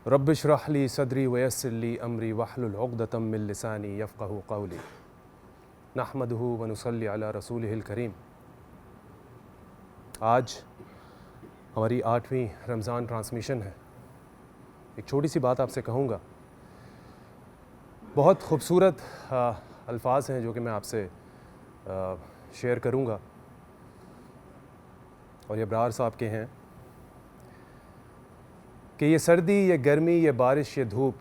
रब्बिश्रह ली सदरी वयस्सिर ली अमरी वहलुल उक़दतम मिन लिसानी यफ़क़हू क़ौली नहमदुहु व नुसल्ली अला रसूलिहिल करीम। आज हमारी 8वीं रमज़ान ट्रांसमिशन है। एक छोटी सी बात आपसे कहूँगा। बहुत ख़ूबसूरत अल्फाज हैं जो कि मैं आपसे शेयर करूँगा और ये अब्रार साहब के हैं कि ये सर्दी, ये गर्मी, ये बारिश, ये धूप,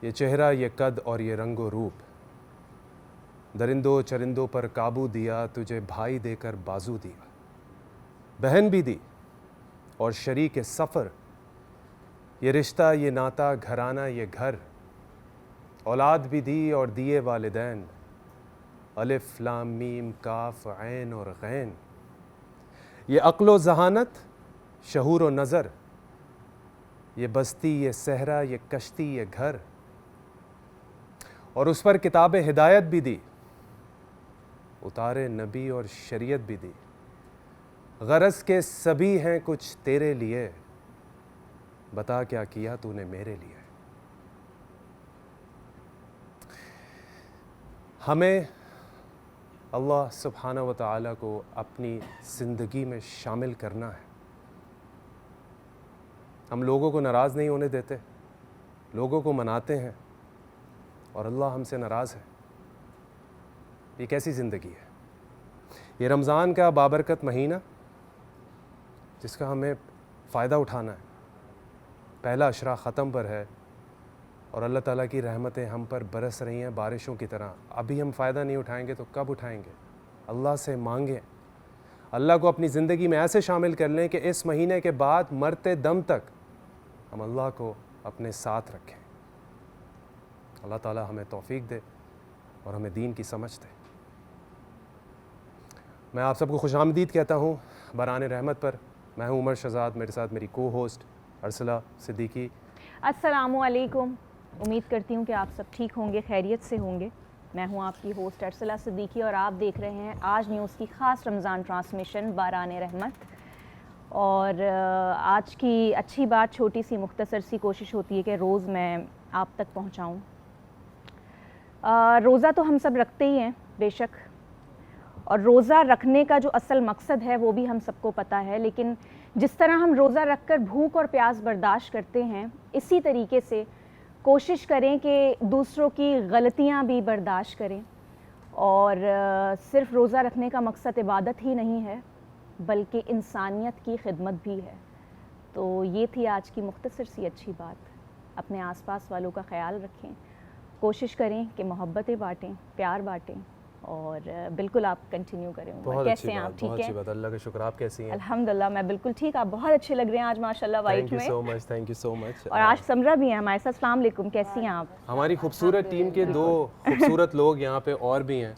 ये चेहरा, ये कद और ये रंगो रूप, दरिंदों चरिंदों पर काबू दिया, तुझे भाई देकर बाजू दिया, बहन भी दी और शरीक सफ़र, ये रिश्ता, ये नाता, घराना, ये घर, औलाद भी दी और दिए वालिदैन, अलिफ लाम मीम काफ ऐन और गैन, ये अक्ल ज़हानत, शहूर व नज़र, ये बस्ती, ये सहरा, ये कश्ती, ये घर, और उस पर किताब हिदायत भी दी, उतारे नबी और शरीयत भी दी, गरज के सभी हैं कुछ तेरे लिए, बता क्या किया तूने मेरे लिए। हमें अल्लाह सुब्हानहू व तआला को अपनी ज़िंदगी में शामिल करना है। हम लोगों को नाराज़ नहीं होने देते, लोगों को मनाते हैं और अल्लाह हमसे नाराज़ है। ये कैसी ज़िंदगी है? ये रमज़ान का बाबरकत महीना जिसका हमें फ़ायदा उठाना है। पहला अशरा ख़त्म पर है और अल्लाह ताला की रहमतें हम पर बरस रही हैं बारिशों की तरह। अभी हम फ़ायदा नहीं उठाएंगे तो कब उठाएंगे? अल्लाह से मांगें, अल्लाह को अपनी ज़िंदगी में ऐसे शामिल कर लें कि इस महीने के बाद मरते दम तक हम अल्लाह को अपने साथ रखें। अल्लाह ताला हमें तौफीक दे और हमें दीन की समझ दे। मैं आप सबको खुशामदीद कहता हूँ बरान रहमत पर। मैं हूँ उमर शहजाद, मेरे साथ मेरी को होस्ट अरसला सिद्दीकी। अस्सलामु अलैकुम। उम्मीद करती हूँ कि आप सब ठीक होंगे, खैरियत से होंगे। मैं हूँ आपकी होस्ट अरसला सिद्दीकी और आप देख रहे हैं आज न्यूज़ की ख़ास रमज़ान ट्रांसमिशन बारान रहमत। और आज की अच्छी बात, छोटी सी मुख्तसर सी कोशिश होती है कि रोज़ मैं आप तक पहुँचाऊँ। रोज़ा तो हम सब रखते ही हैं बेशक, और रोज़ा रखने का जो असल मकसद है वो भी हम सबको पता है, लेकिन जिस तरह हम रोज़ा रख कर भूख और प्यास बर्दाश्त करते हैं, इसी तरीके से कोशिश करें कि दूसरों की गलतियां भी बर्दाश्त करें। और सिर्फ रोज़ा रखने का मकसद इबादत ही नहीं है बल्कि इंसानियत की खिदमत भी है। तो ये थी आज की मुख्तसर सी अच्छी बात। अपने आसपास वालों का ख्याल रखें, कोशिश करें कि मोहब्बतें बाँटें, प्यार बाँटें, और बिल्कुल आप कंटिन्यू करें। कैसे हैं आप? ठीक है, अल्लाह का शुक्र। आप कैसी हैं? अल्हम्दुलिल्लाह मैं बिल्कुल ठीक। आप बहुत अच्छे लग रहे हैं आज माशाल्लाह वाइट में। Thank you so much. और आज समरा भी हैं हमारे साथ। अस्सलाम वालेकुम, कैसी हैं आप? हमारी खूबसूरत टीम के दो खूबसूरत लोग यहाँ पे और भी हैं।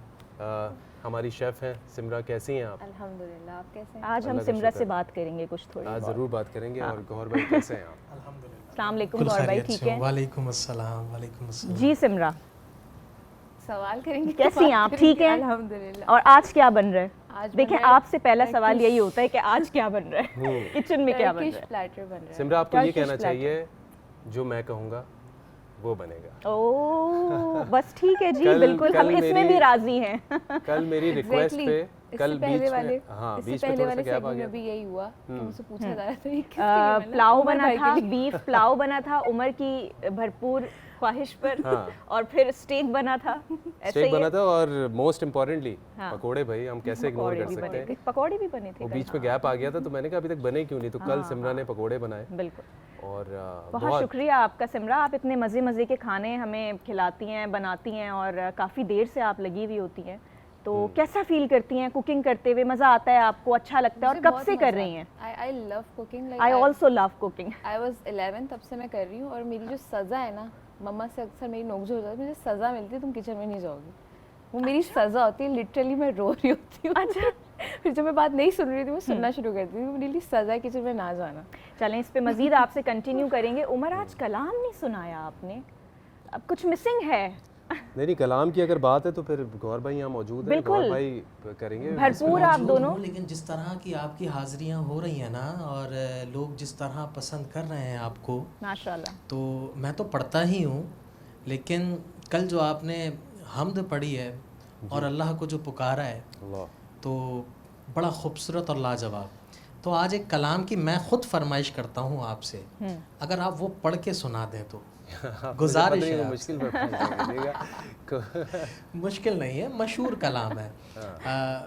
हमारी शेफ़ हैं सिमरा, कैसी हैं आप? अल्हम्दुलिल्लाह, आप कैसे हैं? आज हम सिमरा से बात करेंगे कुछ थोड़ी। आज ज़रूर बात करेंगे। और गौहर भाई कैसे हैं आप? अल्हम्दुलिल्लाह। अस्सलाम वालेकुम गौहर भाई, ठीक है? वालेकुम अस्सलाम। वालेकुम अस्सलाम। जी सिमरा, सवाल करेंगे, कैसी हैं आप? ठीक है अल्हम्दुलिल्लाह। और आज क्या बन रहा है? आज देखें, आपसे पहला सवाल यही होता है कि आज क्या बन रहा है, किचन में क्या बन रहा है? प्लेटर बन रहा है। सिमरा, आपको ये Turkish कहना platter। चाहिए जो मैं कहूँगा वो बनेगा। ओह बस ठीक है जी, कल- बिल्कुल कल हम इसमें मेरी- भी राजी हैं। कल मेरी रिक्वेस्ट Exactly। पे कल इससे पहले बीच वाले में, हाँ इससे बीच में पहले थोड़ा सा वाले गैप आ सेगमेंट गया। में भी यही हुआ कि मुझसे पूछा जा रहा था ये किसके लिए बना? पुलाव उमर बना भाई था, के लिए। बीफ पुलाव बना था उमर की भरपूर ख्वाहिश पर। हाँ। और फिर स्टेक बना था, ऐसे स्टेक ही बना है। था और मोस्ट इम्पोर्टेंटली हाँ। पकौड़े। भाई हम कैसे इग्नोर पकौड़े कर भी सकते बने हैं? थे, पकौड़े भी बने थे वो कल। बीच में गैप आ गया था तो मैंने कहा अभी तक बने क्यों नहीं, तो कल सिमरा ने पकौड़े बनाए। बिल्कुल, और बहुत शुक्रिया आपका सिमरा। आप इतने मज़े मज़े के खाने हमें खिलाती हैं, बनाती हैं और काफ़ी देर से आप लगी हुई होती हैं। तो कैसा फील करती हैं कुकिंग करते हुए? मज़ा आता है आपको? अच्छा लगता है? और कब से कर रही हैं? I love cooking. I also love cooking. I was 11 तब से मैं कर रही हूँ। और मेरी जो सज़ा है ना, मम्मा से अक्सर मेरी नोकझोंक हो जाती है, मुझे सज़ा मिलती है तुम किचन में नहीं जाओगी, वो मेरी सज़ा होती है। लिटरली मैं रो रही होती हूँ। अच्छा। फिर जब मैं बात नहीं सुन रही थी मैं सुनना शुरू करती हूँ। मेरी लिए सज़ा है किचन में ना जाना। चलें, इस पे मज़ीद आपसे कंटिन्यू करेंगे। उमर, आज कलाम नहीं सुनाया आपने, अब कुछ मिसिंग है। नहीं कलाम की अगर बात है तो फिर गौर भाई यहाँ मौजूद हैं, बिल्कुल। गौर भाई करेंगे। भरपूर आप मौजूद दोनों। हूँ, लेकिन जिस तरह की आपकी हाजिरियाँ हो रही हैं ना, और लोग जिस तरह पसंद कर रहे हैं आपको, माशाल्लाह। तो मैं तो पढ़ता ही हूँ, लेकिन कल जो आपने हम्द पढ़ी है और अल्लाह को जो पुकारा है, अल्लाह। तो बड़ा खूबसूरत और लाजवाब। तो आज एक कलाम की मैं खुद फरमाइश करता हूँ आपसे, अगर आप वो पढ़ के सुना दें तो गुजारिश है आपसे। मुश्किल मुश्किल नहीं है, मशहूर कलाम है।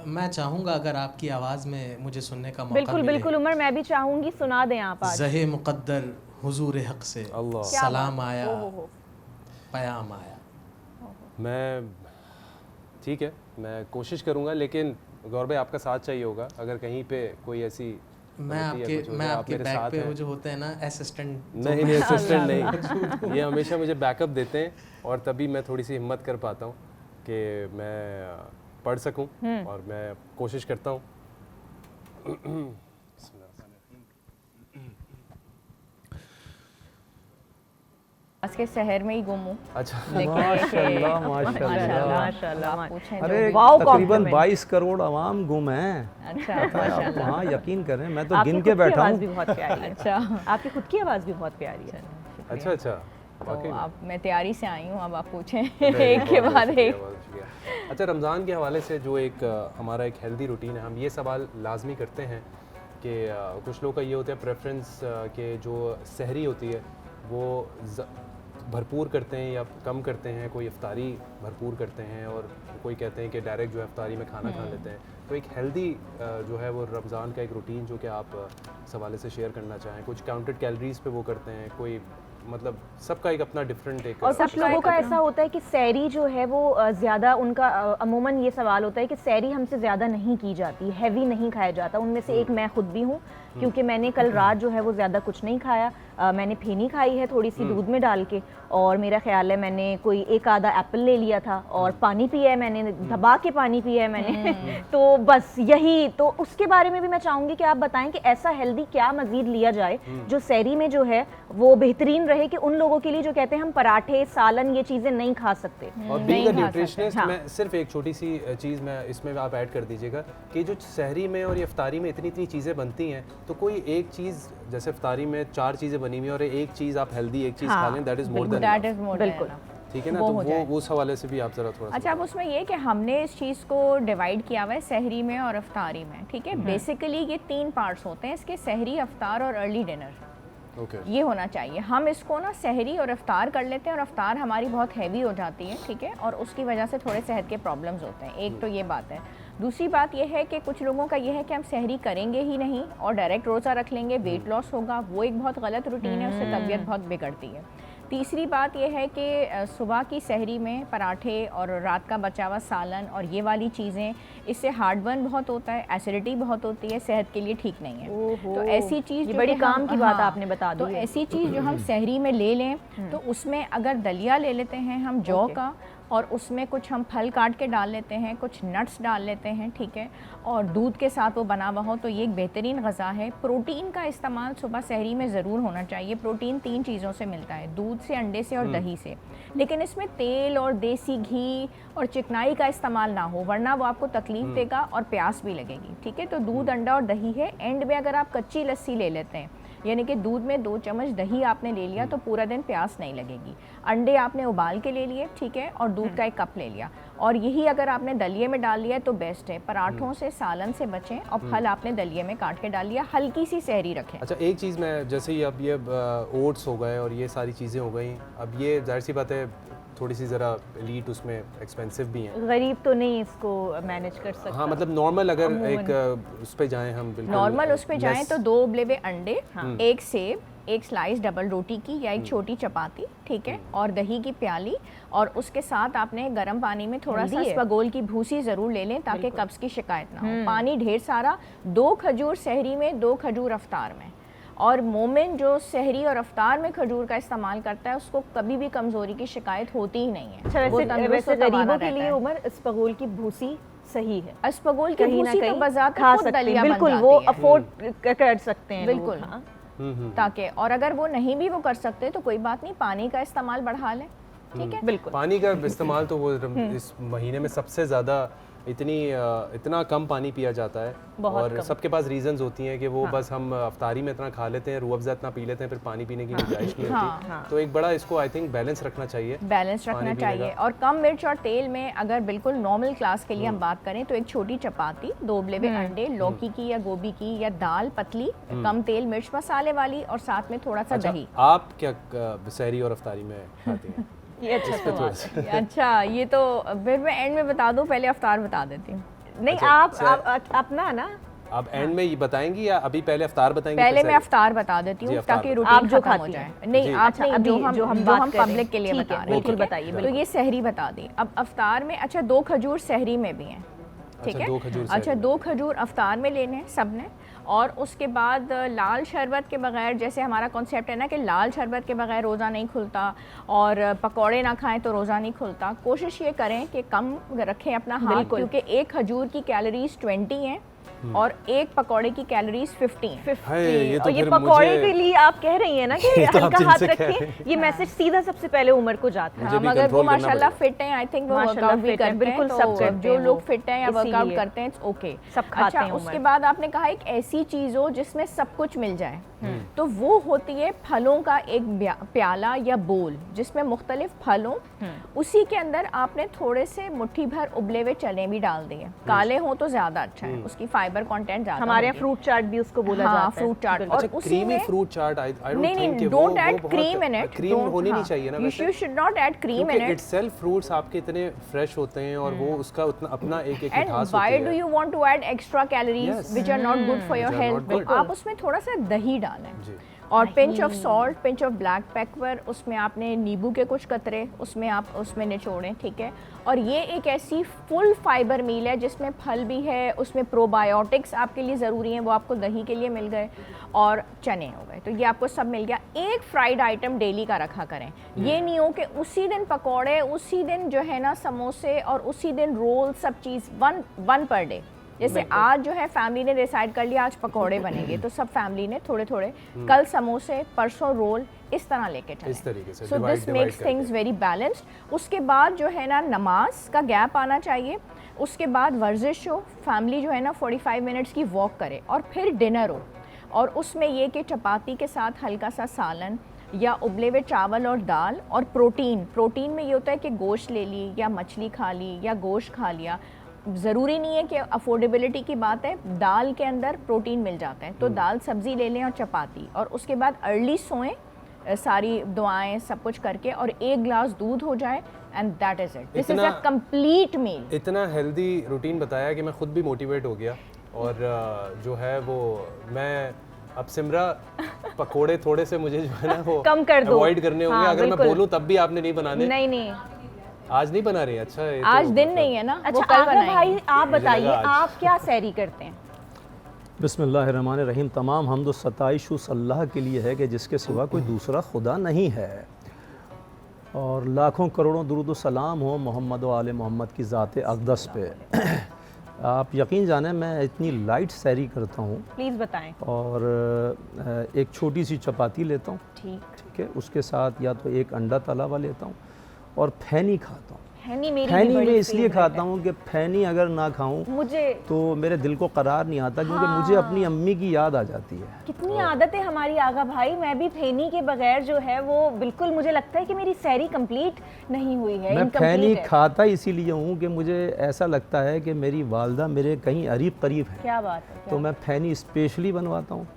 मैं चाहूँगा अगर आपकी आवाज़ में मुझे सुनने का मौका बिल्कुल मिले। बिल्कुल उमर, मैं भी चाहूंगी, सुना दें आप आज। ज़हे मुक़द्दर हुजूर हक़ से अल्लाह। सलाम आया, ओहो। पयाम आया। मैं ठीक है, मैं कोशिश करूँगा, लेकिन गौर भाई आपका साथ चाहिए होगा अगर कहीं पे कोई ऐसी मैं आपके बैक पे वो जो होते हैं ना असिस्टेंट, नहीं असिस्टेंट नहीं, ये हमेशा मुझे बैकअप देते हैं और तभी मैं थोड़ी सी हिम्मत कर पाता हूँ कि मैं पढ़ सकूँ, और मैं कोशिश करता हूँ। आज के शहर में ही गुम हूँ। अच्छा माशाल्लाह माशाल्लाह। माशाल्लाह। पूछें अरे जो वाओ तकरीबन compliment। 22 करोड़ आवाम गुम हैं। अच्छा आप माशाल्लाह। हाँ यकीन करें, मैं तो आपकी गिन खुद के की बैठा आवाज़ भी हूँ। बहुत प्यारी है। अच्छा, आपकी खुद की आवाज़ भी बहुत प्यारी है। अच्छा अच्छा, वाकई तो में। आप, मैं तैयारी से आई हूँ, अब आप पूछें नहीं, एक के बहुत बाद शुक्रिया, एक। बहुत शुक्रिया। अच्छा, रमज़ान के हवाले से जो एक हमारा एक हेल्दी रूटीन है, हम ये सवाल लाजमी करते हैं कि कुछ लोग का ये होता है प्रेफरेंस कि जो सहरी होती है वो भरपूर करते हैं या कम करते हैं, कोई इफ्तारी भरपूर करते हैं, और कोई कहते हैं कि डायरेक्ट जो है इफ्तारी में खाना खा लेते हैं। तो एक हेल्दी जो है वो रमज़ान का एक रूटीन जो कि आप इस हवाले से शेयर करना चाहें, कुछ काउंटेड कैलोरीज पे वो करते हैं, कोई मतलब सबका एक अपना डिफरेंट एक और कुछ लोगों का ऐसा होता है कि सैरी जो है वो ज़्यादा उनका अमूमन ये सवाल होता है कि सैरी हमसे ज़्यादा नहीं की जाती, हैवी नहीं खाया जाता। उनमें से एक मैं खुद भी हूँ, क्योंकि मैंने कल रात जो है वो ज़्यादा कुछ नहीं खाया। मैंने फेनी खाई है थोड़ी सी दूध में डाल के, और मेरा ख्याल है मैंने कोई एक आधा एप्पल ले लिया था, और पानी पिया है मैंने, दबा के पानी पिया है मैंने। तो बस यही, तो उसके बारे में भी मैं चाहूँगी कि आप बताएं कि ऐसा हेल्दी क्या मज़ीद लिया जाए जो सैरी में जो है वो बेहतरीन रहे, कि उन लोगों के लिए जो कहते हैं हम पराठे सालन ये चीज़ें नहीं खा सकते। और नहीं बीइंग अ खा सकते, न्यूट्रिशनिस्ट हाँ। मैं सिर्फ एक छोटी सी चीज़ मैं इसमें आप ऐड कर दीजिएगा कि जो सहरी में और ये इफ्तारी में इतनी इतनी चीज़ें बनती हैं, तो कोई एक चीज़ जैसे इफ्तारी में 4 चीज़ें बनी हुई और एक चीज़ आप हेल्दी एक चीज़ खा लें, that is more than that is more बिल्कुल। ठीक है ना। वो तो हो जाए। वो उस हवाले से भी आप ज़रा थोड़ा सा अच्छा, अब उसमें ये कि हमने इस चीज़ को डिवाइड किया हुआ है सहरी में और अफ्तारी में, ठीक है। बेसिकली ये 3 पार्ट्स होते हैं इसके, सहरी, अफ्तार और अर्ली डिनर। ओके। ये होना चाहिए। हम इसको ना सहरी और अफ्तार कर लेते हैं, और अफ्तार हमारी बहुत हैवी हो जाती है, ठीक है, और उसकी वजह से थोड़े सेहत के प्रॉब्लम्स होते हैं। एक तो ये बात है। दूसरी बात ये है कि कुछ लोगों का ये है कि हम सहरी करेंगे ही नहीं और डायरेक्ट रोज़ा रख लेंगे, वेट लॉस होगा, वो एक बहुत गलत रूटीन है, उससे तबीयत बहुत बिगड़ती है। तीसरी बात यह है कि सुबह की सहरी में पराठे और रात का बचा हुआ सालन और ये वाली चीज़ें, इससे हार्ट बर्न बहुत होता है, एसिडिटी बहुत होती है, सेहत के लिए ठीक नहीं है। तो ऐसी चीज़ ये जो बड़ी कि काम हम- की बात हाँ, आपने बता दी तो है। ऐसी चीज़ जो हम सहरी में ले लें, तो उसमें अगर दलिया ले लेते हैं हम जौ का, और उसमें कुछ हम फल काट के डाल लेते हैं, कुछ नट्स डाल लेते हैं, ठीक है, और दूध के साथ वो बना हुआ हो, तो ये एक बेहतरीन ग़ज़ा है। प्रोटीन का इस्तेमाल सुबह सहरी में ज़रूर होना चाहिए। प्रोटीन 3 चीज़ों से मिलता है, दूध से, अंडे से और दही से, लेकिन इसमें तेल और देसी घी और चिकनाई का इस्तेमाल ना हो, वरना वो आपको तकलीफ़ देगा और प्यास भी लगेगी, ठीक है। तो दूध, अंडा और दही है। एंड में अगर आप कच्ची लस्सी ले लेते हैं, यानी कि दूध में 2 चम्मच दही आपने ले लिया, तो पूरा दिन प्यास नहीं लगेगी। अंडे आपने उबाल के ले लिए, ठीक है, और दूध का 1 कप ले लिया, और यही अगर आपने दलिये में डाल लिया तो बेस्ट है। पराठों से, सालन से बचें, और फल आपने दलिये में काट के डाल लिया। हल्की सी सहरी रखें। अच्छा, एक चीज़ मैं जैसे ही अब ये ओट्स हो गए और ये सारी चीज़ें हो गई, अब ये जाहिर सी बात है थोड़ी सी ज़रा एलीट उसमें एक्सपेंसिव भी हैं। गरीब तो नहीं इसको मैनेज कर सकता। हाँ, मतलब नॉर्मल अगर अमूमन। एक उस पे जाएं हम, बिल्कुल नॉर्मल उस पे जाएं less- तो 2 उबले हुए अंडे, 1 सेब, 1 स्लाइस डबल रोटी की या 1 छोटी चपाती, ठीक है, और दही की प्याली, और उसके साथ आपने गर्म पानी में थोड़ा सा हेल्दी है। स्पगोल की भूसी ज़रूर ले लें ताकि कब्ज़ की शिकायत ना हो। पानी ढेर सारा, 2 खजूर सहरी में, 2 खजूर अफ्तार में। और मोमिन जो सहरी और अफ्तार में खजूर का इस्तेमाल करता है, उसको कभी भी कमज़ोरी की शिकायत होती ही नहीं है। अच्छा, वो वैसे तंदुरुस्त वैसे और तवाना गरीबों के रहता लिए है। उमर इस्पगोल की भूसी सही है, अस्पगोल की कहीं ना भूसी तो कहीं बजाते खा खुद सकते हैं, दलिया बन बिल्कुल जाती वो है। अफोर्ड कर सकते हैं लोग, बिल्कुल। हाँ। ताकि, और अगर वो नहीं भी वो कर सकते तो कोई बात नहीं, पानी का इस्तेमाल बढ़ा लें, ठीक है। बिल्कुल। पानी का इस्तेमाल तो वो इस महीने में सबसे ज़्यादा इतना कम पानी पिया जाता है, और सबके पास रीजंस होती हैं कि वो बस हम अफ्तारी में इतना खा लेते हैं, रूह अफ़ज़ा इतना पी लेते हैं, फिर पानी पीने की गुंजाइश नहीं होती। तो एक बड़ा इसको आई थिंक बैलेंस रखना चाहिए, बैलेंस रखना चाहिए। और कम मिर्च और तेल में अगर बिल्कुल नॉर्मल क्लास के लिए हम बात करें तो एक छोटी चपाती, 2 उबले हुए अंडे, लौकी की या गोभी की, या दाल पतली कम तेल मिर्च मसाले वाली, और साथ में थोड़ा सा दही। आप क्या सहरी और अफ्तारी में खाती हैं? ये अच्छा सवाल है। अच्छा, ये तो फिर मैं एंड में बता दूं, पहले अफ्तार बता देती हूँ। नहीं, अच्छा, आप अपना ना, आप एंड में ये बताएंगी या अभी पहले अफ्तार बताएंगी? पहले फिर मैं सहरी? अफ्तार बता देती जी, हूँ अफ्तार ताकि बताइए। रूटीन आप जो खत्म हो खाती जाए। हैं। नहीं, जी। आप अच्छा, नहीं, अभी जो जो हम बात कर रहे पब्लिक हैं। के लिए ठीक बता है, रहे हैं। बिल्कुल ठीक है? बताइए, तो ये सहरी बता दी। अब अफ्तार में अच्छा 2 खजूर सहरी में भी हैं, ठीक है। 2 खजूर अच्छा, सहरी 2 खजूर अफ्तार में लेने हैं सब ने। और उसके बाद लाल शरबत के बगैर, जैसे हमारा कॉन्सेप्ट है ना कि लाल शरबत के बगैर रोज़ा नहीं खुलता, और पकौड़े ना खाएं तो रोज़ा नहीं खुलता, कोशिश ये करें कि कम रखें अपना हाथ, क्योंकि एक खजूर की कैलोरीज 20 हैं और एक पकौड़े की कैलोरीज 15 हैं। हाय, ये तो और ये फिर पकौड़े मुझे- के लिए आप कह रही हैं ना कि ये तो आप हल्का हाथ जिनसे कह रहे रखें, ये मैसेज सीधा सबसे पहले उमर को जाता है। मुझे भी मगर वो कंट्रोल करना माशाल्लाह पड़ेगा। फिट हैं, आई थिंक वो माशाल्लाह वर्कआउट भी fit हैं, करते हैं, बिल्कुल तो सब करते जो हैं लोग वो, फिट हैं या वर्कआउट इसीलिए। करते हैं, इट्स ओके। सब खाते अच्छा, हैं उसके उमर। बाद आपने कहा एक ऐसी चीज़ हो जिसमें सब कुछ मिल जाए, तो वो होती है फलों का एक प्याला या बोल, जिसमें मुख्तलिफ फलों, उसी के अंदर आपने थोड़े से मुट्ठी भर उबले हुए चने भी डाल दिए, काले हो तो ज़्यादा अच्छा है, उसकी फाइबर कंटेंट ज़्यादा हमारे यहाँ होगी। फ्रूट चाट भी उसको बोला हाँ, जाता है। फ्रूट चाट। बिल्कुल। और अच्छा, उसी क्रीमी में- फ्रूट चाट, आई डोंट नहीं थिंक नहीं, don't add cream in it. Cream होनी नहीं चाहिए ना वैसे, you should not add cream in क्योंकि इट। इटसेल्फ फ्रूट्स आपके इतने फ्रेश होते हैं, और वो उसका उतना अपना एक एंड मिठास व्हाई होती डू है। You want to add extra calories Yes. Which are not good for your Which are health? not good. आप उसमें थोड़ा सा दही डालें, जी। और pinch of salt, pinch of black pepper, उसमें आपने नींबू के कुछ कतरे उसमें आप उसमें निचोड़ें, ठीक है। और ये एक ऐसी फुल फाइबर मील है जिसमें फल भी है, उसमें प्रोबायोटिक्स आपके लिए ज़रूरी हैं, वो आपको दही के लिए मिल गए, और चने हो गए, तो ये आपको सब मिल गया। एक फ्राइड आइटम डेली का रखा करें, ये नहीं हो कि उसी दिन पकौड़े, उसी दिन जो है ना समोसे, और उसी दिन रोल, सब चीज़ वन पर डे। जैसे आज जो है फैमिली ने डिसाइड कर लिया आज पकौड़े बनेंगे, तो सब फैमिली ने थोड़े थोड़े, कल समोसे, परसों रोल, इस तरह लेके चलें। इस तरीके से सो divide- दिस divide मेक्स करके। Things very balanced. उसके बाद जो है ना नमाज का गैप आना चाहिए, उसके बाद वर्जिश हो, फैमिली जो है ना 45 मिनट्स की वॉक करे, और फिर डिनर हो, और उसमें ये कि चपाती के साथ हल्का सा सालन या उबले हुए चावल और दाल, और प्रोटीन में ये होता है कि गोश्त ले ली, या मछली खा ली, या गोश्त खा लिया। ज़रूरी नहीं है कि अफोर्डेबिलिटी की बात है, दाल के अंदर प्रोटीन मिल जाता है, तो दाल सब्ज़ी ले लें और चपाती, और उसके बाद अर्ली सोएं, सारी दुआएं सब कुछ करके, और 1 गिलास दूध हो जाए, and that is it. This is a इतना- कंप्लीट मील। इतना हेल्दी रूटीन बताया कि मैं खुद भी मोटिवेट हो गया, और जो है वो मैं अब सिमरा पकोड़े थोड़े से मुझे जो है ना वो कम कर दो। अवॉइड करने होंगे। हाँ, अगर मैं बिल्कुल। बोलूँ तब भी आपने नहीं बनाने, नहीं, आज नहीं बना रही? अच्छा, ये आज तो दिन मतलब- नहीं है ना, वो अच्छा कल आगा बनाएंगे। भाई आप बताइए, लगा आज। आप क्या सैरी करते हैं? बिस्मिल्लाहिर्रहमानिर्रहीम। तमाम हम्द व सताइश उस अल्लाह के लिए है कि जिसके सिवा कोई दूसरा खुदा नहीं है, और लाखों करोड़ों दुरूद व सलाम हो मोहम्मद व आले मोहम्मद की ज़ात अक़दस पे। आप यकीन जाने मैं इतनी लाइट सैरी करता हूँ, प्लीज़ बताएं। और एक छोटी सी चपाती लेता हूँ, ठीक ठीक है, उसके साथ या तो एक अंडा तला हुआ लेता हूँ, और फैनी खाता हूँ। फैनी मेरी भी फैनी बड़ी मैं इसलिए favorite खाता है। हूँ कि फैनी अगर ना खाऊं मुझे तो मेरे दिल को करार नहीं आता, क्योंकि मुझे अपनी अम्मी की याद आ जाती है। कितनी आदत है हमारी आगा भाई, मैं भी फैनी के बगैर जो है वो बिल्कुल, मुझे लगता है कि मेरी सैरी कंप्लीट नहीं हुई है, मैं incomplete फैनी है। खाता इसीलिए हूँ कि मुझे ऐसा लगता है कि मेरी वालदा मेरे कहीं करीब है, क्या बात है, तो मैं फैनी स्पेशली बनवाता हूँ।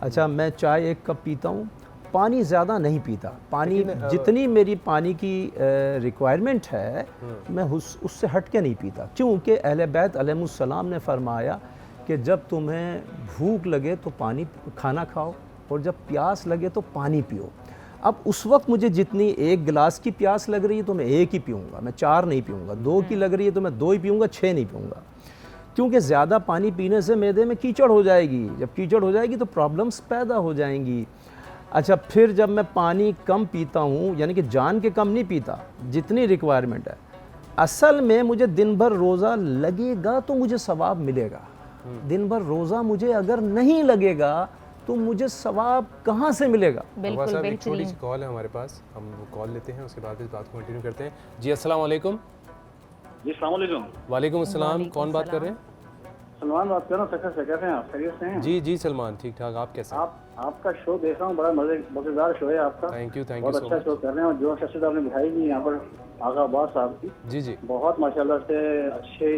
अच्छा, मैं चाय 1 कप पीता हूँ, पानी ज़्यादा नहीं पीता। पानी जितनी मेरी पानी की रिक्वायरमेंट है मैं उससे हट के नहीं पीता, क्योंकि अहले बैत अलैहिमुस्सलाम ने फरमाया कि जब तुम्हें भूख लगे तो खाना खाओ, और जब प्यास लगे तो पानी पियो। अब उस वक्त मुझे जितनी 1 गिलास की प्यास लग रही है तो मैं 1 ही पीऊँगा, मैं 4 नहीं पीऊँगा। 2 की लग रही है तो मैं 2 ही पीऊँगा, 6 नहीं पीऊँगा, क्योंकि ज़्यादा पानी पीने से मैदे में कीचड़ हो जाएगी। जब कीचड़ हो जाएगी तो प्रॉब्लम्स पैदा हो जाएंगी। अच्छा, फिर जब मैं पानी कम पीता हूँ, यानी कि जान के कम नहीं पीता, जितनी रिक्वायरमेंट है, असल में मुझे दिन भर रोज़ा लगेगा तो मुझे सवाब मिलेगा। दिन भर रोज़ा मुझे अगर नहीं लगेगा तो मुझे सवाब कहाँ से मिलेगा? अब्बास साहब, एक छोटी सी बेहतरीन। कॉल है हमारे पास, हम कॉल लेते हैं, उसके बाद इस बात को कंटिन्यू करते हैं। जी अस्सलाम वालेकुम। जी अस्सलाम वालेकुम। वालेकुम अस्सलाम, कौन बात कर रहे हैं? सलमान बात कर रहा हूँ, सक्कर से। कैसे हैं आप? खैरियत से हैं? जी जी सलमान, ठीक ठाक, आप कैसे हैं? आपका शो देख रहा हूँ, बड़ा मज़ेदार शो है आपका। थैंक यू बहुत सो अच्छा मच। शो कर रहे हैं। और जो शख्सियत आपने दिखाई थी यहाँ पर आगा अब्बास साहब की, जी जी बहुत माशाल्लाह से अच्छे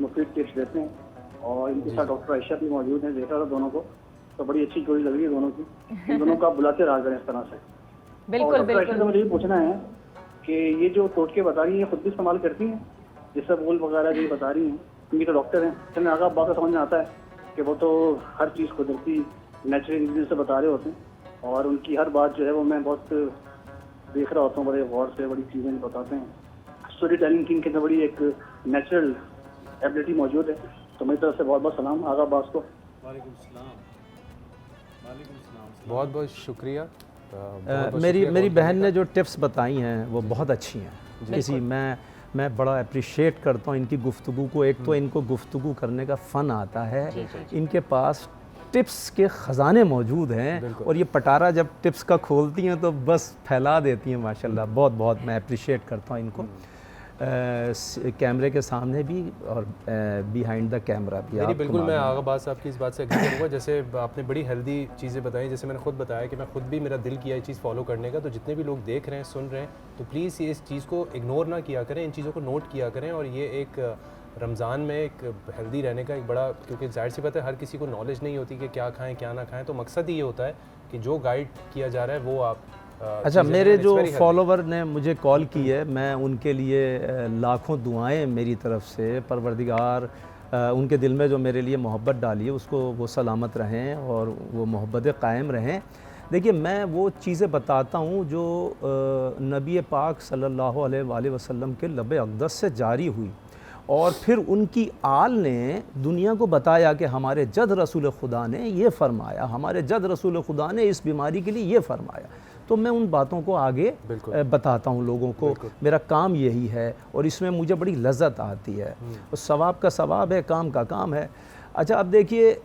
मुफीद टिप्स देते हैं। और इनके साथ डॉक्टर आयशा भी मौजूद हैं, देखा था दोनों को, तो बड़ी अच्छी जोड़ी लग रही है दोनों की। इन दोनों को आप बुलाते रहा करें इस तरह से। और बिल्कुल डॉक्टर आयशा से बिल्कुल। मुझे ये पूछना है कि ये जो टोटके बता रही हैं, खुद भी इस्तेमाल करती हैं, जैसे बोल वगैरह जो बता रही हैं, क्योंकि तो डॉक्टर हैं, तो आगा अब्बास को समझ में आता है कि वो तो हर चीज़ कुदरती नेचुरल इंग्रीडिएंट से बता रहे होते हैं। और उनकी हर बात जो है वो मैं बहुत देख रहा होता हूँ, बड़े गौर से बड़ी चीज़ें बताते हैं। स्टोरी टेलिंग की इनके अंदर बड़ी एक नेचुरल एबिलिटी मौजूद है। तो मेरी तरफ से बहुत बहुत सलाम आगा अब्बास को। बहुत बहुत शुक्रिया। मेरी बहन ने जो टिप्स बताई हैं वो बहुत अच्छी हैं। किसी मैं बड़ा अप्रिशिएट करता हूँ इनकी गुफ्तगू को। एक तो इनको गुफ्तगू करने का फ़न आता है, इनके पास टिप्स के ख़जाने मौजूद हैं, और ये पटारा जब टिप्स का खोलती हैं तो बस फैला देती हैं माशाल्लाह। बहुत बहुत मैं अप्रिशिएट करता हूँ इनको, कैमरे के सामने भी और बिहाइंड द कैमरा भी। नहीं, आपको बिल्कुल मैं मालूम है। आगा बात आपकी इस बात से एग्री करूँगा। जैसे आपने बड़ी हेल्दी चीज़ें बताई, जैसे मैंने खुद बताया कि मैं खुद भी, मेरा दिल किया ये चीज़ फॉलो करने का। तो जितने भी लोग देख रहे हैं, सुन रहे हैं, तो प्लीज़ ये इस चीज़ को इग्नोर ना किया करें, इन चीज़ों को नोट किया करें। और ये एक रमज़ान में एक हेल्दी रहने का एक बड़ा, क्योंकि जाहिर सी बात है हर किसी को नॉलेज नहीं होती कि क्या खाएँ क्या ना खाएँ। तो मकसद ही ये होता है कि जो गाइड किया जा रहा है वो आप अच्छा, मेरे जो फॉलोवर ने मुझे कॉल की है, मैं उनके लिए लाखों दुआएं मेरी तरफ से। परवरदिगार उनके दिल में जो मेरे लिए मोहब्बत डाली है उसको वो सलामत रहें और वो मोहब्बतें कायम रहें। देखिए, मैं वो चीज़ें बताता हूँ जो नबी पाक सल्लल्लाहु अलैहि वसल्लम के लब अक़दस से जारी हुई, और फिर उनकी आल ने दुनिया को बताया कि हमारे जद रसूल खुदा ने ये फ़रमाया, हमारे जद रसूल खुदा ने इस बीमारी के लिए ये फ़रमाया। तो मैं उन बातों को आगे बताता हूँ लोगों को। मेरा काम यही है और इसमें मुझे बड़ी लज्जत आती है। और सवाब का सवाब है, काम का काम है। अच्छा, अब देखिए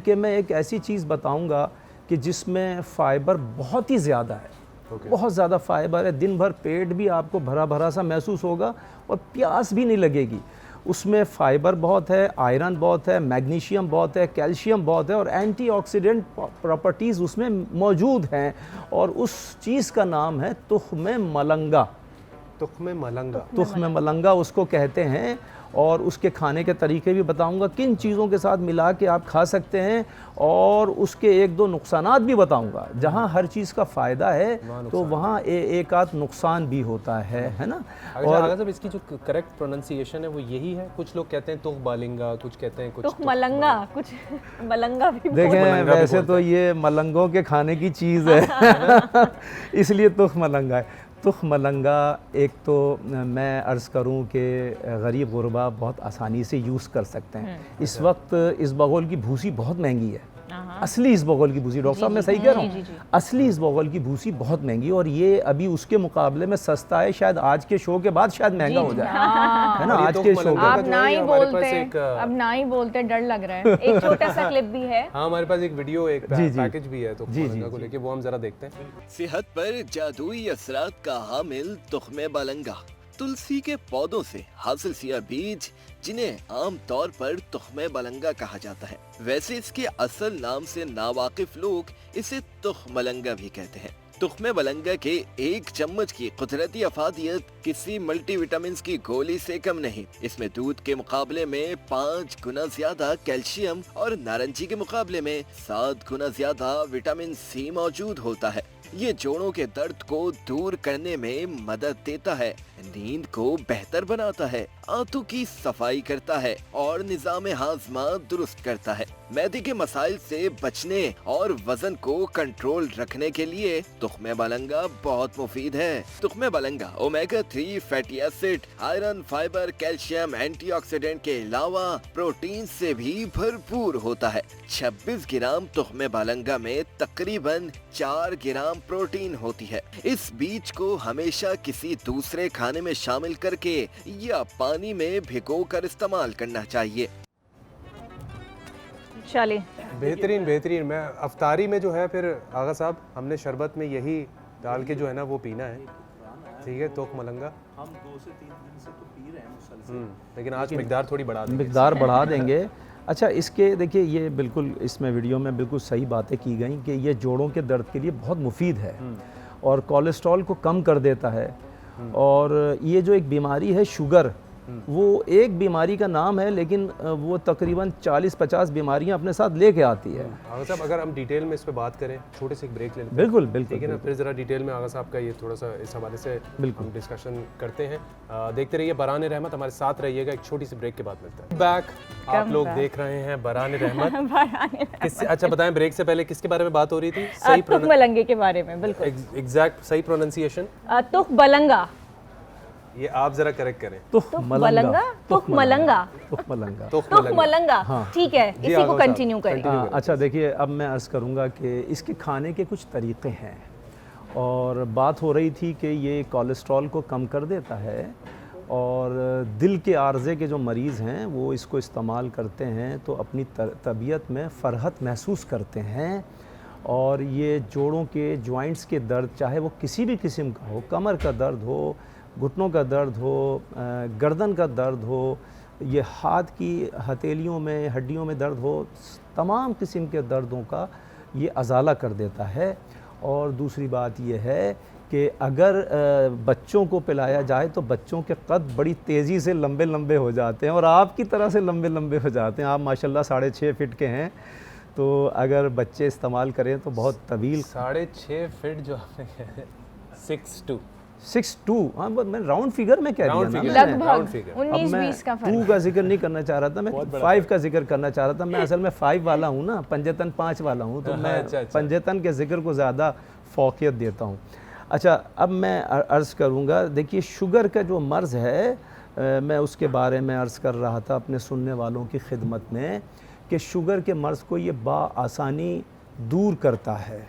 कि मैं एक ऐसी चीज़ बताऊँगा कि जिसमें फ़ाइबर बहुत ही ज़्यादा है। बहुत ज़्यादा फ़ाइबर है। दिन भर पेट भी आपको भरा भरा सा महसूस होगा और प्यास भी नहीं लगेगी। उसमें फ़ाइबर बहुत है, आयरन बहुत है, मैग्नीशियम बहुत है, कैल्शियम बहुत है, और एंटीऑक्सीडेंट प्रॉपर्टीज़ उसमें मौजूद हैं। और उस चीज़ का नाम है तुख्म मलंगा। तुख्म मलंगा, तुख्म मलंगा उसको कहते हैं। और उसके खाने के तरीके भी बताऊंगा, किन चीज़ों के साथ मिला के आप खा सकते हैं, और उसके एक दो नुकसानात भी बताऊंगा। जहां हर चीज़ का फ़ायदा है तो वहां एक आध नुकसान भी होता है ना। और अगर सब इसकी जो करेक्ट प्रोनाउंसिएशन है वो यही है। कुछ लोग कहते हैं तुख बालिंगा, कुछ कहते हैं कुछ तुख मलंगा, कुछ मलंगा भी देखें, वैसे तो ये मलंगों के खाने की चीज़ है इसलिए तुख मलंगा है। तुख मलंगा एक तो मैं अर्ज़ करूं कि गरीब गुरबा बहुत आसानी से यूज़ कर सकते हैं। इस वक्त इसबगोल की भूसी बहुत महंगी है। असली इसबगोल की भूसी, डॉक्टर साहब मैं सही कह रहा हूँ, असली इसबगोल की भूसी बहुत महंगी, और ये अभी उसके मुकाबले में सस्ता है। शायद आज के शो के बाद शायद महंगा हो जाए, है ना। आज के शो आप ना ही बोलते, अब ना ही बोलते, डर लग रहा है। एक छोटा सा क्लिप भी है। हाँ, हमारे पास एक वीडियो, एक पैकेज भी है तो को लेके, वो हम जरा देखते हैं। सेहत पर जादुई असरात का हामिल तुख्मे बालंगा, तुलसी के पौधों से हासिल किया बीज, जिन्हें आम तौर पर तुख्मे बालंगा कहा जाता है। वैसे इसके असल नाम से नावाकिफ लोग इसे तुख मलंगा भी कहते हैं। तुख्मे बालंगा के एक चम्मच की कुदरती अफादियत किसी मल्टीविटामिन की गोली से कम नहीं। इसमें दूध के मुकाबले में 5 गुना ज्यादा कैल्शियम और नारंगी के मुकाबले में 7 गुना ज्यादा विटामिन सी मौजूद होता है। ये जोड़ों के दर्द को दूर करने में मदद देता है, नींद को बेहतर बनाता है, आंतों की सफाई करता है और निजाम हाजमा दुरुस्त करता है। मैदे के मसाइल से बचने और वजन को कंट्रोल रखने के लिए तुख्मे बालंगा बहुत मुफीद है। तुख्मे बालंगा omega 3 fatty acid, iron, fibre, calcium, antioxidant के अलावा प्रोटीन से भी भरपूर होता है। 26 ग्राम तुख्मे बालंगा में तकरीबन 4 ग्राम प्रोटीन होती है। इस बीज को हमेशा किसी दूसरे खाने में शामिल करके या पानी में भिगोकर इस्तेमाल करना चाहिए। चलिए बेहतरीन बेहतरीन। मैं अफ्तारी में जो है फिर आगा साहब हमने शरबत में यही डाल के जो है ना वो पीना है, ठीक है, तोख मलंगा। हम 2 से 3 दिन से तो पी रहे हैं मुसलसल, लेकिन आज मिकदार थोड़ी बढ़ा देंगे। मिकदार बढ़ा देंगे। अच्छा, इसके देखिए ये बिल्कुल इसमें वीडियो में बिल्कुल सही बातें की गई कि ये जोड़ों के दर्द के लिए बहुत मुफीद है और कोलेस्ट्रॉल को कम कर देता है। और ये जो एक बीमारी है शुगर, वो एक बीमारी का नाम है लेकिन वो तकरीबन 40-50 बीमारियां अपने साथ लेके आती है। आगा साहब अगर हम डिटेल में इस पे बात करें, छोटे से एक ब्रेक ले लेते हैं, बिल्कुल बिल्कुल ठीक है ना, फिर ज़रा डिटेल में आगा साहब का ये थोड़ा सा इस हवाले से हम डिस्कशन करते हैं। देखते रहिए बरान रहमत, हमारे साथ रहिएगा। एक छोटी सी ब्रेक के बाद मिलता है। बैक आप लोग देख रहे हैं बरान रहमत। किससे, अच्छा बताएं, ब्रेक से पहले किसके बारे में बात हो रही थी? सही तुख मलंगे के बारे में, बिल्कुल एग्जैक्ट सही प्रोनाउंसिएशन तुख बलंगा, ये आप जरा करेक्ट करें। तुख मलंगा, तुख मलंगा, तुख मलंगा, तुख मलंगा, ठीक है, इसी को कंटिन्यू करें। अच्छा देखिए, अब मैं अर्ज़ करूँगा कि इसके खाने के कुछ तरीक़े हैं और बात हो रही थी कि ये कोलेस्ट्रॉल को कम कर देता है और दिल के आर्ज़े के जो मरीज़ हैं वो इसको इस्तेमाल करते हैं तो अपनी तबीयत में फ़रहत महसूस करते हैं। और ये जोड़ों के जॉइंट्स के दर्द, चाहे वो किसी भी किस्म का हो, कमर का दर्द हो, घुटनों का दर्द हो, गर्दन का दर्द हो, ये हाथ की हथेलियों में, हड्डियों में दर्द हो, तमाम किस्म के दर्दों का ये अजाला कर देता है। और दूसरी बात ये है कि अगर बच्चों को पिलाया जाए तो बच्चों के कद बड़ी तेज़ी से लंबे लंबे हो जाते हैं और आपकी तरह से लंबे लंबे हो जाते हैं। आप माशाल्लाह 6.5 फीट के हैं, तो अगर बच्चे इस्तेमाल करें तो बहुत तवील 6.5 फीट जो आपने कहा है 6'2", हाँ मैं राउंड फिगर में कह रहा हूँ, लगभग अब 19-20 मैं का 2 का जिक्र नहीं करना चाह रहा था, मैं 5 का जिक्र करना चाह रहा था। मैं असल में 5 वाला हूँ ना, पंजतन 5 वाला हूँ, तो मैं पंजतन के जिक्र को ज़्यादा फ़ौक़ियत देता हूँ। अच्छा, अब मैं अर्ज़ करूँगा, देखिए शुगर का जो मर्ज़ है, मैं उसके बारे में अर्ज़ कर रहा था अपने सुनने वालों की खिदमत में कि शुगर के मर्ज़ को ये बाआसानी दूर करता है।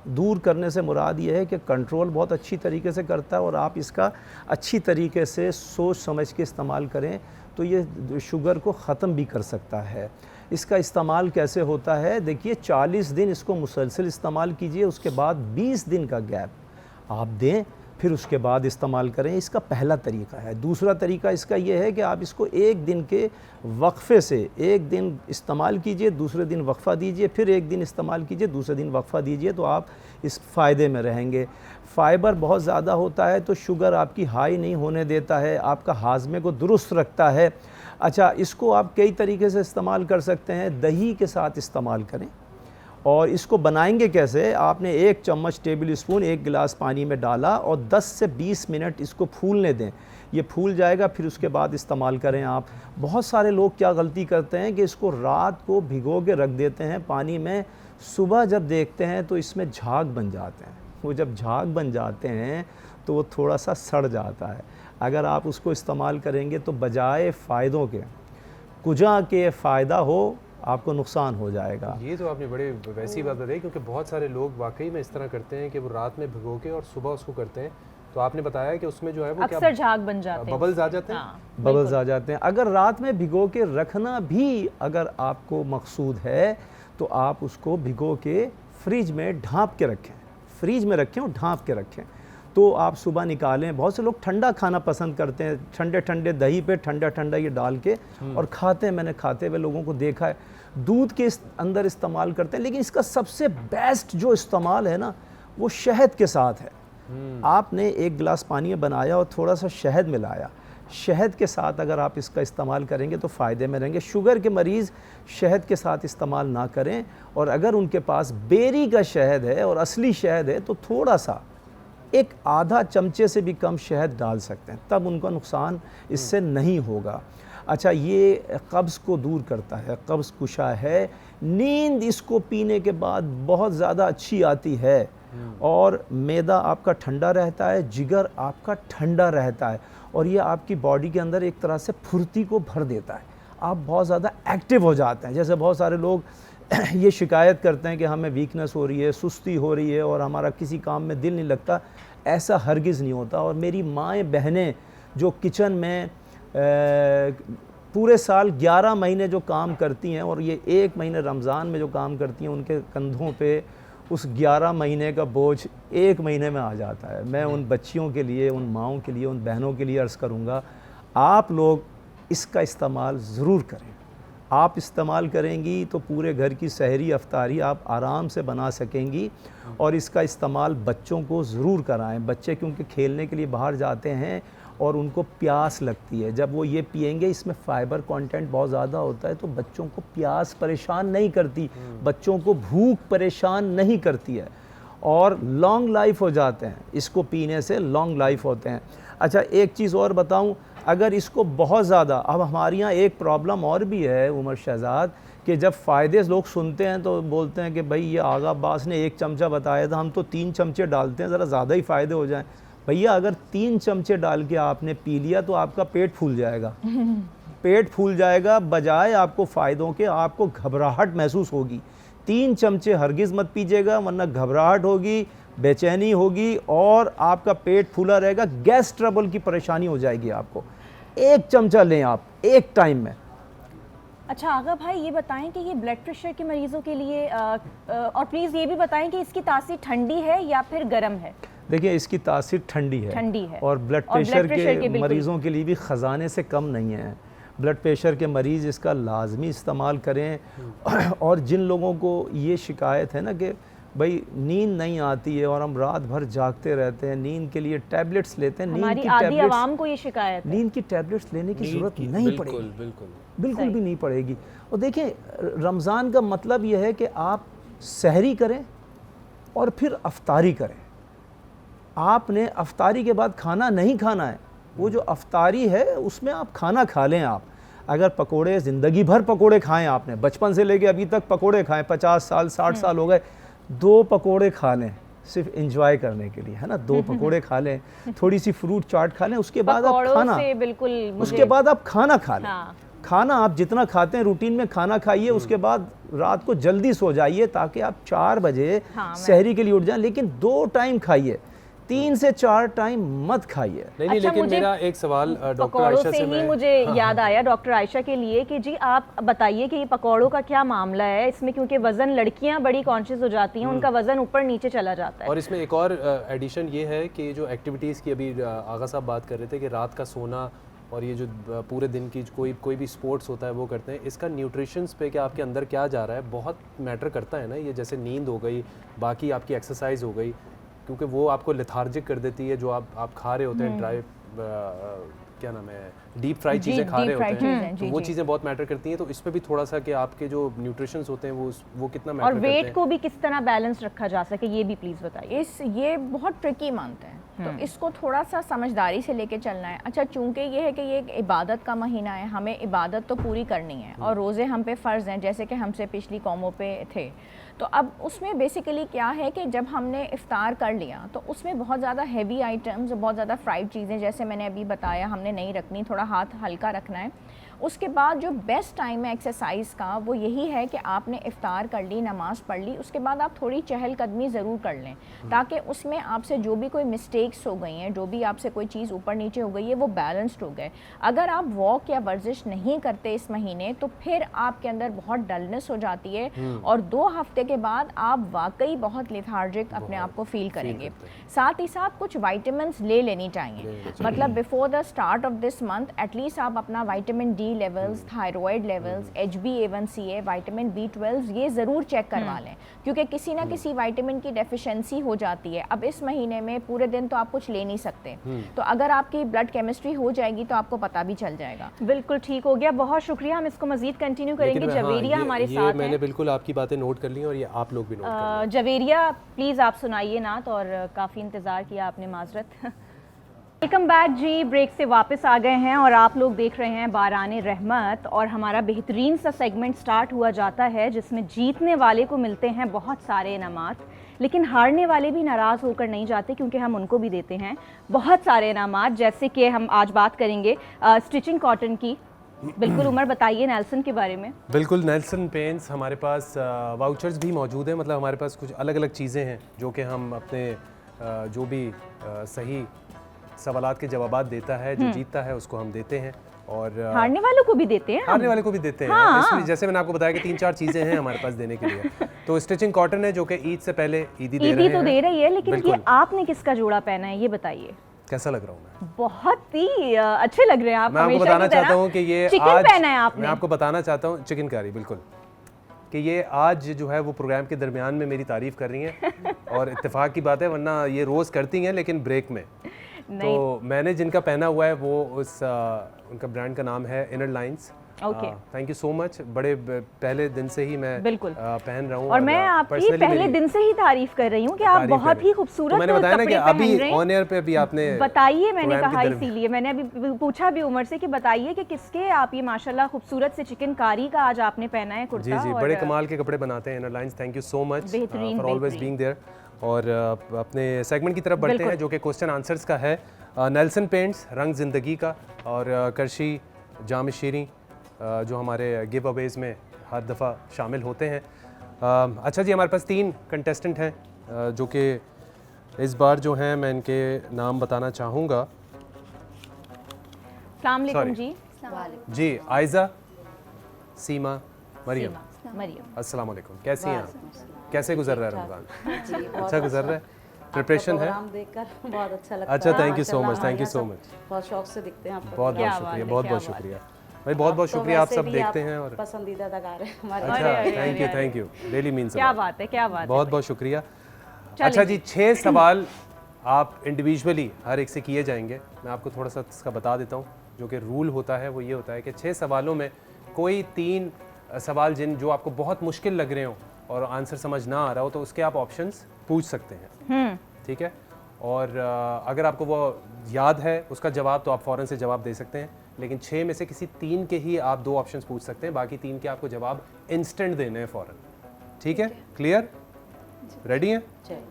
दूर करने से मुराद ये है कि कंट्रोल बहुत अच्छी तरीके से करता है और आप इसका अच्छी तरीके से सोच समझ के इस्तेमाल करें तो ये शुगर को ख़त्म भी कर सकता है। इसका इस्तेमाल कैसे होता है? देखिए 40 दिन इसको मुसलसल इस्तेमाल कीजिए, उसके बाद 20 दिन का गैप आप दें, फिर उसके बाद इस्तेमाल करें। इसका पहला तरीका है। दूसरा तरीका इसका ये है कि आप इसको एक दिन के वक्फ़े से, एक दिन इस्तेमाल कीजिए, दूसरे दिन वक्फ़ा दीजिए, फिर एक दिन इस्तेमाल कीजिए, दूसरे दिन वक्फ़ा दीजिए, तो आप इस फ़ायदे में रहेंगे। फ़ाइबर बहुत ज़्यादा होता है तो शुगर आपकी हाई नहीं होने देता है, आपका हाज़मे को दुरुस्त रखता है। अच्छा, इसको आप कई तरीके से इस्तेमाल कर सकते हैं। दही के साथ इस्तेमाल करें। और इसको बनाएंगे कैसे? आपने 1 चम्मच टेबल स्पून 1 गिलास पानी में डाला और 10 से 20 मिनट इसको फूलने दें। ये फूल जाएगा, फिर उसके बाद इस्तेमाल करें आप। बहुत सारे लोग क्या गलती करते हैं कि इसको रात को भिगो के रख देते हैं पानी में, सुबह जब देखते हैं तो इसमें झाग बन जाते हैं। वो जब झाग बन जाते हैं तो वो थोड़ा सा सड़ जाता है। अगर आप उसको इस्तेमाल करेंगे तो बजाय फ़ायदों के कुजा के फ़ायदा हो, आपको नुकसान हो जाएगा। ये तो आपने बड़े वैसी बात बताई, क्योंकि बहुत सारे लोग वाकई में इस तरह करते हैं कि वो रात में भिगो के और सुबह उसको करते हैं। तो आपने बताया कि उसमें जो है वो अक्सर झाग बन जाते हैं, बबल्स आ जाते हैं। बबल्स आ जाते हैं। अगर रात में भिगो के रखना भी अगर आपको मकसूद है तो आप उसको भिगो के फ्रिज में ढाँप के रखें, फ्रिज में रखें और ढाँप के रखें, तो आप सुबह निकालें। बहुत से लोग ठंडा खाना पसंद करते हैं, ठंडे ठंडे दही पे ठंडा ठंडा ये डाल के और खाते हैं। मैंने खाते हुए लोगों को देखा है। दूध के अंदर इस्तेमाल करते हैं, लेकिन इसका सबसे बेस्ट जो इस्तेमाल है ना, वो शहद के साथ है। आपने 1 गिलास पानी में बनाया और थोड़ा सा शहद मिलाया, शहद के साथ अगर आप इसका इस्तेमाल करेंगे तो फ़ायदे में रहेंगे। शुगर के मरीज़ शहद के साथ इस्तेमाल ना करें, और अगर उनके पास बेरी का शहद है और असली शहद है तो थोड़ा सा, एक आधा चमचे से भी कम शहद डाल सकते हैं, तब उनका नुकसान इससे नहीं होगा। अच्छा, ये कब्ज़ को दूर करता है, कब्ज़ कुशा है। नींद इसको पीने के बाद बहुत ज़्यादा अच्छी आती है और मैदा आपका ठंडा रहता है, जिगर आपका ठंडा रहता है और ये आपकी बॉडी के अंदर एक तरह से फुर्ती को भर देता है। आप बहुत ज़्यादा एक्टिव हो जाते हैं। जैसे बहुत सारे लोग ये शिकायत करते हैं कि हमें वीकनेस हो रही है, सुस्ती हो रही है और हमारा किसी काम में दिल नहीं लगता। ऐसा हरगिज़ नहीं होता। और मेरी माएँ बहनें जो किचन में पूरे साल 11 महीने जो काम करती हैं और ये 1 महीने रमज़ान में जो काम करती हैं, उनके कंधों पे उस 11 महीने का बोझ 1 महीने में आ जाता है। मैं उन बच्चियों के लिए, उन माँओं के लिए, उन बहनों के लिए अर्ज़ करूँगा, आप लोग इसका इस्तेमाल ज़रूर करें। आप इस्तेमाल करेंगी तो पूरे घर की सहरी अफ्तारी आप आराम से बना सकेंगी। और इसका इस्तेमाल बच्चों को ज़रूर कराएं। बच्चे क्योंकि खेलने के लिए बाहर जाते हैं और उनको प्यास लगती है, जब वो ये पिएंगे, इसमें फ़ाइबर कंटेंट बहुत ज़्यादा होता है, तो बच्चों को प्यास परेशान नहीं करती, बच्चों को भूख परेशान नहीं करती है और लॉन्ग लाइफ हो जाते हैं। इसको पीने से लॉन्ग लाइफ होते हैं। अच्छा, एक चीज़ और बताऊं, अगर इसको बहुत ज़्यादा, अब हमारे यहाँ एक प्रॉब्लम और भी है उमर शहजाद, कि जब फ़ायदे लोग सुनते हैं तो बोलते हैं कि भाई ये आगा अब्बास ने 1 चमचा बताया था, हम तो 3 चमचे डालते हैं, ज़रा ज़्यादा ही फ़ायदे हो जाएं। भैया अगर 3 चमचे डाल के आपने पी लिया तो आपका पेट फूल जाएगा। पेट फूल जाएगा, बजाय आपको फ़ायदों के आपको घबराहट महसूस होगी। 3 चमचे हरगिज़ मत पीजिएगा, वरना घबराहट होगी, बेचैनी होगी और आपका पेट फूला रहेगा, गैस ट्रबल की परेशानी हो जाएगी आपको। 1 चमचा लें आप एक टाइम में। अच्छा आगा भाई, ये बताएं कि ये ब्लड प्रेशर के मरीज़ों के लिए और प्लीज़ ये भी बताएं कि इसकी तासीर ठंडी है या फिर गर्म है? देखिए, इसकी तासीर ठंडी है और ब्लड प्रेशर के मरीज़ों के लिए भी ख़जाने से कम नहीं है। ब्लड प्रेशर के मरीज़ इसका लाजमी इस्तेमाल करें। और जिन लोगों को ये शिकायत है ना कि भाई नींद नहीं आती है और हम रात भर जागते रहते हैं, नींद के लिए टैबलेट्स लेते हैं, हमारी आधी आवाम को ये शिकायत है। नींद की टैबलेट्स लेने की ज़रूरत नहीं पड़ेगी, बिल्कुल भी नहीं पड़ेगी। और देखिए, रमज़ान का मतलब यह है कि आप सहरी करें और फिर अफ्तारी करें। आपने अफ्तारी के बाद खाना नहीं खाना है, वो जो अफ्तारी है उसमें आप खाना खा लें। आप अगर पकोड़े, ज़िंदगी भर पकोड़े खाएं, आपने बचपन से लेके अभी तक पकोड़े खाएं, 50 साल 60 साल हो गए, 2 पकोड़े खा लें सिर्फ एंजॉय करने के लिए, है ना। 2 पकोड़े खा लें, थोड़ी सी फ्रूट चाट खा लें, उसके बाद आप खाना, उसके बाद आप खाना खा लें। खाना आप जितना खाते हैं रूटीन में खाना खाइए, उसके बाद रात को जल्दी सो जाइए ताकि आप 4 बजे सहरी के लिए उठ जाएं। लेकिन 2 टाइम खाइए, 3 से 4 टाइम मत खाइए। नहीं, अच्छा, लेकिन मेरा एक सवाल डॉक्टर आयशा से ही मुझे याद आया डॉक्टर आयशा के लिए कि जी आप बताइए कि ये पकौड़ों का क्या मामला है इसमें, क्योंकि वजन, लड़कियां बड़ी कॉन्शियस हो जाती हैं, उनका वजन ऊपर नीचे चला जाता है। और इसमें एक और एडिशन ये है कि जो एक्टिविटीज़ की अभी आगा साहब बात कर रहे थे कि रात का सोना और ये जो पूरे दिन की कोई भी स्पोर्ट्स होता है वो करते हैं, इसका न्यूट्रिशंस पे कि आपके अंदर क्या जा रहा है बहुत मैटर करता है ना। ये जैसे नींद हो गई, बाकी आपकी एक्सरसाइज हो गई, क्योंकि वो आपको लेथार्जिक कर देती है। जो आप खा रहे होते हैं ड्राई, क्या नाम है, डीप फ्राई चीज़ें खा रहे होते हैं, तो वो चीज़ें बहुत मैटर करती हैं। तो इसमें भी थोड़ा सा कि आपके जो न्यूट्रिशंस होते हैं वो कितना मैटर करते हैं, और वेट को भी किस तरह बैलेंस रखा जा सके, ये भी प्लीज़ बताइए। ये बहुत ट्रिकी मानते हैं, तो इसको थोड़ा सा समझदारी से लेके चलना है। अच्छा, चूंकि ये है कि ये एक इबादत का महीना है, हमें इबादत तो पूरी करनी है और रोज़े हम पे फ़र्ज़ हैं, जैसे कि हमसे पिछली कौमों पे थे। तो अब उसमें बेसिकली क्या है कि जब हमने इफ़्तार कर लिया तो उसमें बहुत ज़्यादा हैवी आइटम्स, बहुत ज़्यादा फ्राइड चीज़ें, जैसे मैंने अभी बताया, हमने नहीं रखनी, थोड़ा हाथ हल्का रखना है। उसके बाद जो बेस्ट टाइम है एक्सरसाइज का वो यही है कि आपने इफ़्तार कर ली, नमाज़ पढ़ ली, उसके बाद आप थोड़ी चहलकदमी ज़रूर कर लें, ताकि उसमें आपसे जो भी कोई मिस्टेक्स हो गई हैं, जो भी आपसे कोई चीज़ ऊपर नीचे हो गई है, वो बैलेंस्ड हो गए। अगर आप वॉक या वर्जिश नहीं करते इस महीने तो फिर आपके अंदर बहुत डलनेस हो जाती है और 2 हफ्ते के बाद आप वाकई बहुत लेथार्जिक अपने आप को फील करेंगे। साथ ही साथ कुछ वाइटामिन्स ले लेनी चाहिए, मतलब before the start of this month at least आप अपना vitamin D levels, thyroid levels, HbA1c, vitamin B12 ये ज़रूर चेक करवा लें, क्योंकि किसी ना किसी विटामिन की डेफिशिएंसी हो जाती है। अब इस महीने में पूरे दिन तो आप कुछ ले नहीं सकते, तो अगर आपकी ब्लड केमिस्ट्री हो जाएगी तो आपको पता भी चल जाएगा। बिल्कुल ठीक हो गया, बहुत शुक्रिया। हम इसको मजीद कंटिन्यू करेंगे। जवेरिया हमारे साथ हैं। मैंने बिल्कुल आपकी बातें नोट कर ली और ये आप लोग भी नोट कर लें। जवेरिया प्लीज़ आप सुनाइए नात, और काफ़ी इंतज़ार किया आपने, माजरत। वेलकम बैक जी, ब्रेक से वापस आ गए हैं और आप लोग देख रहे हैं बाराने रहमत, और हमारा बेहतरीन सा सेगमेंट स्टार्ट हुआ जाता है जिसमें जीतने वाले को मिलते हैं बहुत सारे इनामात, लेकिन हारने वाले भी नाराज़ होकर नहीं जाते क्योंकि हम उनको भी देते हैं बहुत सारे इनामात। जैसे कि हम आज बात करेंगे स्टिचिंग कॉटन की। बिल्कुल उमर, बताइए नेल्सन के बारे में। बिल्कुल, नेल्सन पेंट्स हमारे पास वाउचर्स भी मौजूद हैं, मतलब हमारे पास कुछ अलग अलग चीज़ें हैं जो कि हम अपने जो भी सही सवालात के जवाबात देता है, जो जीतता है उसको हम देते हैं। और हारने वालों को भी देते हैं हम। हारने वाले को भी देते हैं। हाँ। इसलिए जैसे मैंने आपको बताया कि 3-4 चीज़ें हैं हमारे पास देने के लिए। तो स्टिचिंग कॉटन है जो कि ईद से पहले ईदी दे रहे ईदी तो हैं। दे रही है, लेकिन ये बिल्कुल। आपने किसका जोड़ा पहना है ये बताइए। कैसा लग रहा हूँ मैं? बहुत ही अच्छे लग रहे हैं आप। मैं आपको हमेशा बताना की तरह। चाहता हूँ कि ये चिकन आज पहना है मैं आपने। आपको बताना चाहता हूँ चिकनकारी, बिल्कुल, कि ये आज जो है वो प्रोग्राम के दरमियान में मेरी तारीफ कर रही हैं और इत्तेफाक की बात है, वरना ये रोज़ करती हैं लेकिन ब्रेक में। तो मैंने जिनका पहना हुआ है वो उनका ब्रांड का नाम है inner lines. Okay, thank you so much. बड़े पहले दिन से ही मैं बिल्कुल पहन रहा हूँ और मैं आपकी personally पहले मेरी दिन से ही तारीफ कर रही हूँ कि आप तारीफ बहुत कर ही रही। खूबसूरत तो मैंने बताया ना कि कपड़े अभी पहन रहे हैं। ऑन एयर पे भी आपने बताइए, मैंने प्रोग्राम कहा के दरमियान- इसीलिए मैंने अभी पूछा भी उमर से कि बताइए कि किसके आप ये माशाल्लाह खूबसूरत से चिकनकारी का आज आपने पहना है कुर्ता। जी जी, और बड़े कमाल के कपड़े बनाते हैं inner lines. Thank you so much बेहतरीन, फॉर ऑलवेज बीइंग देयर। और अपने सेगमेंट की तरफ बढ़ते हैं जो कि क्वेश्चन आंसर्स का है। नेल्सन पेंट्स रंग ज़िंदगी का और करशी जाम शीरी जो हमारे गिव अवेज में हर दफ़ा शामिल होते हैं। अच्छा जी, हमारे पास 3 कंटेस्टेंट हैं जो कि इस बार जो हैं मैं इनके नाम बताना चाहूँगा। अस्सलाम वालेकुम Sorry. जी। जी, आयज़ा, सीमा, मरियम। मरियम, अस्सलाम वालेकुम, कैसी हैं आप? कैसे गुजर रहा है रमज़ान? अच्छा गुजर रहा है? प्रिपरेशन है? प्रोग्राम देखकर बहुत अच्छा लगता अच्छा, है। थैंक यू सो माशाल्लाह, मच, थैंक यू हमारे सो यहाँ मच। सब बहुत शौक से दिखते हैं आपको। बहुत क्या बहुत बात शुक्रिया, है, बहुत क्या बहुत बात शुक्रिया भाई, बहुत बहुत तो शुक्रिया। आप वैसे सब भी देखते आप हैं और पसंदीदा अदाकार हैं हमारे। अच्छा, अरे, थैंक यू, अरे, थैंक यू, रियली मीन्स क्या बात है, क्या बात है। बहुत बहुत शुक्रिया। चलिए अच्छा जी, 6 सवाल आप इंडिविजुअली हर एक से किए जाएंगे। मैं आपको थोड़ा सा इसका बता देता हूँ। जो कि रूल होता है वो ये होता है कि 6 सवालों में कोई 3 सवाल जो आपको बहुत मुश्किल लग रहे हो और आंसर समझ ना आ रहा हो तो उसके आप ऑप्शंस पूछ सकते हैं, ठीक है। और अगर आपको वो याद है उसका जवाब तो आप फ़ौरन से जवाब दे सकते हैं, लेकिन 6 में से किसी 3 के ही आप 2 ऑप्शंस पूछ सकते हैं, बाकी 3 के आपको जवाब इंस्टेंट देने हैं फ़ौरन, ठीक है। क्लियर? रेडी हैं?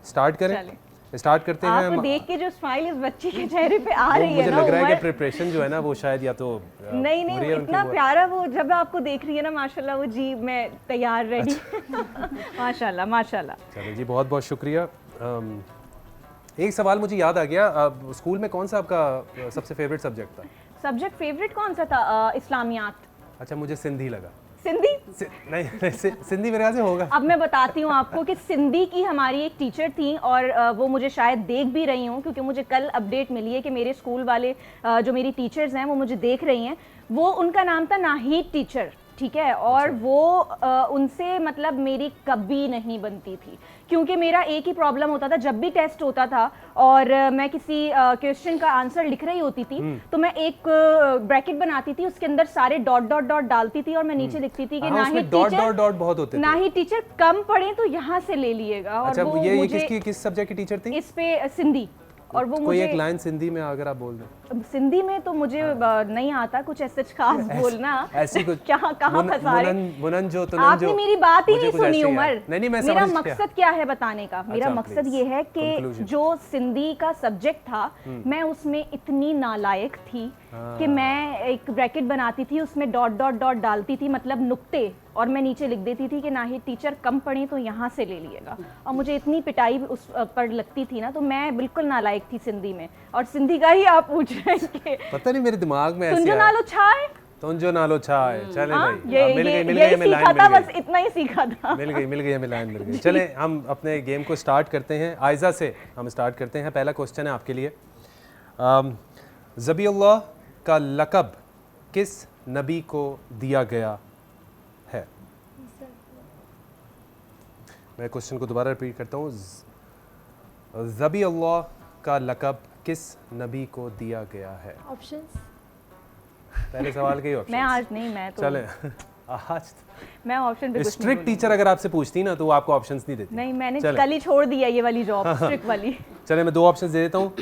स्टार्ट करें। चलें। स्टार्ट करते हैं। आपको देख के जो स्माइल इस बच्ची के चेहरे पे आ वो रही है मुझे ना लग रहा है कि उमर, प्रिपरेशन जो है ना वो शायद या तो नहीं हो रही नहीं है उनकी इतना वो- प्यारा वो जब आपको देख रही है ना माशाल्लाह, वो जी मैं तैयार रेडी। अच्छा। माशाल्लाह माशाल्लाह। चलो जी, बहुत बहुत शुक्रिया। एक सवाल मुझे याद आ गया, स्कूल में कौन सा आपका सबसे फेवरेट सब्जेक्ट था? सब्जेक्ट फेवरेट कौन सा था? इस्लामियात। अच्छा, मुझे सिंधी लगा। सिंधी? नहीं, सिंधी मेरे ख्याल से होगा। अब मैं बताती हूँ आपको कि सिंधी की हमारी एक टीचर थी और वो मुझे शायद देख भी रही हूँ, क्योंकि मुझे कल अपडेट मिली है कि मेरे स्कूल वाले जो मेरी टीचर्स हैं वो मुझे देख रही हैं। वो उनका नाम था नाहिद टीचर, ठीक है। और वो उनसे मतलब मेरी कभी नहीं बनती थी, क्योंकि मेरा एक ही प्रॉब्लम होता था। जब भी टेस्ट होता था और मैं किसी क्वेश्चन का आंसर लिख रही होती थी तो मैं एक ब्रैकेट बनाती थी, उसके अंदर सारे डॉट डॉट डॉट डालती थी और मैं नीचे लिखती थी कि हाँ, उसमें Nahid dot teacher, dot dot बहुत होते थे। नाहिद टीचर कम पढ़े तो यहाँ से ले लिएगा। और अच्छा, वो ये मुझे किस सब्जेक्ट की टीचर थी? इस पे सिंधी। और वो कोई मुझे एक लाइन सिंधी में अगर आप बोल दें। सिंधी में तो मुझे नहीं आता कुछ ऐसा खास बोलना। ऐसी कुछ क्या कहाँ फंसा रहे? मुनन जो तो आपने मेरी बात ही मुझे नहीं कुछ सुनी ऐसे ही उमर। है। नहीं मैं मेरा समझ गया। मकसद क्या है बताने का? मेरा अच्छा, मकसद please. ये है कि Conclusion. जो सिंधी का सब्जेक्ट था मैं उसमें इतनी नालायक थी कि मैं एक ब्रैकेट बनाती थी, उसमें डॉट डॉट डॉट डालती थी, मतलब नुक्ते, और मैं नीचे लिख देती थी कि नाहिद टीचर कम पढ़ी तो यहाँ से ले लिएगा। और मुझे इतनी पिटाई उस पर लगती थी ना, तो मैं बिल्कुल नालायक थी सिंधी में। और सिंधी का ही आप पूछ रहे हैं कि पता नहीं मेरे दिमाग में ऐसे तुंजो नालो छा है? तुंजो नालो छाए। चले हाँ, भाई, ये मिल गई यही हमें सीखा लाइन था, मिल बस गई। इतना ही सीखा था। मिल गई हमें लाइन मिल गई। चले हम अपने गेम को स्टार्ट करते हैं। आयज़ा से हम स्टार्ट करते हैं। पहला क्वेश्चन है आपके लिए। ज़बीउल्लाह का लक़ब किस नबी को दिया गया है? मैं क्वेश्चन को दोबारा रिपीट करता हूँ। ज़बीउल्लाह का लक़ब किस नबी को दिया गया है? ऑप्शंस? पहले सवाल के ही ऑप्शन। मैं आज नहीं, मैं तो चले आज मैं ऑप्शन पे कुछ नहीं स्ट्रिक्ट बोलूंगी। टीचर अगर आपसे पूछती ना तो वो आपको ऑप्शंस नहीं देती। नहीं, मैंने चलें। कल ही छोड़ दिया ये वाली जॉब, स्ट्रिक्ट वाली। चले मैं 2 ऑप्शंस दे देता हूँ।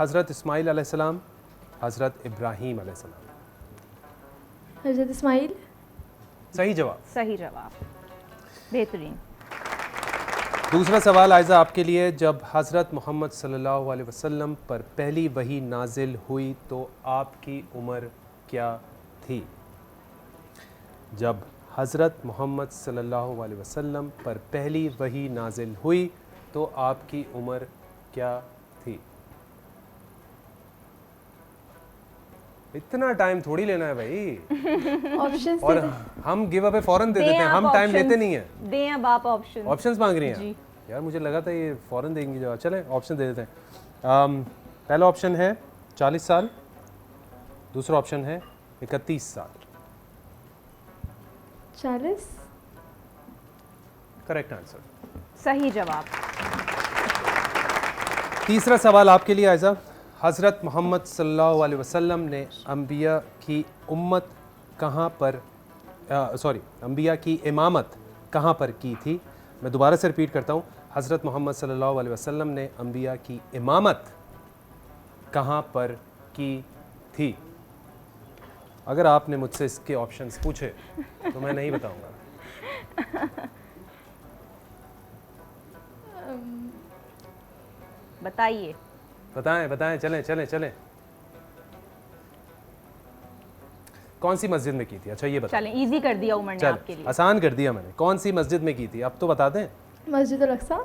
हज़रत इस्माइल अलैहिस्सलाम, हज़रत इब्राहीम अलैहिस्सलाम। हज़रत इस्माइल। सही जवाब। सही जवाब, बेहतरीन। दूसरा सवाल आयज़ा आपके लिए। जब हज़रत मोहम्मद सल्लल्लाहु अलैहि वसल्लम पर पहली वही नाजिल हुई तो आपकी उम्र क्या थी? जब हज़रत मोहम्मद सल्लल्लाहु अलैहि वसल्लम पर पहली वही नाजिल हुई तो आपकी उम्र क्या थी? इतना टाइम थोड़ी लेना है भाई। ऑप्शंस और हम गिव अवे फौरन दे देते हैं, आप हम टाइम options। लेते नहीं है। दें अब आप ऑप्शन। ऑप्शंस मांग रही हैं जी। यार, मुझे लगा था ये फौरन देंगी जवाब। चलें ऑप्शन दे देते हैं। पहला ऑप्शन है 40 साल, दूसरा ऑप्शन है 31 साल। 40। Correct answer. सही जवाब। तीसरा सवाल आपके लिए आयजा। हज़रत मोहम्मद सल्लल्लाहु अलैहि वसल्लम ने अंबिया की उम्मत कहाँ पर अंबिया की इमामत कहाँ पर की थी? मैं दोबारा से रिपीट करता हूँ, हज़रत मोहम्मद सल्लल्लाहु अलैहि वसल्लम ने अंबिया की इमामत कहाँ पर की थी? अगर आपने मुझसे इसके ऑप्शंस पूछे तो मैं नहीं बताऊंगा। बताइए। बताएं बताएं, चलें चलें चलें। कौन सी मस्जिद में की थी? अच्छा ये बताएं। चलें, इजी कर दिया उमर ने आपके चल लिए। आसान कर दिया मैंने। कौन सी मस्जिद में की थी अब तो बता दें। मस्जिद अल-अक्सा।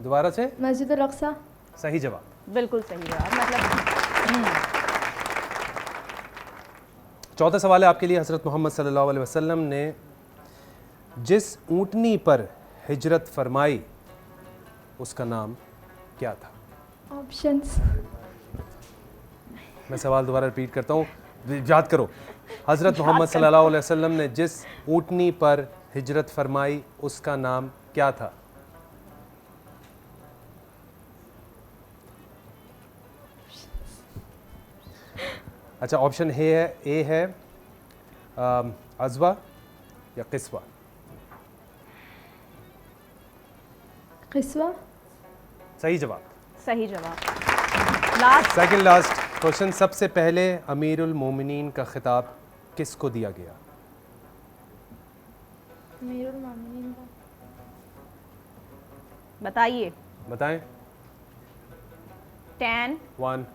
दोबारा से। मस्जिद अल-अक्सा। सही जवाब। बिल्कुल सही जवाब। मतलब चौथा सवाल है आपके लिए। हज़रत मोहम्मद सल्लल्लाहु अलैहि वसल्लम ने जिस ऊँटनी पर हिजरत फरमाई उसका नाम क्या था? ऑप्शंस। मैं सवाल दोबारा रिपीट करता हूँ, याद करो। हज़रत मोहम्मद सल्लल्लाहु अलैहि वसल्लम ने जिस ऊँटनी पर हिजरत फरमाई उसका नाम क्या था? अच्छा, ऑप्शन ए है अज़वा या क़िस्वा। क़िस्वा। सही जवाब। सही जवाब। लास्ट। Second last question. सबसे पहले अमीरुल मोमिनीन का खिताब किसको दिया गया? अमीरुल मोमिनीन का। बताइए। बताएं। 10। 1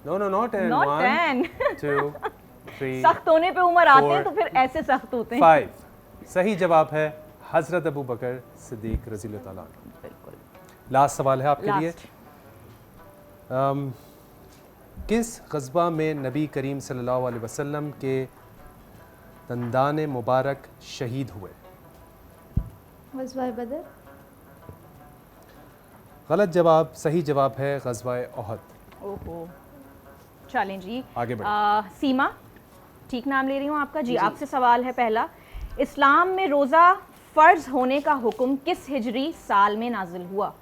नो नो नॉट 10 Not 1 10 2 3 सख्त होने पे उमर आते हैं 4, तो फिर ऐसे सख्त होते हैं। 5। सही जवाब है हज़रत अबू बकर सिद्दीक रज़ी अल्लाह ताला अन्हु। बिल्कुल। लास्ट सवाल है आपके लिए। लास्ट। किस ग़ज़वा में नबी करीम सल्लल्लाहु अलैहि वसल्लम के दंदान मुबारक शहीद हुए? ग़ज़वा बदर। गलत जवाब। सही जवाब है ग़ज़वा ओहद। ओहो। चलें जी, आगे बढ़ें। सीमा, ठीक नाम ले रही हूँ आपका जी। आपसे सवाल है पहला। इस्लाम में रोज़ा फ़र्ज होने का हुक्म किस हिजरी साल में नाजिल हुआ?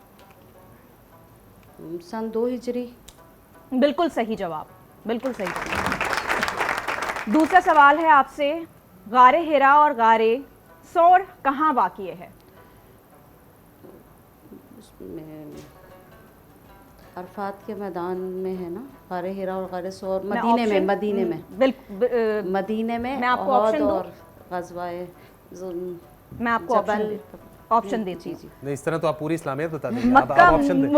सन 2 हिजरी। बिल्कुल सही जवाब। बिल्कुल सही जवाब। दूसरा सवाल है आपसे। गारे हिरा और गारे सौर कहाँ वाक़ई है? उसमें अरफात के मैदान में है ना, गारे हिरा और गारे सौर। मैं मदीने में, ऑप्शन- मदीने में, बिल्कुल। मदीने में। मैं आपको ओहद ऑप्शन दूं? और ग़ज़वाए मैं आपको ऑप्शन देती हूँ। नहीं, इस तरह तो आप पूरी इस्लामियत बता देंगे। मक्का आप ऑप्शन दें।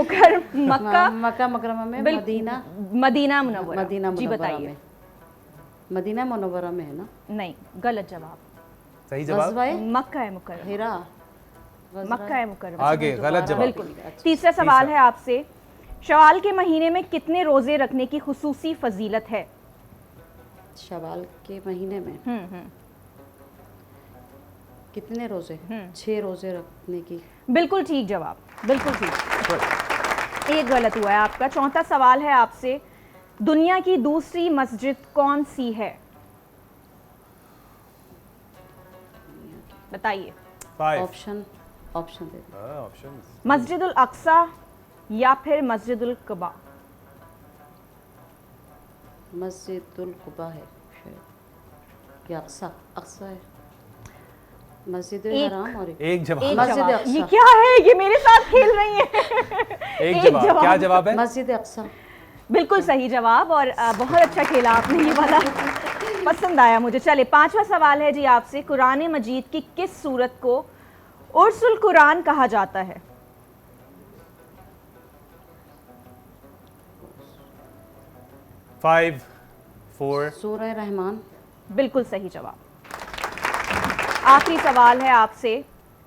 मक्का मक्का मुकर्रमा में, मदीना। Medina Munawwara. मदीना जी मुनव्वरा बताइए। में। मदीना मुनव्वरा में है ना। नहीं, गलत जवाब। सही जवाब। ग़ज़वाए मक्का है मुकर्रमा। हिरा। मक्का है मुकर्रमा। आगे गलत जवाब। बिल्कुल। तीसरा सवाल है आपसे। शवाल के महीने में कितने रोजे रखने की खुसूसी फजीलत है? शवाल के महीने में कितने रोजे? 6 रोजे रखने की। बिल्कुल ठीक जवाब। बिल्कुल ठीक। एक गलत हुआ है आपका। चौथा सवाल है आपसे। दुनिया की दूसरी मस्जिद कौन सी है? बताइए। 5 ऑप्शन दे दो। ऑप्शंस। मस्जिदुल अक्सा या फिर मस्जिदुल कुबा? मस्जिदुल कुबा है शायद, या अक्सा। अक्सा है। मस्जिद हराम और एक जवाब। एक मस्जिद जवाब। अक्सा। ये क्या है? ये मेरे साथ खेल रही है। एक जवाब। क्या जवाब है? मस्जिद अक्सा। बिल्कुल सही जवाब। और बहुत अच्छा खेला आपने ये वाला, पसंद आया मुझे। चले, पांचवा सवाल है जी आपसे। कुरान मजीद की किस सूरत को उर्सुल कुरान कहा जाता है? फाइव 4 सूरह रहमान। बिल्कुल सही जवाब। आखिरी सवाल है आपसे।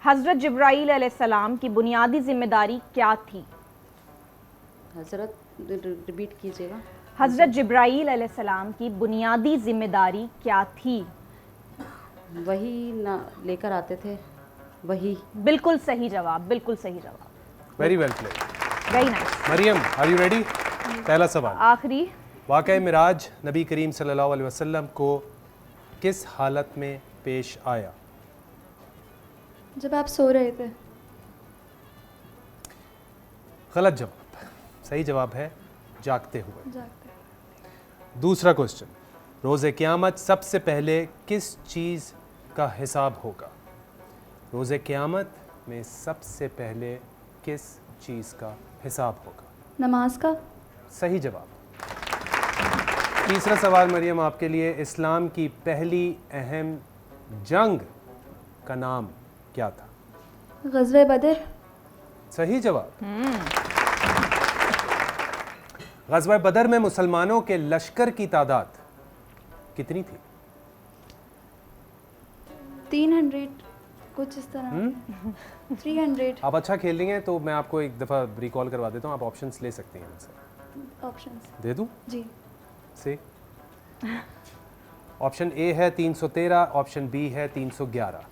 हजरत जिब्राईल अलैहिस्सलाम की बुनियादी जिम्मेदारी क्या थी? हजरत रिपीट कीजिएगा। हज़रत जिब्राईल अलैहिस्सलाम की बुनियादी जिम्मेदारी क्या थी? वही ना लेकर आते थे, वही। बिल्कुल सही जवाब, बिल्कुल सही जवाब। Very well played. Very nice. Mariam, are you ready? पहला सवाल, आखिरी। वाक़या मिराज नबी करीम सल्लल्लाहु अलैहि वसल्लम को किस हालत में पेश आया? जब आप सो रहे थे। गलत जवाब। सही जवाब है जागते हुए। दूसरा क्वेश्चन, रोज़े क़यामत सबसे पहले किस चीज़ का हिसाब होगा? रोज़े क़यामत में सबसे पहले किस चीज़ का हिसाब होगा? नमाज का। सही जवाब। तीसरा सवाल मरियम आपके लिए, इस्लाम की पहली अहम जंग का नाम क्या था? ग़ज़वे बदर। सही जवाब। ग़ज़वा बदर में मुसलमानों के लश्कर की तादाद कितनी थी? 300 कुछ इस तरह। 300 आप अच्छा खेल रही हैं तो मैं आपको एक दफ़ा रिकॉल करवा देता हूँ, आप ऑप्शंस ले सकती हैं मुझसे। ऑप्शंस दे दूँ? जी। से ऑप्शन ए है 313, ऑप्शन बी है 311।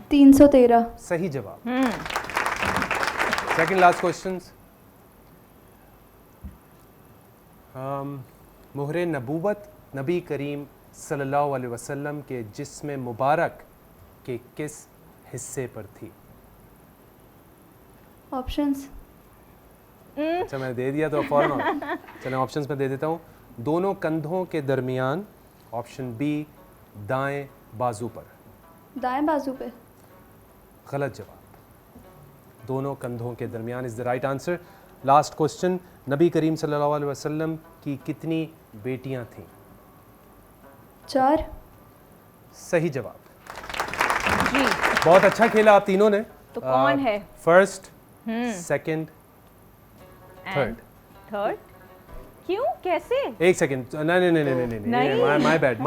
313। सही जवाब। सेकंड लास्ट क्वेश्चन, मुहरे नबूवत नबी करीम सल्लल्लाहु अलैहि वसल्लम के जिस्म मुबारक के किस हिस्से पर थी? ऑप्शंस। अच्छा मैंने दे दिया तो फौरन चलें ऑप्शंस में दे देता हूँ। दोनों कंधों के दरमियान, ऑप्शन बी दाएं बाजू पर। दाएं बाजू पे। गलत जवाब। दोनों कंधों के दरमियान is the right answer. Last question, नबी करीम सल्लल्लाहु अलैहि वसल्लम की कितनी बेटियां थीं? 4। सही जवाब। जी। बहुत अच्छा खेला आप तीनों ने। तो कौन है? First, second, third. थर्ड? क्यों? कैसे? एक सेकंड, नहीं नहीं नहीं नहीं नहीं। My bad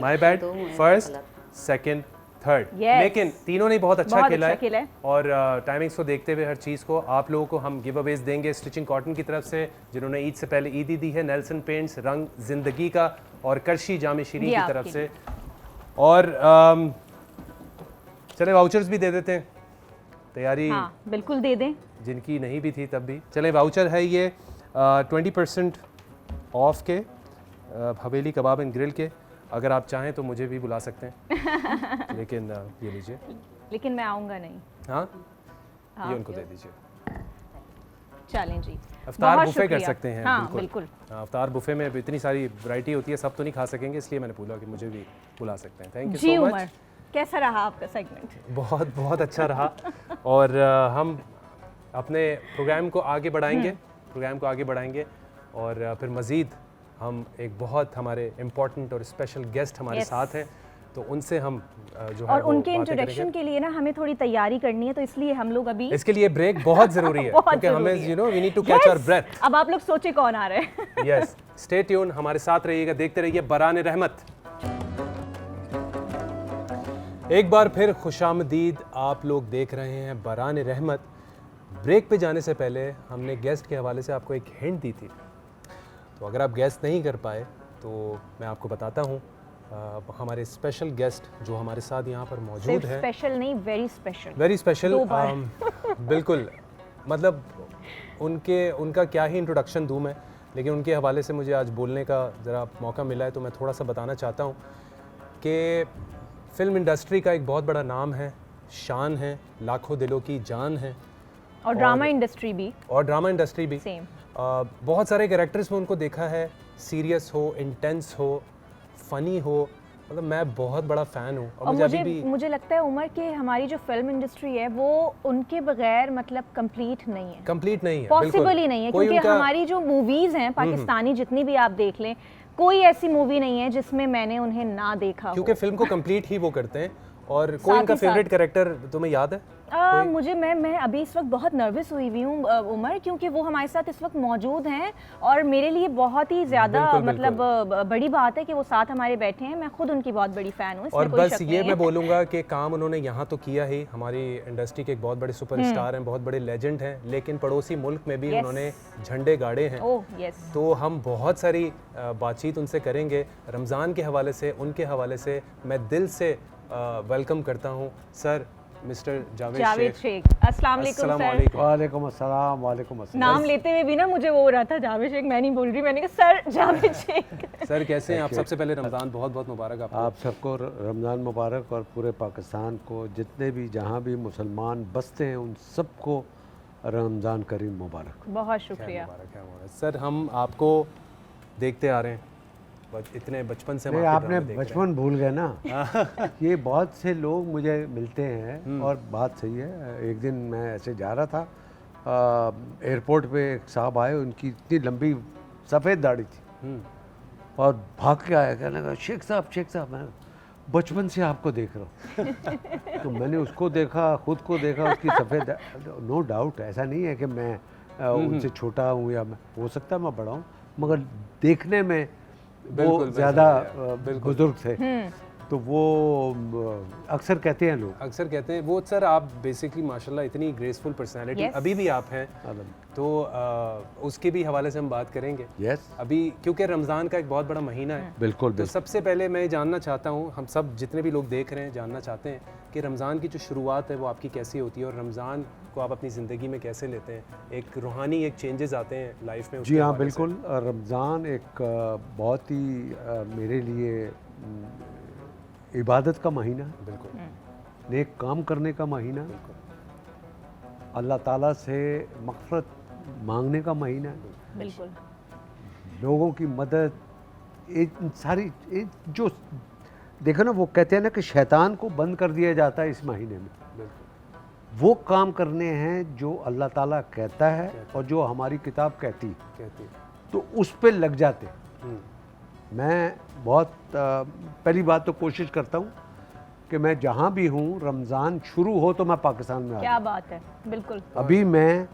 my bad. First, second, third. Yes. लेकिन तीनों ने बहुत अच्छा बहुत खेला अच्छा खेला है। और टाइमिंग्स को देखते हुए हर चीज़ को आप लोगों को हम गिव अवेज देंगे स्टिचिंग कॉटन की तरफ से, जिन्होंने ईद से पहले ईदी दी है, नेल्सन पेंट्स रंग जिंदगी का, और करशी जामे शीरीन ये की आपके तरफ लिए। से। और चले वाउचर्स भी दे देते हैं, तैयारी हाँ, बिल्कुल दे दें। जिनकी नहीं भी थी तब भी। चलें, वाउचर है ये 20% ऑफ के हवेली कबाब एंड ग्रिल के। अगर आप चाहें तो मुझे भी बुला सकते हैं लेकिन ये लीजिए। लेकिन मैं आऊँगा नहीं। हाँ, हाँ, ये उनको दे दीजिए। चलें जी। अफ्तार बहुत बुफे कर शुक्रिया। सकते हैं। हाँ, बिल्कुल। हाँ, अफ्तार बुफे में इतनी सारी वैरायटी होती है, सब तो नहीं खा सकेंगे, इसलिए मैंने बोला कि मुझे भी बुला सकते हैं। Thank you ji so Umar, much. कैसा रहा आपका सेगमेंट? बहुत बहुत अच्छा रहा और हम अपने प्रोग्राम को आगे बढ़ाएंगे और फिर मज़ीद हम एक बहुत हमारे इम्पोर्टेंट और स्पेशल गेस्ट हमारे Yes. साथ हैं, तो उनसे हम जो है और वो उनके बातें इंट्रोडक्शन करेंगे। के लिए ना हमें थोड़ी तैयारी करनी है, तो इसलिए हम लोग अभी इसके लिए ब्रेक बहुत ज़रूरी है बहुत क्योंकि हमें ज़रूरी है। You know we need to catch our breath. अब आप लोग सोचे कौन आ रहे हैं। यस, स्टे ट्यून, हमारे साथ रहिएगा, देखते रहिए बरान रहमत। एक बार फिर खुशामदीद, आप लोग देख रहे हैं बरान रहमत। ब्रेक पे जाने से पहले हमने गेस्ट के हवाले से आपको एक हिंट दी थी, तो अगर आप गेस्ट नहीं कर पाए तो मैं आपको बताता हूँ। हमारे स्पेशल गेस्ट जो हमारे साथ यहाँ पर मौजूद सिर्फ हैं, स्पेशल नहीं, वेरी स्पेशल। Very special. दो बार। बिल्कुल, मतलब उनका क्या ही इंट्रोडक्शन दूँ मैं, लेकिन उनके हवाले से मुझे आज बोलने का ज़रा मौका मिला है, तो मैं थोड़ा सा बताना चाहता हूँ कि फ़िल्म इंडस्ट्री का एक बहुत बड़ा नाम है, शान है, लाखों दिलों की जान है, और ड्रामा इंडस्ट्री भी। सेम। बहुत सारे कैरेक्टर्स में उनको देखा है, सीरियस हो, इंटेंस हो, फ़नी हो, मतलब मैं बहुत बड़ा फ़ैन हूँ। और मुझे अभी भी मुझे लगता है उमर कि हमारी जो फिल्म इंडस्ट्री है वो उनके बगैर मतलब कंप्लीट नहीं है, कंप्लीट नहीं है, पॉसिबल ही नहीं है, कोई क्योंकि उनका- हमारी जो मूवीज़ हैं पाकिस्तानी, जितनी भी आप देख लें, कोई ऐसी मूवी नहीं है जिसमें मैंने उन्हें ना देखा हो। क्योंकि फिल्म को कंप्लीट ही वो करते हैं। और कोई साथ उनका ही फेवरेट साथ- कैरेक्टर तुम्हें याद है? मुझे मैं अभी इस वक्त बहुत नर्वस हुई हूँ उमर, क्योंकि वो हमारे साथ इस वक्त मौजूद हैं और मेरे लिए बहुत ही ज़्यादा बिल्कुल, मतलब बड़ी बात है कि वो साथ हमारे बैठे हैं। मैं खुद उनकी बहुत बड़ी फ़ैन हूँ, और इसमें कोई बस शक ये नहीं मैं है। बोलूँगा कि काम उन्होंने यहाँ तो किया ही, हमारी इंडस्ट्री के एक बहुत बड़े सुपरस्टार हैं, बहुत बड़े लेजेंड हैं, लेकिन पड़ोसी मुल्क में भी Yes. उन्होंने झंडे गाड़े हैं। ओह यस, तो हम बहुत सारी बातचीत उनसे करेंगे रमज़ान के हवाले से, उनके हवाले से। मैं दिल से वेलकम करता हूँ सर मिस्टर जावेद शेख। अस्सलाम वालेकुम अस्सलाम सर। वालेकुम। वालेकुम अस्सलाम, वालेकुम अस्सलाम। नाम लेते हुए भी ना मुझे वो हो रहा था जावेद शेख, मैं नहीं बोल रही, मैंने कहा सर जावेद शेख। सर कैसे हैं आप? सबसे पहले रमज़ान बहुत बहुत मुबारक आपको। आप सबको रमज़ान मुबारक, और पूरे पाकिस्तान को, जितने भी जहाँ भी मुसलमान बसते हैं उन सबको रमज़ान करीम मुबारक। बहुत खैर शुक्रिया। मुबारक है, मुबारक। सर हम आपको देखते आ रहे हैं इतने बचपन से हम नहीं, आपके आपने ड्रामे देख रहे हैं। बचपन भूल गए ना। ये बहुत से लोग मुझे मिलते हैं और बात सही है। एक दिन मैं ऐसे जा रहा था, एयरपोर्ट पे एक साहब आए, उनकी इतनी लंबी सफ़ेद दाढ़ी थी और भाग के आया, कहने लगा शेख साहब। मैं बचपन से आपको देख रहा हूँ। तो मैंने उसको देखा, खुद को देखा, उसकी सफ़ेद। नो डाउट ऐसा नहीं है कि मैं उनसे छोटा हूँ या मैं, हो सकता है मैं बड़ा हूँ, मगर देखने में वो ज़्यादा बुजुर्ग थे। तो वो अक्सर कहते हैं लोग, अक्सर कहते हैं वो। सर आप बेसिकली माशाल्लाह इतनी ग्रेसफुल पर्सनालिटी Yes. अभी भी आप हैं, तो उसके भी हवाले से हम बात करेंगे। यस अभी क्योंकि रमज़ान का एक बहुत बड़ा महीना है, बिल्कुल तो सबसे पहले मैं जानना चाहता हूँ, हम सब जितने भी लोग देख रहे हैं जानना चाहते हैं कि रमज़ान की जो शुरुआत है वो आपकी कैसी होती है और रमज़ान को आप अपनी ज़िंदगी में कैसे लेते हैं? एक रूहानी एक चेंजेस आते हैं लाइफ में। जी हाँ बिल्कुल। रमज़ान एक बहुत ही मेरे लिए इबादत का महीना है, बिल्कुल नेक काम करने का महीना, अल्लाह ताला से मग़फ़िरत मांगने का महीना है, बिल्कुल लोगों की मदद, इन सारी जो देखो ना, वो कहते हैं ना कि शैतान को बंद कर दिया जाता है इस महीने में। वो काम करने हैं जो अल्लाह ताला कहता है और जो हमारी किताब कहती है, तो उस पे लग जाते हैं। मैं बहुत पहली बात तो कोशिश करता हूँ कि मैं जहाँ भी हूँ, रमज़ान शुरू हो तो मैं पाकिस्तान में आ क्या बात है, बिल्कुल। अभी मैं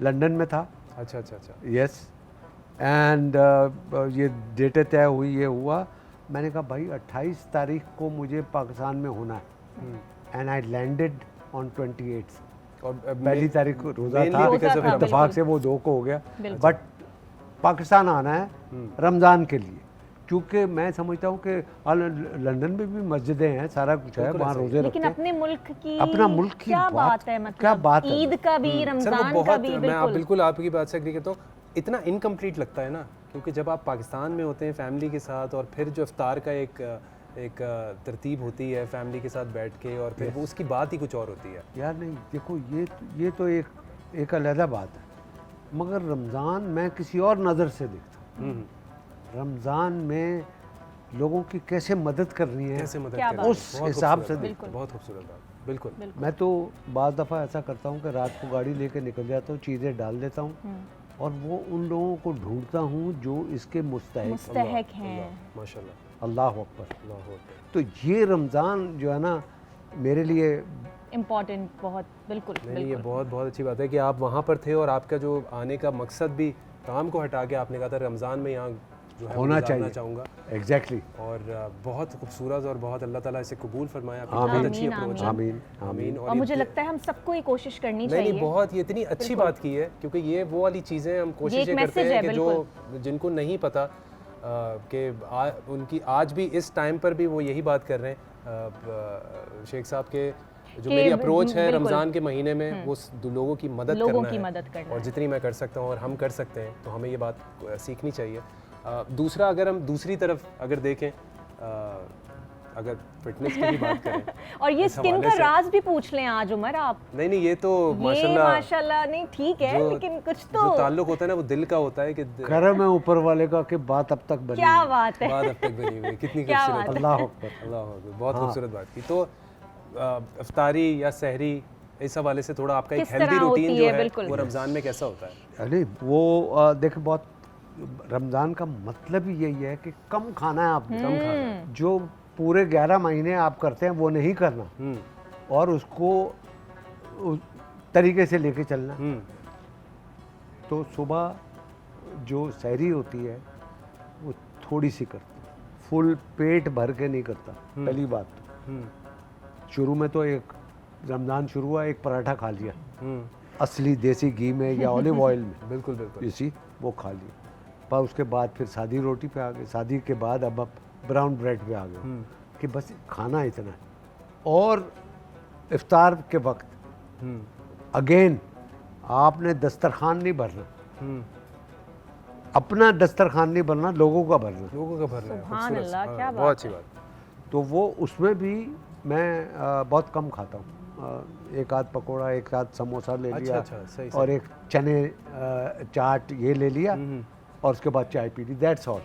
लंदन में था। अच्छा। यस एंड ये डेटें तय हुई, ये हुआ, मैंने कहा भाई 28 तारीख को मुझे पाकिस्तान में होना है, एंड आई लैंडेड ऑन 28। और पहली तारीख को रोज़ा था, इत्तेफाक से वो 2 को हो गया, बट पाकिस्तान आना है रमज़ान के लिए, क्योंकि मैं समझता हूँ कि लंदन में भी मस्जिदें हैं, सारा कुछ है, वहाँ रोज़े रखते लेकिन हैं। अपने मुल्क की अपना मुल्क की क्या बात है, क्या मतलब बात है। ईद का भी, सर वो रमज़ान का बहुत, भी, मैं बिल्कुल बिल्कुल आपकी बात से एग्री करता हूँ। इतना इनकम्प्लीट लगता है ना, क्योंकि जब आप पाकिस्तान में होते हैं फैमिली के साथ, और फिर जो इफ्तार का एक तरतीब होती है फैमिली के साथ बैठ के, और फिर वो उसकी बात ही कुछ और होती है। यार नहीं, देखो ये तो एक अलग बात है, मगर रमज़ान मैं किसी और नज़र से देखता हूँ। रमज़ान में लोगों की कैसे मदद करनी है, कैसे मदद क्या करें, बात उस बहुत हिसाब खूबसूरत से बात, बिल्कुल। बहुत खूबसूरत बात, बिल्कुल। मैं तो बाज़ दफ़ा ऐसा करता हूँ कि रात को गाड़ी लेके निकल जाता हूँ, चीज़ें डाल देता हूँ और वो उन लोगों को ढूंढता हूँ जो इसके मुस्तहक हैं। माशाल्लाह, अल्लाह अकबर। अल्लाह अकबर। तो ये रमज़ान जो है ना, मेरे लिए इम्पोर्टेंट बहुत, बिल्कुल नहीं, ये बिल्कुल। बहुत अच्छी बात है कि आप वहाँ पर थे और आपका जो आने का मकसद भी काम को हटा के आपने कहा था रमज़ान में यहाँ जो है होना चाहिए। चाहूँगा। एग्जैक्टली। और बहुत खूबसूरत और बहुत अल्लाह ताला इसे कबूल फरमाए। आपकी आमीन, बहुत अच्छी अप्रोच है। आमीन, आमीन। और मुझे लगता है हम सबको ये कोशिश करनी चाहिए। नहीं, बहुत ये इतनी अच्छी बात की है, क्योंकि ये वो वाली चीज़ें हम कोशिश एक ये करते मैसेज हैं है, कि जो जिनको नहीं पता कि उनकी आज भी इस टाइम पर भी वो यही बात कर रहे हैं शेख साहब के, जो मेरी अप्रोच है रमज़ान के महीने में, वो लोगों की मदद करना है, और जितनी मैं कर सकता हूँ और हम कर सकते हैं, तो हमें ये बात सीखनी चाहिए। दूसरा, अगर हम दूसरी तरफ अगर देखें, अगर फिटनेस की भी बात करें और ये स्किन का राज भी पूछ लें आज उमर आप। नहीं, ये तो माशाल्लाह नहीं ठीक है, लेकिन कुछ तो जो ताल्लुक होता है ना वो दिल का होता है कि करम है ऊपर वाले का कि बात अब तक बनी। क्या बात है, बात अब तक बनी हुई, कितनी खूबसूरत। अल्लाह अकबर, अल्लाह अकबर, बहुत खूबसूरत बात की। तो इफ्तारी या सहरी, इस हवाले से थोड़ा आपका एक हेल्दी रूटीन जो है वो रमज़ान में कैसा होता है? अरे वो देखो, बहुत रमज़ान का मतलब ही यही है कि कम खाना है आपने, कम खाना, जो पूरे 11 महीने आप करते हैं वो नहीं करना, और उसको उस तरीके से लेके चलना। तो सुबह जो सहरी होती है वो थोड़ी सी करता, फुल पेट भर के नहीं करता। पहली बात तो शुरू में तो एक रमज़ान शुरू हुआ, एक पराठा खा लिया असली देसी घी में या ऑलिव ऑयल में, बिल्कुल बिल्कुल इसी वो खा लिया। पर उसके बाद फिर सादी रोटी पे आ गए, सादी के बाद अब ब्राउन ब्रेड पे आ गए कि बस खाना इतना है। और इफ्तार के वक्त अगेन आपने दस्तरखान नहीं भरना, अपना दस्तरखान नहीं भरना, लोगों का भरना, लोगों का भरना है। सुभान खूबसूरत। अल्लाह, हाँ, क्या बहुत अच्छी बात। तो वो उसमें भी मैं बहुत कम खाता हूँ। एक आध पकोड़ा, एक आध समोसा ले अच्छा, लिया, अच्छा, सही, और एक चने चाट ये ले लिया, और उसके बाद चाय पी ली, दैट्स ऑल।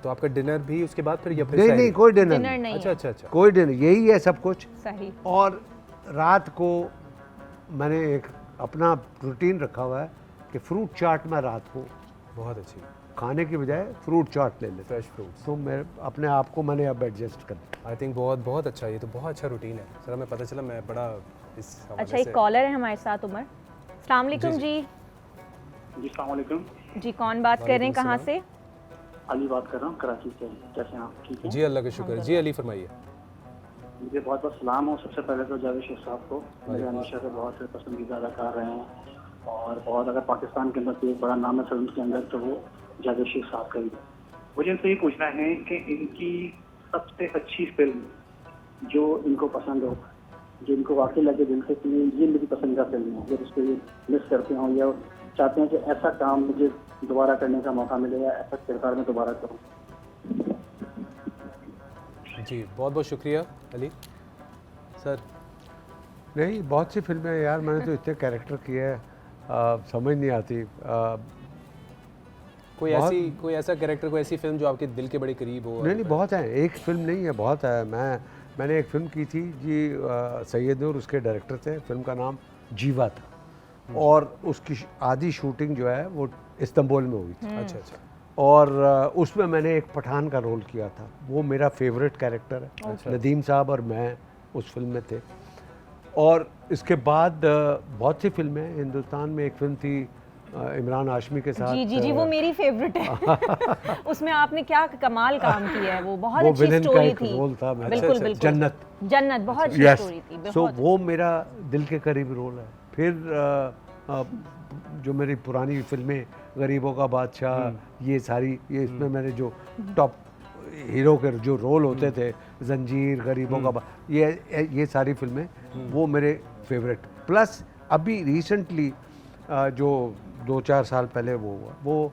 तो आपका डिनर भी उसके बाद फिर या फिर नहीं सहरी? नहीं, कोई डिनर डिनर नहीं, नहीं अच्छा है। अच्छा अच्छा। कोई डिनर, यही है सब कुछ। सही। और रात को मैंने एक अपना रूटीन रखा हुआ है कि फ्रूट चाट मैं रात को बहुत अच्छी। खाने की बजाय फ्रूट चाट ले लेता फ्रेश फ्रूट्स। हूँ। तो मैं अपने आप को मैंने अब एडजस्ट कर दिया। आई थिंक बहुत बहुत अच्छा, ये तो बहुत अच्छा रूटीन है सर। हमें पता चला, मैं बड़ा इस हवाले अच्छा, से। एक कॉलर है हमारे साथ, उमर। अस्सलाम वालेकुम जी। जी अस्सलाम वालेकुम। जी, कौन बात कर रहे हैं, कहाँ से? अली बात कर रहा हूँ कराची से। कैसे हैं आप? ठीक है जी अल्लाह का शुक्र। जी अली फरमाइए। मुझे बहुत बहुत सलाम हो सबसे पहले तो जावेद शेख साहब को, मेरे हमेशा से बहुत पसंदीदा अदाकार रहे हैं, और बहुत अगर पाकिस्तान के अंदर एक बड़ा नाम है फिल्म के अंदर तो वो जावेद शेख साहब का ही है। मुझे इनसे ये पूछना है कि इनकी सबसे अच्छी फिल्म जो इनको पसंद हो, जो इनको वाकई लगे दिल से कि ये मेरी पसंदीदा फिल्म है, जब उसको ये मिस करते हों या चाहते हैं कि ऐसा काम मुझे दोबारा करने का मौका मिले या ऐसा किरदार में दोबारा करूँ। जी बहुत बहुत शुक्रिया अली सर। नहीं, बहुत सी फिल्में हैं यार, मैंने तो इतने कैरेक्टर किए हैं, समझ नहीं आती। कोई ऐसा कैरेक्टर, कोई ऐसी फिल्म जो आपके दिल के बड़े करीब हो? नहीं, बहुत है, एक फिल्म नहीं है, बहुत है। मैंने एक फिल्म की थी जी, सैयद नूर उसके डायरेक्टर थे, फिल्म का नाम जीवा था, और उसकी आधी शूटिंग जो है वो इस्तांबुल में हुई थी। अच्छा अच्छा। और उसमें मैंने एक पठान का रोल किया था, वो मेरा फेवरेट कैरेक्टर है। नदीम साहब और मैं उस फिल्म में थे। और इसके बाद बहुत सी फिल्में, हिंदुस्तान में एक फिल्म थी इमरान हाशमी के साथ। जी जी जी, वो मेरी फेवरेट है। उसमें आपने क्या कमाल काम किया है, वो बहुत वो अच्छी विलेन का स्टोरी एक थी। रोल था मेरा। बिल्कुल बिल्कुल। जन्नत। जन्नत बहुत अच्छी यस, स्टोरी थी। सो बहुत वो मेरा दिल के करीब रोल है। फिर जो मेरी पुरानी फिल्में, गरीबों का बादशाह, ये सारी, ये इसमें मेरे जो टॉप हीरो के जो रोल होते थे, जंजीर, गरीबों का ये सारी फिल्में वो मेरे फेवरेट। प्लस अभी रिसेंटली जो 2-4 साल पहले वो हुआ, वो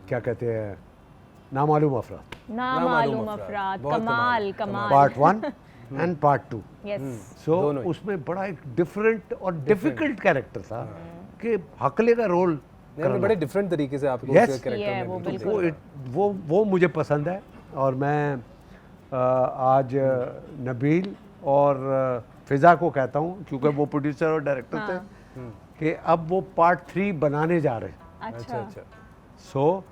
क्या कहते हैं, नामालूम अफराद। नामालूम अफराद, कमाल कमाल। Part 1 and part 2। यस। सो उसमें बड़ा एक डिफरेंट और डिफिकल्ट कैरेक्टर था कि हकले का रोल नहीं, बड़े डिफरेंट तरीके से आपको Yes, उसके कैरेक्टर वो में बिल्कुल। वो मुझे पसंद है। और मैं आज नबील और फिज़ा को कहता हूँ, क्योंकि वो प्रोड्यूसर और डायरेक्टर थे, कि अब वो पार्ट 3 बनाने जा रहे हैं। अच्छा अच्छा। So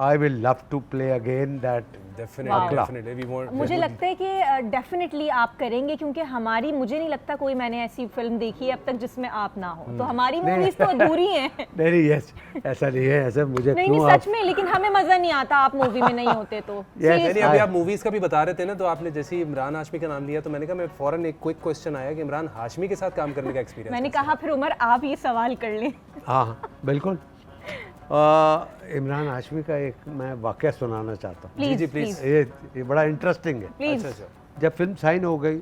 I will love to play again that. Definitely we want. मुझे लगता है कि डेफिनेटली आप करेंगे, क्योंकि हमारी, मुझे नहीं लगता कोई मैंने ऐसी फिल्म देखी है अब तक जिसमें आप ना हो, तो हमारी मूवीज तो अधूरी हैं। नहीं, यस, ऐसा नहीं है, ऐसा मुझे नहीं क्यों नहीं, सच में, लेकिन हमें मजा नहीं आता आप मूवी में नहीं होते तो। नहीं, अभी आप मूवीज का भी बता रहे थे ना, तो आपने जैसे इमरान हाशमी का नाम लिया, तो मैंने कहा, मैं फौरन एक क्विक क्वेश्चन आया कि इमरान हाशमी के साथ काम करने का एक्सपीरियंस। मैंने कहा फिर उमर आप ये सवाल कर लें। हाँ बिल्कुल। इमरान हाशमी का एक मैं वाक़या सुनाना चाहता हूँ। प्लीज जी, प्लीज ये बड़ा इंटरेस्टिंग है। प्लीज। अच्छा अच्छा। जब फिल्म साइन हो गई,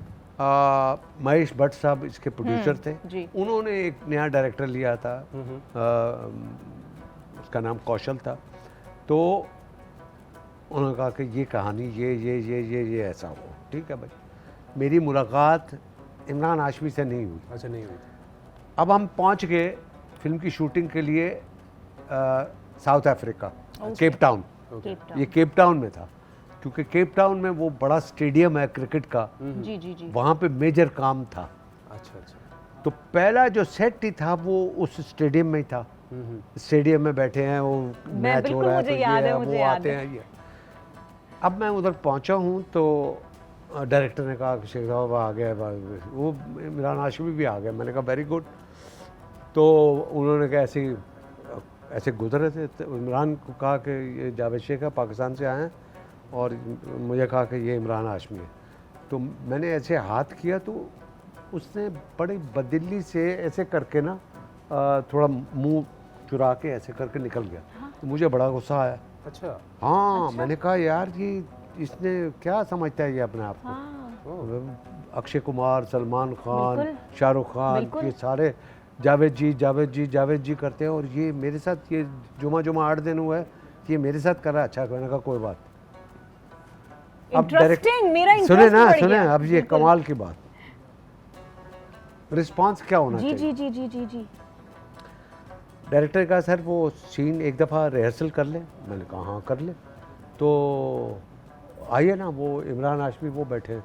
महेश भट्ट साहब इसके प्रोड्यूसर थे, जी। उन्होंने एक नया डायरेक्टर लिया था, उसका नाम कौशल था। तो उन्होंने कहा कि ये कहानी ये ऐसा हो, ठीक है भाई। मेरी मुलाकात इमरान हाशमी से नहीं हुई। अच्छा, नहीं हुई। अब हम पहुंच गए फिल्म की शूटिंग के लिए साउथ अफ्रीका, केप टाउन। ये केप टाउन में था, क्योंकि केप टाउन में वो बड़ा स्टेडियम है क्रिकेट का, जी जी जी। वहाँ पे मेजर काम था। अच्छा अच्छा। तो पहला जो सेट ही था वो उस स्टेडियम में ही था। स्टेडियम में बैठे हैं, वो मैच हो बिल्कुल रहा है, मुझे तो याद ये है, है, मुझे वो याद आते है। हैं ये। अब मैं उधर पहुँचा हूँ तो डायरेक्टर ने कहा कि शेख साहब आ गया, वो इमरान हाशमी भी आ गया। मैंने कहा वेरी गुड। तो उन्होंने कहा ऐसे गुजरे थे, तो इमरान को कहा कि ये जावेद शेख है, पाकिस्तान से आए हैं, और मुझे कहा कि ये इमरान हाशमी है। तो मैंने ऐसे हाथ किया तो उसने बड़ी बददिली से ऐसे करके ना थोड़ा मुंह चुरा के ऐसे करके निकल गया। तो मुझे बड़ा गुस्सा आया। अच्छा। हाँ, मैंने कहा यार ये इसने क्या समझता है ये अपने आप को। अक्षय कुमार, सलमान खान, शाहरुख खान, ये सारे जावेद जी करते हैं, और ये मेरे साथ ये जुमा 8 दिन हुआ है, ये मेरे साथ कर रहा है। अच्छा, मैंने कहा कोई बात। अब सुने ना, अब ये कमाल की बात, रिस्पांस क्या होना चाहिए। जी। डायरेक्टर का सर वो सीन एक दफ़ा रिहर्सल कर ले। मैंने कहा हाँ कर ले। तो आइए ना, वो इमरान हाशमी वो बैठे।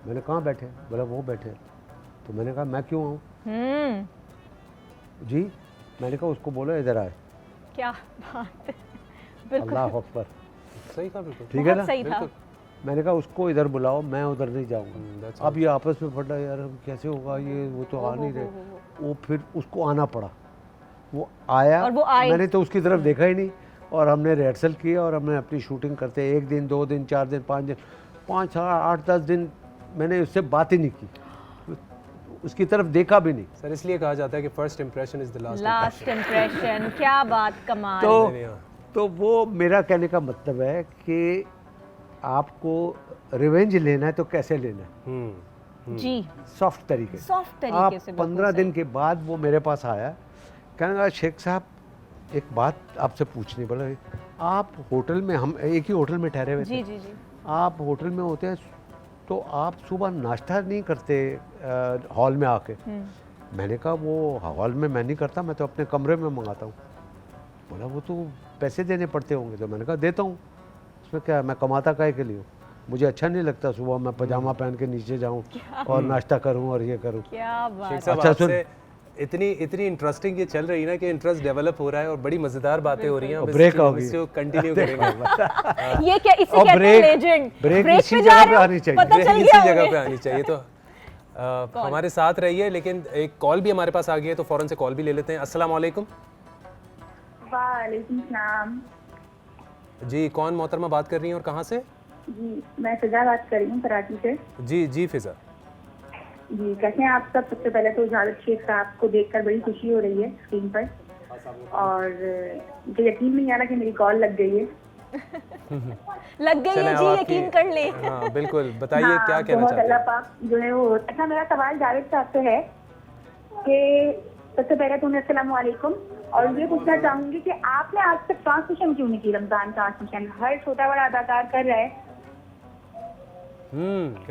मैंने कहाँ बैठे? बोला वो बैठे। तो मैंने कहा मैं क्यों आऊँ? जी, मैंने कहा उसको बोलो इधर आए। क्या बात है, अल्लाह अकबर। सही कहा, बिल्कुल ठीक है ना। सही था। मैंने कहा उसको इधर बुलाओ, मैं उधर नहीं जाऊँगा। अब ये आपस में पड़ा, यार कैसे होगा ये, वो तो आ नहीं रहे। वो फिर उसको आना पड़ा। वो आया, और वो आए। मैंने तो उसकी तरफ देखा ही नहीं, और हमने रिहर्सल किया, और हमने अपनी शूटिंग करते 1 दिन 2 दिन 4 दिन 5 दिन 5 8 10 दिन मैंने उससे बात ही नहीं की, उसकी तरफ देखा भी नहीं। सर इसलिए कहा जाता है कि first impression is the last impression. क्या बात, कमाल। तो वो मेरा कहने का मतलब है कि आपको रिवेंज लेना है तो कैसे लेना है। जी, सॉफ्ट तरीके से। 15 दिन के बाद वो मेरे पास आया, कहने लगा शेख साहब एक बात आपसे पूछनी। बोला आप होटल में, हम एक ही होटल में ठहरे हुए थे। जी। आप होटल में होते हैं तो आप सुबह नाश्ता नहीं करते हॉल में आके? मैंने कहा वो हॉल में मैं नहीं करता, मैं तो अपने कमरे में मंगाता हूँ। बोला वो तो पैसे देने पड़ते होंगे। तो मैंने कहा देता हूँ, उसमें क्या है, मैं कमाता काहे के लिए हूँ। मुझे अच्छा नहीं लगता सुबह मैं पजामा पहन के नीचे जाऊँ और नाश्ता करूँ और ये करूँ। क्या बात। अच्छा सुन, इतनी इंटरेस्टिंग ये चल रही है ना कि इंटरेस्ट डेवलप हो रहा है और बड़ी मजेदार बातें हो रही हैं। ब्रेक होगी, इसको कंटिन्यू करेंगे। ये क्या, इसे कहते हैं लेजेंड। ब्रेक इसी जगह पे आनी चाहिए, पता चल इसी जगह पे आनी चाहिए। तो हमारे साथ रहिए, लेकिन एक कॉल भी हमारे पास आ गई है, तो फौरन से कॉल भी ले लेते हैं। अस्सलाम वालेकुम। वालेकुम सलाम। जी, कौन मोहतरमा बात कर रही हैं और कहाँ से? जी, मैं फिजा बात कर रही हूँ कराची से। जी फिजा जी, कैसे हैं आप सब? सबसे पहले तो जावेद शेख साहब को देखकर बड़ी खुशी हो रही है स्क्रीन पर, और मुझे यकीन नहीं आ रहा कि मेरी कॉल लग गई है। लग गई है जी, यकीन कर ले। हाँ बिल्कुल, बताइए क्या कहना चाहते हैं। अल्लाह पाक जो है वो। अच्छा, मेरा सवाल जावेद साहब से है कि सबसे पहले तो अस्सलाम वालेकुम, और ये पूछना चाहूंगी कि आपने आज तक ट्रांसमिशन क्यों नहीं की? रमजान ट्रांसमिशन हर छोटा बड़ा अदाकार कर रहा है।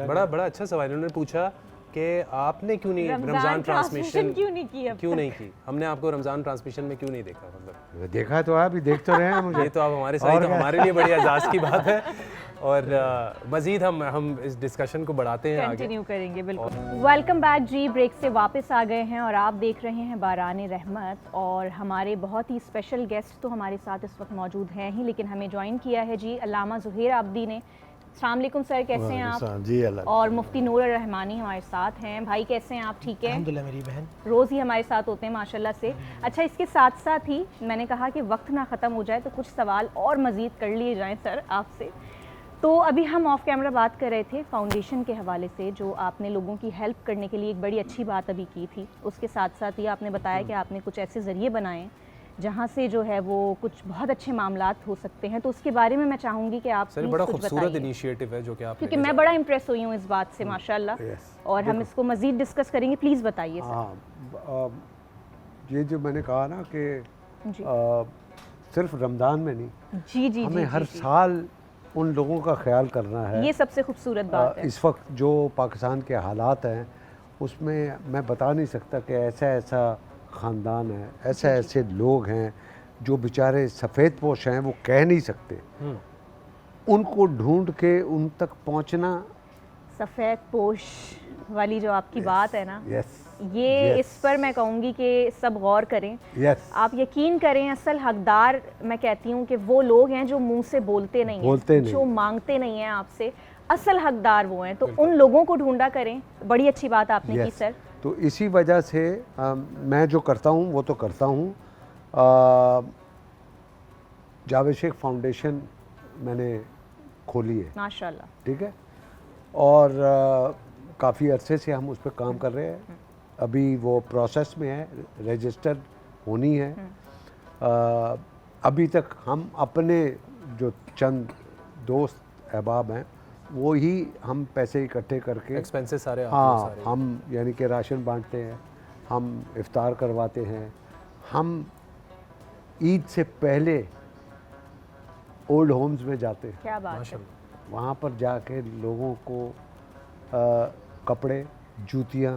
बड़ा अच्छा सवाल उन्होंने पूछा कि आपने क्यों नहीं रमजान ट्रांसमिशन क्यों नहीं की? हमने आपको रमजान ट्रांसमिशन में क्यों नहीं देखा? मतलब देखा तो है, अभी देख तो रहे हैं मुझे। ये तो आप हमारे साथ, तो हमारे लिए बड़ी एजाज़ की बात है, और मज़ीद हम इस डिस्कशन को बढ़ाते हैं, कंटिन्यू करेंगे। बिल्कुल। वेलकम बैक जी, ब्रेक से वापस आ गए हैं और आप देख रहे हैं बारान रहमत, और हमारे बहुत ही स्पेशल गेस्ट तो हमारे साथ इस वक्त मौजूद हैं ही, लेकिन हमें ज्वाइन किया है जी अल्लामा ज़ुहैर आबदी ने। अस्सलाम वालेकुम सर, कैसे हैं आप? जी अल्लाह। और मुफ्ती नूर रहमानी हमारे साथ हैं। भाई कैसे हैं आप? ठीक है अल्हम्दुलिल्लाह, मेरी बहन रोज़ ही हमारे साथ होते हैं माशाल्लाह से। अच्छा, इसके साथ साथ ही मैंने कहा कि वक्त ना ख़त्म हो जाए तो कुछ सवाल और मज़ीद कर लिए जाएं सर आपसे। तो अभी हम ऑफ कैमरा बात कर रहे थे फाउंडेशन के हवाले से, जो आपने लोगों की हेल्प करने के लिए एक बड़ी अच्छी बात अभी की थी। उसके साथ साथ ही आपने बताया कि आपने कुछ ऐसे ज़रिए बनाए जहाँ से जो है वो कुछ बहुत अच्छे मामलात हो सकते हैं। तो उसके बारे में मैं चाहूँगी कि आप सर, बड़ा खूबसूरत इनिशिएटिव है जो कि आप, क्योंकि मैं बड़ा इम्प्रेस हुई हूँ इस बात से माशाल्लाह, और हम इसको मज़ीद डिस्कस करेंगे। प्लीज़ बताइए सर। ये जो मैंने कहा ना कि सिर्फ रमज़ान में नहीं, जी हमें हर साल उन लोगों का ख्याल करना है। ये सबसे खूबसूरत बात है। इस वक्त जो पाकिस्तान के हालात हैं उसमें मैं बता नहीं सकता कि ऐसा ख़ानदान है, ऐसे लोग हैं जो बेचारे सफ़ेद पोश हैं, वो कह नहीं सकते। उनको ढूंढ के उन तक पहुंचना, सफ़ेद पोश वाली जो आपकी बात है ना, ये इस पर मैं कहूँगी कि सब गौर करें। आप यकीन करें, असल हकदार मैं कहती हूँ कि वो लोग हैं जो मुंह से बोलते नहीं हैं, जो मांगते नहीं हैं आपसे। असल हकदार वो हैं, तो उन लोगों को ढूंढा करें। बड़ी अच्छी बात आपने की Yes. सर। तो इसी वजह से मैं जो करता हूँ वो तो करता हूँ। जावेद शेख फाउंडेशन मैंने खोली है, माशाल्लाह। ठीक है, और काफ़ी अरसे से हम उस पर काम कर रहे हैं। अभी वो प्रोसेस में है, रजिस्टर होनी है। अभी तक हम अपने जो चंद दोस्त अहबाब हैं वो ही हम पैसे इकट्ठे करके एक्सपेंसेस सारे आप हाँ सारे। हम यानी कि राशन बांटते हैं, हम इफ्तार करवाते हैं, हम ईद से पहले ओल्ड होम्स में जाते हैं, क्या बात है। वहाँ पर जाके लोगों को कपड़े, जूतियाँ,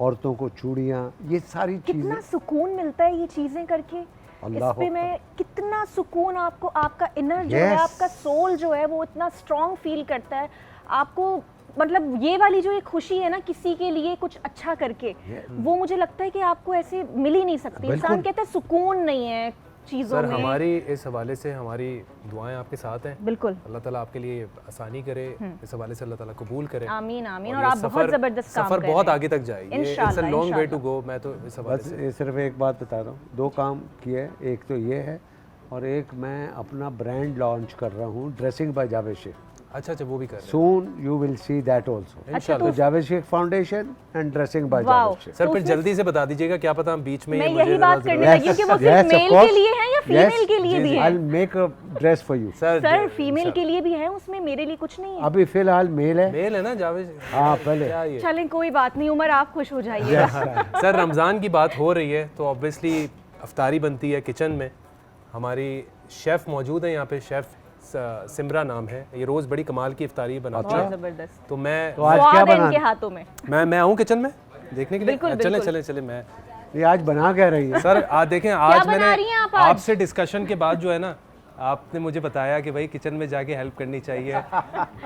औरतों को चूड़ियाँ, ये सारी कितना चीज़ें। सुकून मिलता है ये चीजें करके। अल्लाह इस पे मैं कितना सुकून आपको, आपका इनर जो है, Yes. आपका सोल जो है वो इतना स्ट्रांग फील करता है आपको। मतलब ये वाली जो एक खुशी है ना किसी के लिए कुछ अच्छा करके, वो मुझे लगता है कि आपको ऐसे मिल ही नहीं सकती। इंसान बिल्कुल। कहता है सुकून नहीं है चीज़ों सर में। हमारी इस हवाले से हमारी दुआएं आपके साथ हैं। बिल्कुल। अल्लाह ताला आपके लिए आसानी करे, इस हवाले से अल्लाह ताला कबूल करे। आमीन आमीन। और और ये आप बहुत ज़बरदस्त काम सफ़र कर बहुत रहे हैं। आगे तक जाए। ये इट्स अ इंशाल्लाह, लॉन्ग वे टू इंशाल्लाह। गो। मैं तो इस हवाले बस से ये सिर्फ एक बात बता रहा हूँ, 2 काम किए हैं। एक तो ये है और एक मैं अपना ब्रांड लॉन्च कर रहा हूँ, ड्रेसिंग बाय जावेद शेख। अच्छा वो भी कर रहे हैं। Soon you will see that also. अच्छा, तो Javed Shaikh foundation and dressing by wow. Javed Shaikh. Sir तो फिर उसमें- जल्दी से बता दीजिएगा, क्या पता हम बीच में मैं मुझे यही ज़रा बात ज़रूरत- करने लगी कि वो सिर्फ मेल के लिए है या फीमेल के लिए भी है। I'll make a dress for you। Sir female के लिए भी है उसमें, मेरे लिए कुछ नहीं है। अभी फिलहाल मेल है। मेल है ना जावेद? हाँ पहले। क्या ये? चलें कोई बात नहीं, उमर आप खुश हो जाइए। सर रमज़ान की बात हो रही है तो ऑब्वियसली अफ्तारी बनती है किचन में। हमारी शेफ़ मौजूद है यहाँ पे, शेफ़ सिमरा नाम है। ये रोज़ बड़ी कमाल की इफ्तारी बनाती बहुत है। जबरदस्त। तो मैं तो आज क्या स्वाद है बना? इनके हाथों में। मैं आऊँ किचन में देखने के लिए? बिल्कुल, चले बिल्कुल। चले चले मैं ये आज बना क्या रही है? सर आज देखें, आज बना रही हैं आप आज? आपसे डिस्कशन के बाद जो है ना, आपने मुझे बताया कि भाई किचन में जाके हेल्प करनी चाहिए।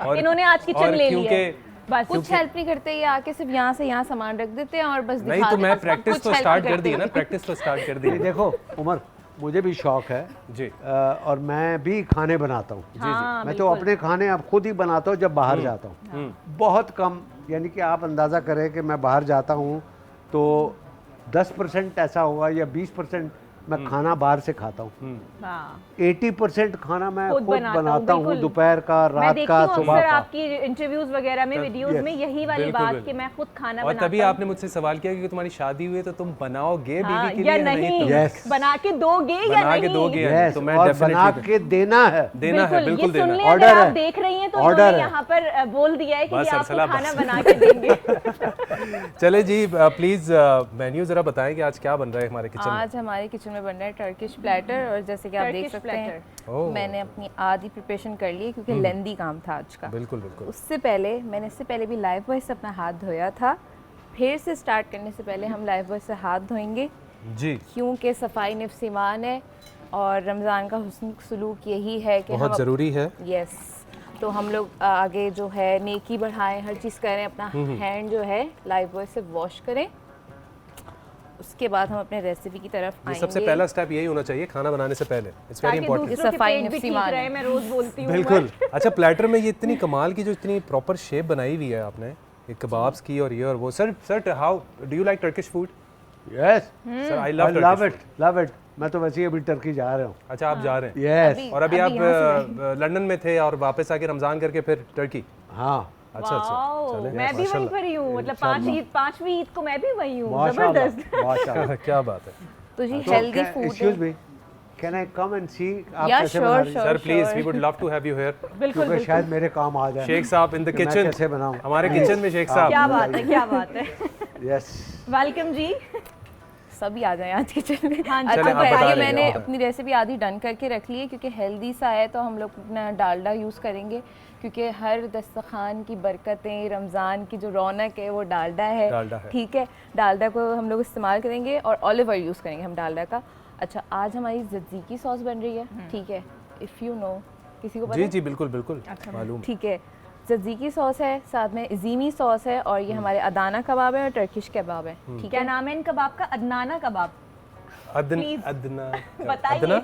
और इन्होंने आज किचन और ले लिया है। क्योंकि बस कुछ हेल्प नहीं करते, ये आके सिर्फ यहाँ से यहाँ सामान रख देते हैं और बस नहीं दिखा तो देते मैं हैं। प्रैक्टिस कुछ तो help स्टार्ट नहीं कर दी है ना, करते। प्रैक्टिस तो स्टार्ट कर दी ये है। देखो उमर, मुझे भी शौक है जी। और मैं भी खाने बनाता हूँ। हाँ, मैं तो बिल्कुल। अपने खाने अब खुद ही बनाता हूँ जब बाहर जाता हूँ। बहुत कम, यानी कि आप अंदाज़ा करें कि मैं बाहर जाता हूँ तो 10% ऐसा होगा या 20% मैं खाना बाहर से खाता हूँ। हाँ। 80% खाना मैं खुद खुद बनाता हूँ, बिल्कुल। दोपहर का, मैं रात देखती का, हूँ सुबह अक्सर का। आपकी इंटरव्यूज वगैरह में, वीडियोस में यही वाली बिल्कुल, बात बिल्कुल। कि मैं खुद खाना और बनाता तभी आपने मुझसे सवाल किया कि तुम्हारी शादी हुई है तो तुम बनाओगे हाँ, बीवी के या लिए नहीं, तो Yes। बना के दोगे या बना के नहीं। दोगे या नहीं? Yes, तो मैं और बना definitely के देना है। देना है, बिल्कुल ये देना सुन है। लें, अगर Order आप है। देख रही हैं तो Order इन्होंने है। यहाँ पर बोल दिया है कि बस ये अरसला, आपको खाना बस। बना के देंगे। चले जी, प्लीज मेन्यू जरा बताएं कि आज क्या बन रहा है हमारे किचन में। आज हमारे किचन में बन रहा है टर्किश प्लेटर, और जैसे कि आप देख टर्किश सकते प्लेटर। हैं ओह। मैंने अपनी आधी प्रिपरेशन कर ली है क्योंकि लेंदी काम था आज का। बिल्कुल बिल्कुल। उससे पहले मैंने इससे पहले भी लाइफ बॉय से अपना हाथ धोया था। फिर से स्टार्ट करने से पहले हम लाइफ बॉय से हाथ धोएंगे जी क्योंकि सफाई निफ्स ईमान है और रमज़ान का हुस्न सलूक यही है कि बहुत ज़रूरी है। यस, तो हम लोग आगे जो है नेकी बढ़ाएं, हर चीज़ करें, अपना हैंड जो है लाइफ बॉय से वॉश करें। उसके बाद हम अपने रेसिपी की तरफ ये आएंगे। सबसे पहला स्टेप यही होना चाहिए खाना बनाने से पहले। इट्स वेरी ताकि इंपॉर्टेंट। दूसरों के सफाई पेट भी ठीक नफसीमान रहे, है। मैं रोज बोलती हूँ। बिल्कुल। अच्छा प्लेटर में ये इतनी कमाल की जो इतनी प्रॉपर शेप बनाई हुई है आपने, ये कबाब्स की और ये और वो। Sir how do you like Turkish food? Yes, sir I I love love it, love it. मैं तो वैसे ही अभी टर्की जा रहा हूँ। अच्छा आप जा रहे हैं यस। और अभी आप यहाँ से लंदन में थे और वापस आके रमजान करके फिर टर्की। हाँ अच्छा अच्छा वाओ, चले, मैं भी वहीं माशाल्लाह। पर ही हूँ। मतलब पांचवी ईद को मैं भी वहीं हूँ। माशाल्लाह, जबरदस्त। माशाल्लाह। क्या बात है। तो जी healthy food excuse me, can I come and see आप या कैसे बना रही हैं? Sir please we would love to have you here. बिल्कुल क्योंकि शायद मेरे काम आ जाए। शेख साहब इन द कि मैं किचन। कैसे बनाऊं? हमारे किचन में शेख साहब। क्या बात है, क्या बात है। यस। वेलकम जी। सभी आ जाएं आज किचन में। हाँ जी। अच्छा चलें, आप पहले बता ये दें, मैंने आप अपनी रेसिपी आधी डन करके रख ली है क्योंकि हेल्दी सा है, तो हम लोग अपना डालडा यूज़ करेंगे क्योंकि हर दस्तरखान की बरकतें, रमज़ान की जो रौनक है वो डालडा डालडा है। है। ठीक है, डालडा को हम लोग इस्तेमाल करेंगे और ऑलिव ऑयल यूज़ करेंगे हम डालडा का। अच्छा आज हमारी ज़िज़्ज़ीकी सॉस बन रही है, ठीक है, इफ़ यू नो, किसी को पता जी है? जी बिल्कुल बिल्कुल मालूम। ठीक है, ज़िज़्ज़ीकी सॉस है, साथ में इज़ीमी सॉस है, और ये हमारे अदाना कबाब है और टर्किश कबाब है। ठीक क्या है, नाम है इन कबाब का? अदनाना कबाब। अदना बताइए।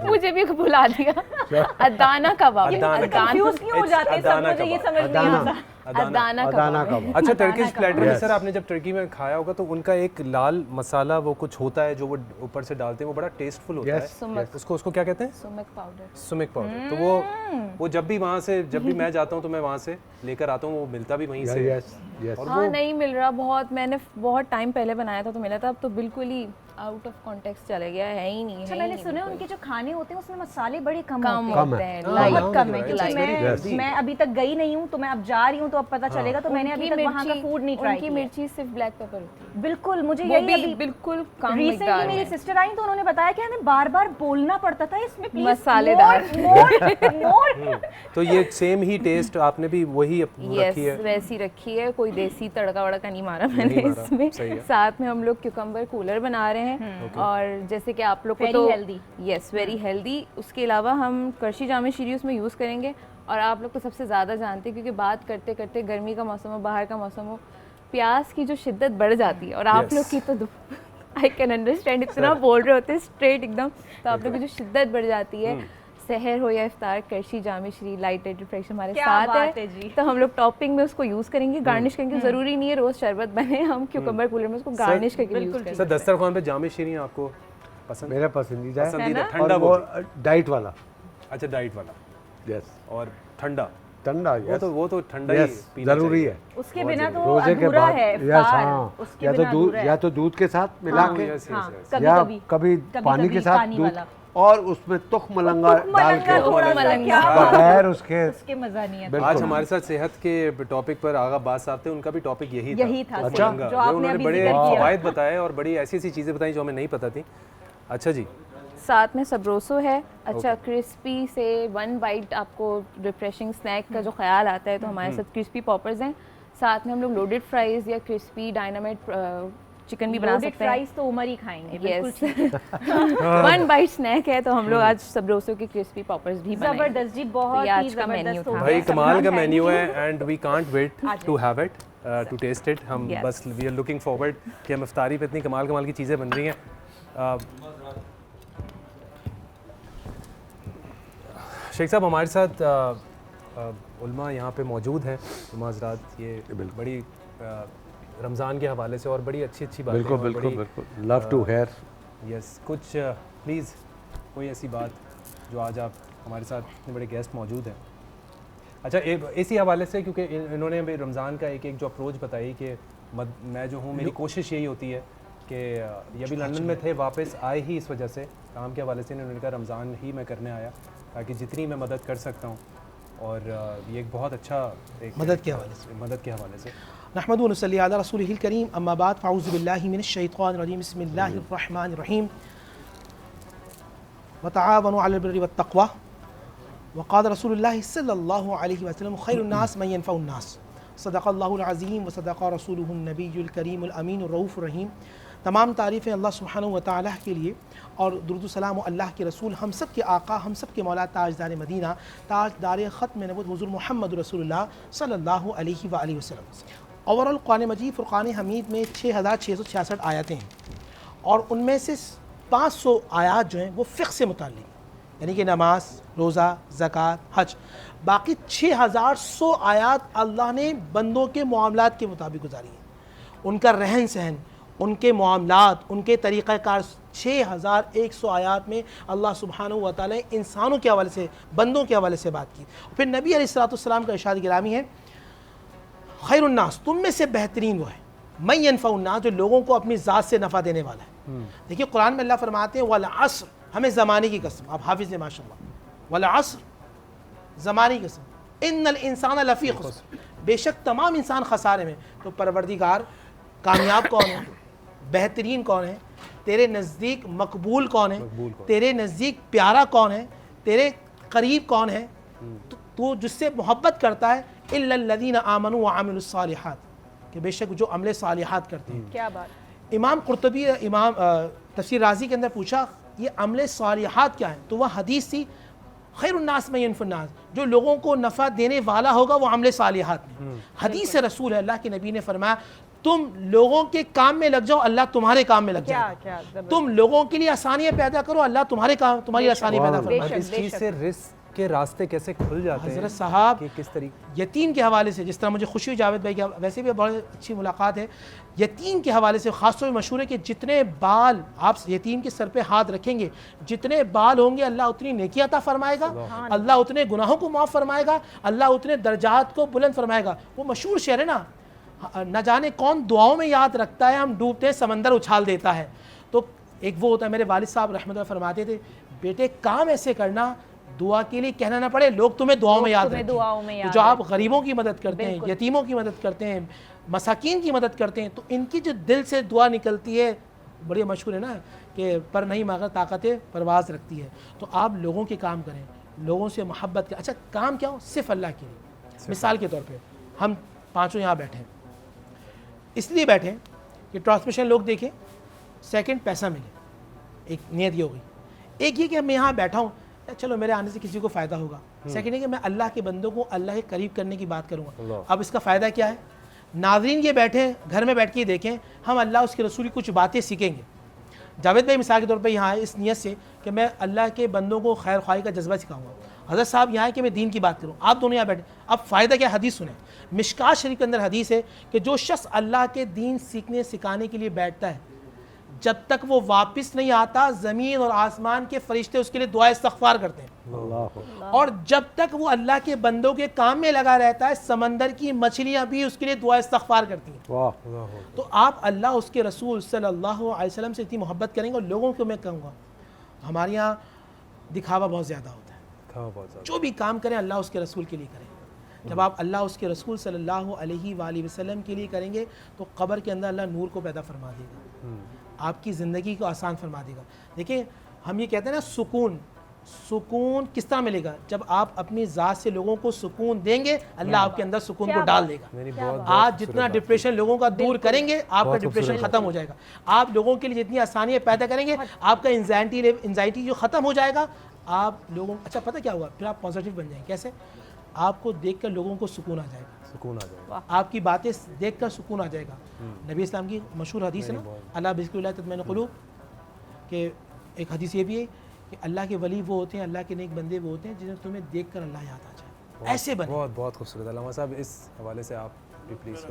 मुझे भी भुला दिया। अदाना कबाब। कंफ्यूज क्यों हो जाते हैं सब, मुझे ये समझ नहीं आता। अदाना अदाना कबाब। कबाब। अच्छा, टर्किश प्लेटर में Yes. सर आपने जब टर्की में खाया होगा तो उनका एक लाल मसाला वो कुछ होता है जो वो ऊपर से डालते हैं, वो बड़ा टेस्टफुल होता Yes. है। सुमक। उसको क्या कहते हैं? सुमक पाउडर। सुमिक पाउडर। तो वो जब भी मैं जाता हूँ तो मैं वहाँ से लेकर आता हूँ, वो मिलता भी वहीं से। Yes yes. और हाँ, नहीं मिल रहा बहुत, मैंने बहुत टाइम पहले बनाया था तो मिला था, अब तो बिल्कुल ही आउट ऑफ कॉन्टेक्स्ट चले गया है ही नहीं। अच्छा, है ही मैंने नहीं सुना है बिल्कुल। उनके जो खाने होते हैं उसमें मसाले बड़े कम कम होते हैं। होते हैं, हाँ, लाइट बहुत कम है, It's क्योंकि very healthy. मैं अभी तक गई नहीं हूँ, तो मैं अब जा रही हूँ तो अब पता चलेगा। तो मैंने अभी तक वहाँ का फूड नहीं ट्राई उनकी किया। मिर्ची सिर्फ ब्लैक पेपर होती है, बिल्कुल, मुझे वो यही भी अभी बिल्कुल कम रिसेंटली मिकदार मेरी में। सिस्टर आई तो उन्होंने बताया कि हमें बार-बार बोलना पड़ता था इसमें प्लीज मसालेदार। मोर। तो ये सेम ही टेस्ट आपने भी वही रखी यस, है? वैसी रखी है, कोई देसी तड़का वड़का नहीं मारा मैंने मारा, इसमें। सही है। साथ में हम लोग क्यूकम्बर कूलर बना रहे हैं, और जैसे कि आप लोग को Very तो healthy. Yes, very healthy. उसके अलावा हम करशी जामे शीरी उसमें यूज़ करेंगे, और आप लोग तो सबसे ज़्यादा जानते हैं क्योंकि बात करते करते गर्मी का मौसम हो, बाहर का मौसम हो, प्यास की जो शिद्दत बढ़ जाती है, और आप Yes. लोग की तो आई कैन अंडरस्टैंड, इतना बोल रहे होते हैं स्ट्रेट एकदम, तो आप लोग की जो शिद्दत बढ़ जाती है, सहर हो या इफ्तार, करशी जामे श्री लाइट रिफ्रेश हमारे क्या साथ बात है जी। तो हम लोग टॉपिंग में उसको यूज़ करेंगे, गार्निश करेंगे। ज़रूरी नहीं है रोज़ शरबत बने, हम क्यूकम्बर कूलर में उसको गार्निश करके यूज़ करेंगे। सर दस्तरखान पे जामे शीरी आपको पसंद? मेरा पसंदीदा है। पसंदीदा ना? ठंडा और वो वो डाइट वाला। अच्छा, डाइट वाला। यस। और ठंडा ठंडा। वो तो ठंडा ही यस, पीना जरूरी चाहिए। है। उसके बिना तो रोजे के अधूरा बाद है यस, इफ्तार, हाँ, उसके या तो बिना दूध अधूरा है। या तो दूध के साथ मिला के, यस, हाँ, यस, कभी या कभी कभी पानी के साथ पानी दूध, वाला। और उसमें तुख मलंगा डाल के, थोड़ा सा, क्या बगैर उसके। उसके मजा नहीं है। बिल्कुल। आज हमारे साथ सेहत के टॉपिक पर आगा बास साहब थे, उनका भी टॉपिक यही था, अच्छा। मलंगा, जो आपने उन्होंने अभी बड़े जिक्र किया। फवायद बताए और बड़ी ऐसी ऐसी चीज़ें बताई जो हमें नहीं पता थी। अच्छा जी, साथ में सबरोसो है, अच्छा क्रिस्पी से 1 बाइट आपको रिफ्रेशिंग स्नैक का जो ख्याल आता है, तो हमारे साथ क्रिस्पी पॉपर्स हैं। साथ में हम लोग लोडेड फ्राइज़ या क्रिस्पी डायनामाइट चिकन भी बना लोडेड सकते हैं। फ्राइज तो उमर ही खाएंगे, बिल्कुल यस, ठीक है। 1 बाइट स्नैक है, तो हम लोग आज सबरोसो के क्रिस्पी पॉपर्स भी बनाएंगे। जबरदस्त जी, बहुत ये ही आज का मेन्यू जबरदस्त था। हो भाई गया। कमाल का Thank मेन्यू you. है and we can't wait to have it, to taste it. हम Yes. बस वी आर लुकिंग फॉरवर्ड कि हम इफ्तारी पे इतनी कमाल कमाल की चीज़ें बन रही हैं। शेख साहब हमारे साथ उल्मा यहाँ पे मौजूद हैं, उल्मा हज़रात, ये बड़ी रमज़ान के हवाले से और बड़ी अच्छी अच्छी बातें। बिल्कुल और बिल्कुल बड़ी, बिल्कुल। Love to hear. यस, कुछ प्लीज़ कोई ऐसी बात जो आज आप हमारे साथ इतने बड़े गेस्ट मौजूद हैं। अच्छा, इसी हवाले से क्योंकि इन्होंने अभी रमज़ान का एक जो अप्रोच बताई कि मैं जो हूँ, मेरी कोशिश यही होती है कि ये अभी लंदन में थे, वापस आए ही इस वजह से काम के हवाले से, इन्होंने कहा रमज़ान ही मैं करने आया ताकि जितनी मैं मदद कर सकता हूँ, और ये एक बहुत अच्छा एक मदद के हवाले से नहमदु व नसल्ली अला रसूलिहिल करीम, अम्मा बाद, फ़अऊज़ु बिल्लाहि मिनश शैतानिर रजीम, बिस्मिल्लाहिर रहमानिर रहीम, व तआवनु अलल बिर्रि वत तक़वा, व क़ाल रसूलुल्लाहि सल्लल्लाहु अलैहि वसल्लम खैरुन नास मन यनफ़उन नास, सदक़ल्लाहुल अज़ीम व सदक़ रसूलुहुन नबियुल करीमुल अमीनुर रऊफ़ुर रहीम। तमाम तारीफ़ें अल्लाह सुब्हानहु व तआला के लिए, और दुरूद सलाम अल्लाह के रसूल, हम सब के आका, हम सब के मौला, ताजदार मदीना, ताजदार ख़त्म नबूवत हुज़ूर मोहम्मद रसूलुल्लाह सल्लल्लाहु अलैहि वसल्लम। ओवरऑल कुरान मजीद फ़ुरक़ान हमीद में 6666 आयतें हैं, और उनमें से 500 आयात जो हैं वो फ़िक़्ह से मुताल्लिक़, यानी कि नमाज, रोज़ा, ज़कात, हज। बाकी 6100 आयात अल्लाह ने बंदों के मामलात के मुताबिक गुजारी है, उनका रहन सहन, उनके मामलात, उनके तरीक़ाकार। 6100 आयात में अल्लाह सुब्हानहु व तआला ने इंसानों के हवाले से, बंदों के हवाले से बात की। फिर नबी अलैहिस्सलाम का इरशाद गिरामी है, खैरुन नास, तुम में से बेहतरीन वो है, मन यनफ़उन नास, जो लोगों को अपनी ज़ात से नफ़ा देने वाला है। देखिए कुरान में अल्लाह फरमाते हैं वल अस्र, हमें ज़माने की कसम, आप हाफिज़ ने माशाअल्लाह, वल अस्र, ज़माने की कसम, इन्नल इंसान लफ़ी खुस्र, बेशक तमाम इंसान खसारे में। तो परवरदिगार कामयाब कौन है, बेहतरीन कौन है, तेरे नज़दीक मकबूल कौन है, तेरे नज़दीक प्यारा कौन है, तेरे करीब कौन है, तो जिससे मोहब्बत करता है, इल्लल्लज़ीना आमनू व अमिलुस सालिहात, कि बेशक जो अमले सालिहात करते हैं। क्या बात। इमाम कुर्तबी, इमाम तफसीर राज़ी के अंदर पूछा ये अमले सालिहात क्या है, तो वह हदीस थी, खैरुन नास मन यनफ़उन नास, जो लोगों को नफ़ा देने वाला होगा वो अमले सालिहात में। हदीस रसूल है, अल्लाह के नबी ने फरमाया तुम लोगों के काम में लग जाओ, अल्लाह तुम्हारे काम में लग क्या जाएगा। क्या जबरदस्त। तुम लोगों के लिए आसानियां पैदा करो, अल्लाह तुम्हारे काम तुम्हारी आसानी पैदा और फरमाएगा। इस चीज़ से रिस्क के रास्ते कैसे खुल जाते हैं हजरत साहब कि किस तरीके यतीम के हवाले से, जिस तरह मुझे खुशी हुई जावेद भाई की वैसे भी बहुत अच्छी मुलाकात है, यतीम के हवाले से ख़ासतौर पर मशहूर है कि जितने बाल आप यतीम के सर पे हाथ रखेंगे, जितने बाल होंगे अल्लाह उतनी नेकियां अता फरमाएगा, अल्लाह उतने गुनाहों को माफ़ फरमाएगा, अल्लाह उतने दर्जात को बुलंद फरमाएगा। वो मशहूर शेर है ना, न जाने कौन दुआओं में याद रखता है, हम डूबते हैं समंदर उछाल देता है। तो एक वो होता है, मेरे वालिद साहब रहमतुल्लाह फरमाते थे, बेटे काम ऐसे करना दुआ के लिए कहना ना पड़े, लोग तुम्हें दुआओं में याद रखें। तो जो आप गरीबों की मदद करते हैं, यतीमों की मदद करते हैं, मसाकीन की मदद करते हैं, तो इनकी जो दिल से दुआ निकलती है, बड़ी मशहूर है ना कि पर नहीं मगर ताकतें परवाज़ रखती है। तो आप लोगों के काम करें, लोगों से मोहब्बत करें। अच्छा काम क्या हो, सिर्फ अल्लाह के लिए। मिसाल के तौर पे हम पाँचों यहाँ बैठे हैं, इसलिए बैठे हैं कि ट्रांसमिशन लोग देखें, सेकंड पैसा मिले, एक नियत ये हो गई। एक ये कि मैं यहाँ बैठा हूँ, चलो मेरे आने से किसी को फ़ायदा होगा। सेकंड है कि मैं अल्लाह के बंदों को अल्लाह के करीब करने की बात करूँगा। अब इसका फ़ायदा क्या है? नाज़रीन ये बैठे घर में बैठ के देखें, हम अल्लाह उसके रसूल की कुछ बातें सीखेंगे। जावेद भाई मिसाल के तौर पे यहाँ आए इस नियत से कि मैं अल्लाह के बंदों को खैर ख्वाही का जज्बा सिखाऊंगा। हज़रत साहब यहाँ है कि मैं दीन की बात करूँ, आप दोनों यहाँ बैठे। अब फ़ायदा क्या? हदीस सुने। मिशकात शरीफ के अंदर हदीस है कि जो शख्स अल्लाह के दीन सीखने सिखाने के लिए बैठता है, जब तक वो वापस नहीं आता, ज़मीन और आसमान के फरिश्ते उसके लिए दुआ इस्तग़फ़ार करते हैं। और जब तक वो अल्लाह के बंदों के काम में लगा रहता है, समंदर की मछलियाँ भी उसके लिए दुआ इस्तग़फ़ार करती हैं। तो आप अल्लाह उसके रसूल सल्लल्लाहु अलैहि वसल्लम से इतनी मोहब्बत करेंगे। और लोगों को मैं कहूँगा, हमारे यहाँ दिखावा बहुत ज़्यादा होता है। जो भी काम करें अल्लाह उसके रसूल के लिए करें। जब आप अल्लाह उसके रसूल सल्लल्लाहु अलैहि वसल्लम के लिए करेंगे तो कब्र के अंदर अल्लाह नूर को पैदा फरमा देगा, आपकी ज़िंदगी को आसान फरमा देगा। देखिए हम ये कहते हैं ना, सुकून किस तरह मिलेगा? जब आप अपनी ज़ात से लोगों को सुकून देंगे, अल्लाह आपके अंदर सुकून को डाल देगा। आप जितना डिप्रेशन लोगों का दूर करेंगे, आपका डिप्रेशन ख़त्म हो जाएगा। आप लोगों के लिए जितनी आसानियाँ पैदा करेंगे, आपका एंजाइटी जो ख़त्म हो जाएगा। आप लोगों अच्छा पता क्या हुआ, फिर आप पॉजिटिव बन जाएंगे। कैसे? आपको देखकर लोगों को सुकून आ जाएगा, आपकी बातें देखकर सुकून आ जाएगा। नबी इस्लाम की मशहूर हदीस है ना, अल्लाह बिज़िक्रिल्लाह तत्मइन्नुल क़ुलूब, के एक हदीस ये भी है कि अल्लाह के वली वो होते हैं, अल्लाह के नेक बंदे वो होते हैं जिन्हें तुम्हें देखकर अल्लाह याद आ जाए। ऐसे बने। बहुत बहुत खूबसूरत। अल्लामा साहब इस हवाले से आप भी प्लीज़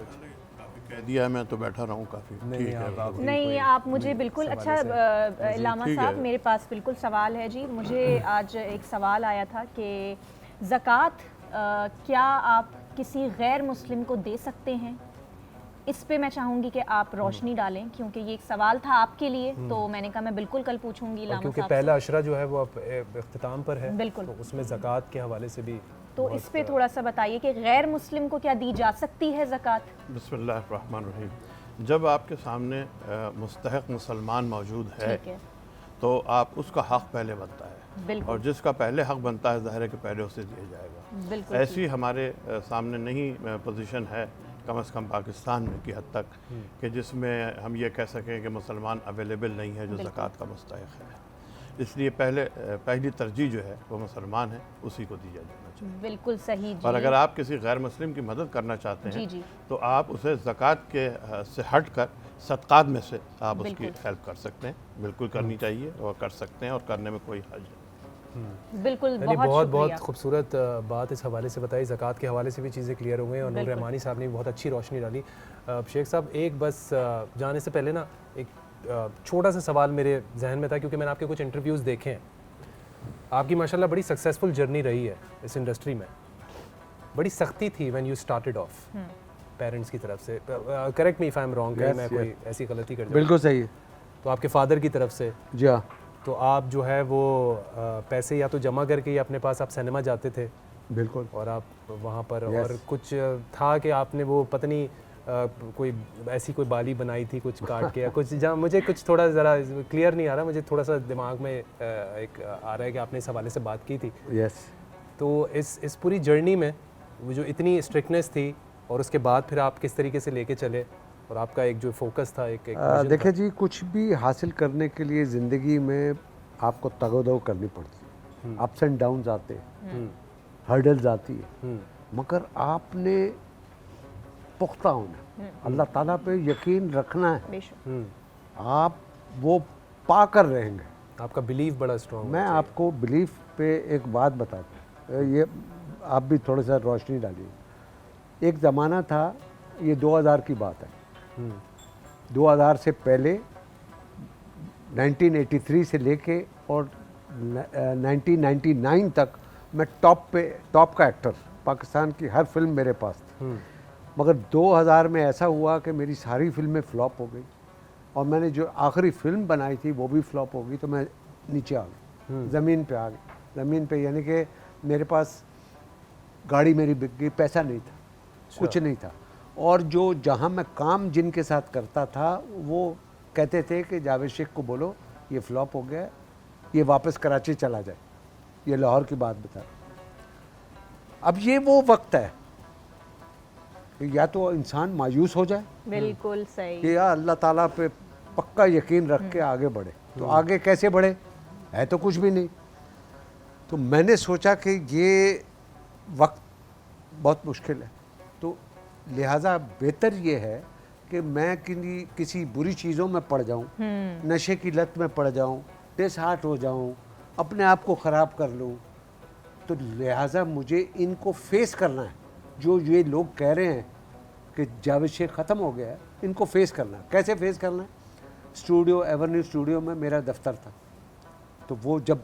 कह दिया है, मैं तो बैठा रहूँ काफ़ी। नहीं आप मुझे बिल्कुल अच्छा अल्लामा साहब, मेरे पास बिल्कुल सवाल है जी। मुझे आज एक सवाल आया था कि ज़कात क्या आप किसी गैर मुस्लिम को दे सकते हैं? इस पे मैं चाहूँगी कि आप रोशनी डालें, क्योंकि ये एक सवाल था आपके लिए, तो मैंने कहा मैं बिल्कुल कल पूछूंगी लामा साहब, क्योंकि पहला अशरा जो है वो अब इख्तिताम पर है, बिल्कुल, तो उसमें ज़कात के हवाले से भी तो इस पे थोड़ा सा बताइए कि गैर मुस्लिम को क्या दी जा सकती है ज़कात? बिस्मिल्लाहिर्रहमानिर्रहीम। जब आपके सामने मुस्तहिक़ मुसलमान मौजूद है तो आप उसका हक़ पहले बनता है, और जिसका पहले हक़ बनता है ज़ाहिर है कि पहले उसे दिया जाएगा। ऐसी हमारे सामने नहीं पोजीशन है, कम से कम पाकिस्तान में की हद तक, कि जिसमें हम ये कह सकें कि मुसलमान अवेलेबल नहीं है जो ज़कात का मुस्तहिक़ है। इसलिए पहली तरजीह जो है वो मुसलमान है, उसी को दिया जाना चाहिए। बिल्कुल सही जी। और अगर आप किसी गैर मुस्लिम की मदद करना चाहते हैं तो आप उसे ज़कात के से हट कर सदक़ात में से आप उसकी हेल्प कर सकते हैं। बिल्कुल करनी चाहिए और कर सकते हैं, और करने में कोई हर्ज नहीं। बिल्कुल, बहुत खूबसूरत बात इस हवाले से बताई। ज़कात के हवाले से भी चीज़ें क्लियर हो गई और नूर रहमानी साहब ने भी बहुत अच्छी रोशनी डाली। शेख साहब, एक बस जाने से पहले ना एक छोटा सा सवाल मेरे जहन में था, क्योंकि मैंने आपके कुछ इंटरव्यूज़ देखे हैं। आपकी माशाल्लाह बड़ी सक्सेसफुल जर्नी रही है इस इंडस्ट्री में। बड़ी सख्ती थी when you started off, parents की तरफ से, correct me if I am wrong, मैं कोई ऐसी गलती कर दूं। बिल्कुल सही है। तो आपके फादर की तरफ से जी हाँ, तो आप जो है वो पैसे या तो जमा करके या अपने पास आप सिनेमा जाते थे, बिल्कुल, और आप वहाँ पर और कुछ था कि आपने वो पत्नी कोई ऐसी कोई बाली बनाई थी कुछ काट के या कुछ, जहाँ मुझे कुछ थोड़ा ज़रा क्लियर नहीं आ रहा, मुझे थोड़ा सा दिमाग में एक आ रहा है कि आपने इस हवाले से बात की थी। यस। तो इस पूरी जर्नी में वो जो इतनी स्ट्रिक्टनेस थी, और उसके बाद फिर आप किस तरीके से लेके चले, और आपका एक जो फोकस था, एक देखिए जी, कुछ भी हासिल करने के लिए ज़िंदगी में आपको तगोदो करनी पड़ती है, अप्स एंड डाउन्स आते हैं, हर्डल्स आती है, मगर आपने पुख्ता होना, अल्लाह ताला पे यकीन रखना है, बेशक। आप वो पा कर रहेंगे। आपका बिलीव बड़ा स्ट्रॉन्ग। मैं आपको बिलीफ पे एक बात बताता हूँ, ये आप भी थोड़ा सा रोशनी डालिए। एक ज़माना था, ये 2000 की बात है, 2000 से पहले 1983 से लेके और 1999 तक मैं टॉप का एक्टर, पाकिस्तान की हर फिल्म मेरे पास थी। मगर 2000 में ऐसा हुआ कि मेरी सारी फिल्में फ्लॉप हो गई और मैंने जो आखिरी फिल्म बनाई थी वो भी फ्लॉप हो गई, तो मैं नीचे आ गई, ज़मीन पे आ गई। ज़मीन पे यानी कि मेरे पास गाड़ी मेरी बिक गई, पैसा नहीं था, कुछ नहीं था। और जो जहाँ मैं काम जिनके साथ करता था वो कहते थे कि जावेद शेख को बोलो ये फ्लॉप हो गया, ये वापस कराची चला जाए। ये लाहौर की बात बता। अब ये वो वक्त है कि या तो इंसान मायूस हो जाए, बिल्कुल सही, कि या अल्लाह ताला पे पक्का यकीन रख के आगे बढ़े। तो आगे कैसे बढ़े, है तो कुछ भी नहीं। तो मैंने सोचा कि ये वक्त बहुत मुश्किल है, तो लिहाजा बेहतर ये है कि मैं किसी बुरी चीज़ों में पड़ जाऊं, नशे की लत में पड़ जाऊं, डिसहार्ट हो जाऊं, अपने आप को ख़राब कर लूं। तो लिहाजा मुझे इनको फेस करना है। जो ये लोग कह रहे हैं कि जावेद शेख ख़त्म हो गया है, इनको फेस करना है। कैसे फेस करना है? स्टूडियो, एवर्न्यू स्टूडियो में मेरा दफ्तर था, तो वो जब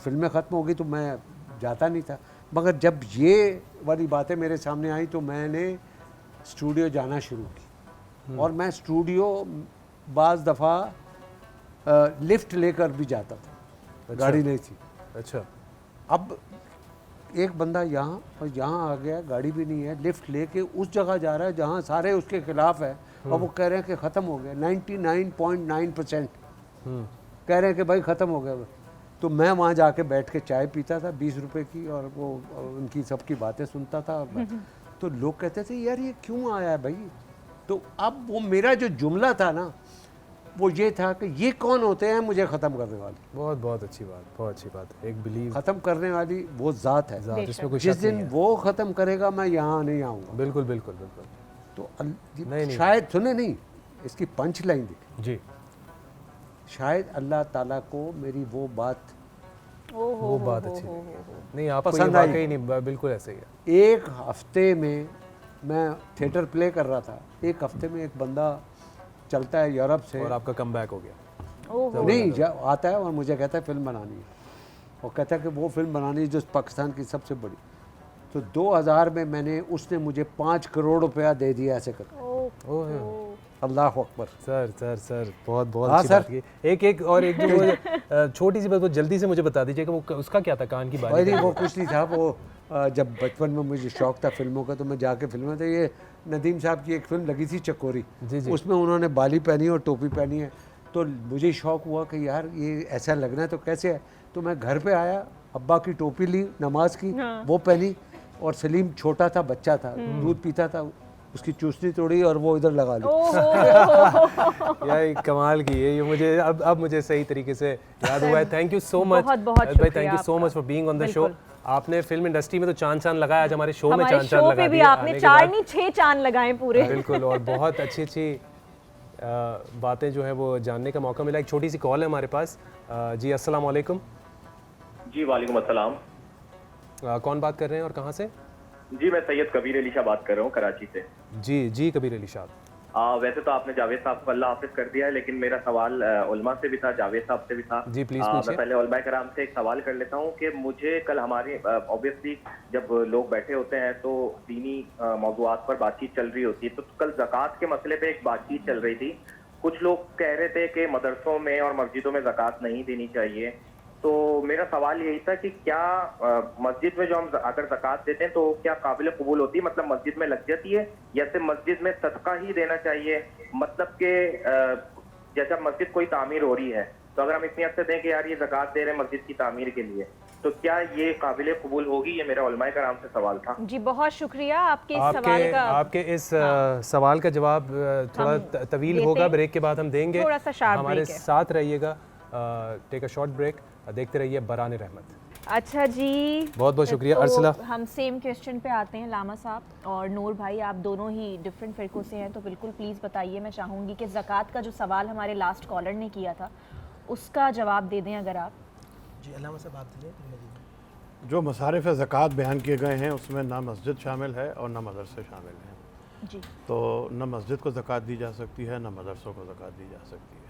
फिल्में ख़त्म हो गई तो मैं जाता नहीं था। मगर जब ये वाली बातें मेरे सामने आई तो मैंने स्टूडियो जाना शुरू की। और मैं स्टूडियो बाज़ दफ़ा लिफ्ट लेकर भी जाता था। अच्छा। गाड़ी नहीं थी। अच्छा। अब एक बंदा यहाँ और यहाँ आ गया, गाड़ी भी नहीं है, लिफ्ट लेके उस जगह जा रहा है जहाँ सारे उसके खिलाफ है और वो कह रहे हैं कि ख़त्म हो गया। 99.9% कह रहे हैं कि भाई ख़त्म हो गया। तो मैं वहाँ जाके बैठ के चाय पीता था 20 रुपए की, और वो उनकी सबकी बातें सुनता था। तो लोग कहते थे यार ये क्यों आया है भाई। तो अब वो मेरा जो जुमला था ना वो ये था कि ये कौन होते हैं मुझे ख़त्म करने वाले। बहुत बहुत अच्छी बात, बहुत अच्छी बात है। एक बिलीव, ख़त्म करने वाली वो ज़ात है, इसमें कोई जिस दिन वो ख़त्म करेगा मैं यहाँ नहीं आऊँगा। बिल्कुल बिल्कुल बिल्कुल। तो नहीं, शायद सुने नहीं, इसकी पंच लाइन देखी जी, शायद अल्लाह ताला को मेरी वो बात अच्छी लगी। नहीं आपको पसंद ये आई। वाकई नहीं, बिल्कुल ऐसे ही है। एक हफ्ते में मैं थिएटर प्ले कर रहा था, एक हफ्ते में एक बंदा चलता है यूरोप से, और आपका कम बैक हो गया। नहीं आता है और मुझे कहता है फिल्म बनानी है, और कहता है कि वो फिल्म बनानी है जो पाकिस्तान की सबसे बड़ी। तो 2000 में मैंने, उसने मुझे 5 करोड़ रुपया दे दिया ऐसे कर। अल्लाह अकबर। सर सर सर बहुत बहुत अच्छी बात की। एक और एक जो छोटी सी बात वो जल्दी से मुझे बता दीजिएगा, वो उसका क्या था, कान की बात? नहीं वो कुछ नहीं था। वो जब बचपन में मुझे शौक़ था फिल्मों का, तो मैं जाके फिल्में, तो ये नदीम साहब की एक फिल्म लगी थी चकोरी, उसमें उन्होंने बाली पहनी और टोपी पहनी है। तो मुझे शौक़ हुआ कि यार ये ऐसा लगना है तो कैसे है। तो मैं घर पे आया, अब्बा की टोपी ली नमाज की, वो पहनी, और सलीम छोटा था, बच्चा था, दूध पीता था, उसकी चूसनी तोड़ी और वो इधर लगा ली। यार कमाल की है ये। मुझे अब मुझे सही तरीके से याद हुआ है। थैंक यू सो मच बहुत भाई, thank you so much for being on the show. आपने फिल्म इंडस्ट्री में तो चांद लगाया, आज हमारे शो में चांद लगा दिया आपने। 4 नहीं 6 चांद लगाए पूरे। बिल्कुल, और बहुत अच्छी अच्छी बातें जो है वो जानने का मौका मिला। एक छोटी सी कॉल है हमारे पास। जी अस्सलाम वालेकुम। जी वालेकुम अस्सलाम। कौन बात कर रहे हैं और कहाँ से? जी मैं सैयद कबीर अली शाह बात कर रहा हूँ कराची से। जी कबीर अली शाह। वैसे तो आपने जावेद साहब को अल्लाह हाफिज कर दिया है, लेकिन मेरा सवाल उलमा से भी था, जावेद साहब से भी था। जी प्लीज पूछिए। मैं पहले उलमा कराम से एक सवाल कर लेता हूँ कि मुझे कल हमारी ऑब्वियसली जब लोग बैठे होते हैं तो दीनी मौज़ूआत पर बातचीत चल रही होती है, तो कल ज़कात के मसले पे एक बातचीत चल रही थी। कुछ लोग कह रहे थे कि मदरसों में और मस्जिदों में ज़कात नहीं देनी चाहिए। तो मेरा सवाल यही था कि क्या मस्जिद में जो हम अगर ज़कात देते हैं तो क्या काबिल कबूल होती है, मतलब मस्जिद में लग जाती है, या सिर्फ मस्जिद में सदका ही देना चाहिए? मतलब कि जैसा मस्जिद कोई तामीर हो रही है तो अगर हम इतनी हद से दें कि यार ये ज़कात दे रहे हैं मस्जिद की तामीर के लिए, तो क्या ये काबिल कबूल होगी? ये मेरा उलमाए कराम से सवाल था। जी बहुत शुक्रिया आपके इस सवाल का जवाब थोड़ा तवील होगा, ब्रेक के बाद हम देंगे। थोड़ा सा शार्प हमारे साथ रहिएगा। टेक अ शॉर्ट ब्रेक, देखते रहिए बरान रहमत। अच्छा जी, बहुत बहुत शुक्रिया। तो अरसला, हम सेम क्वेश्चन पे आते हैं। लामा साहब और नूर भाई, आप दोनों ही डिफरेंट फ़िरकों से हैं, तो बिल्कुल प्लीज़ बताइए। मैं चाहूँगी कि ज़कात का जो सवाल हमारे लास्ट कॉलर ने किया था उसका जवाब दे दें अगर आप। जी अल्लाह से बात करें। जो मसारिफ़ ज़कात बयान किए गए हैं उसमें ना मस्जिद शामिल है और ना मदरसे शामिल हैं जी। तो न मस्जिद को ज़कात दी जा सकती है, न मदरसों को ज़कात दी जा सकती है।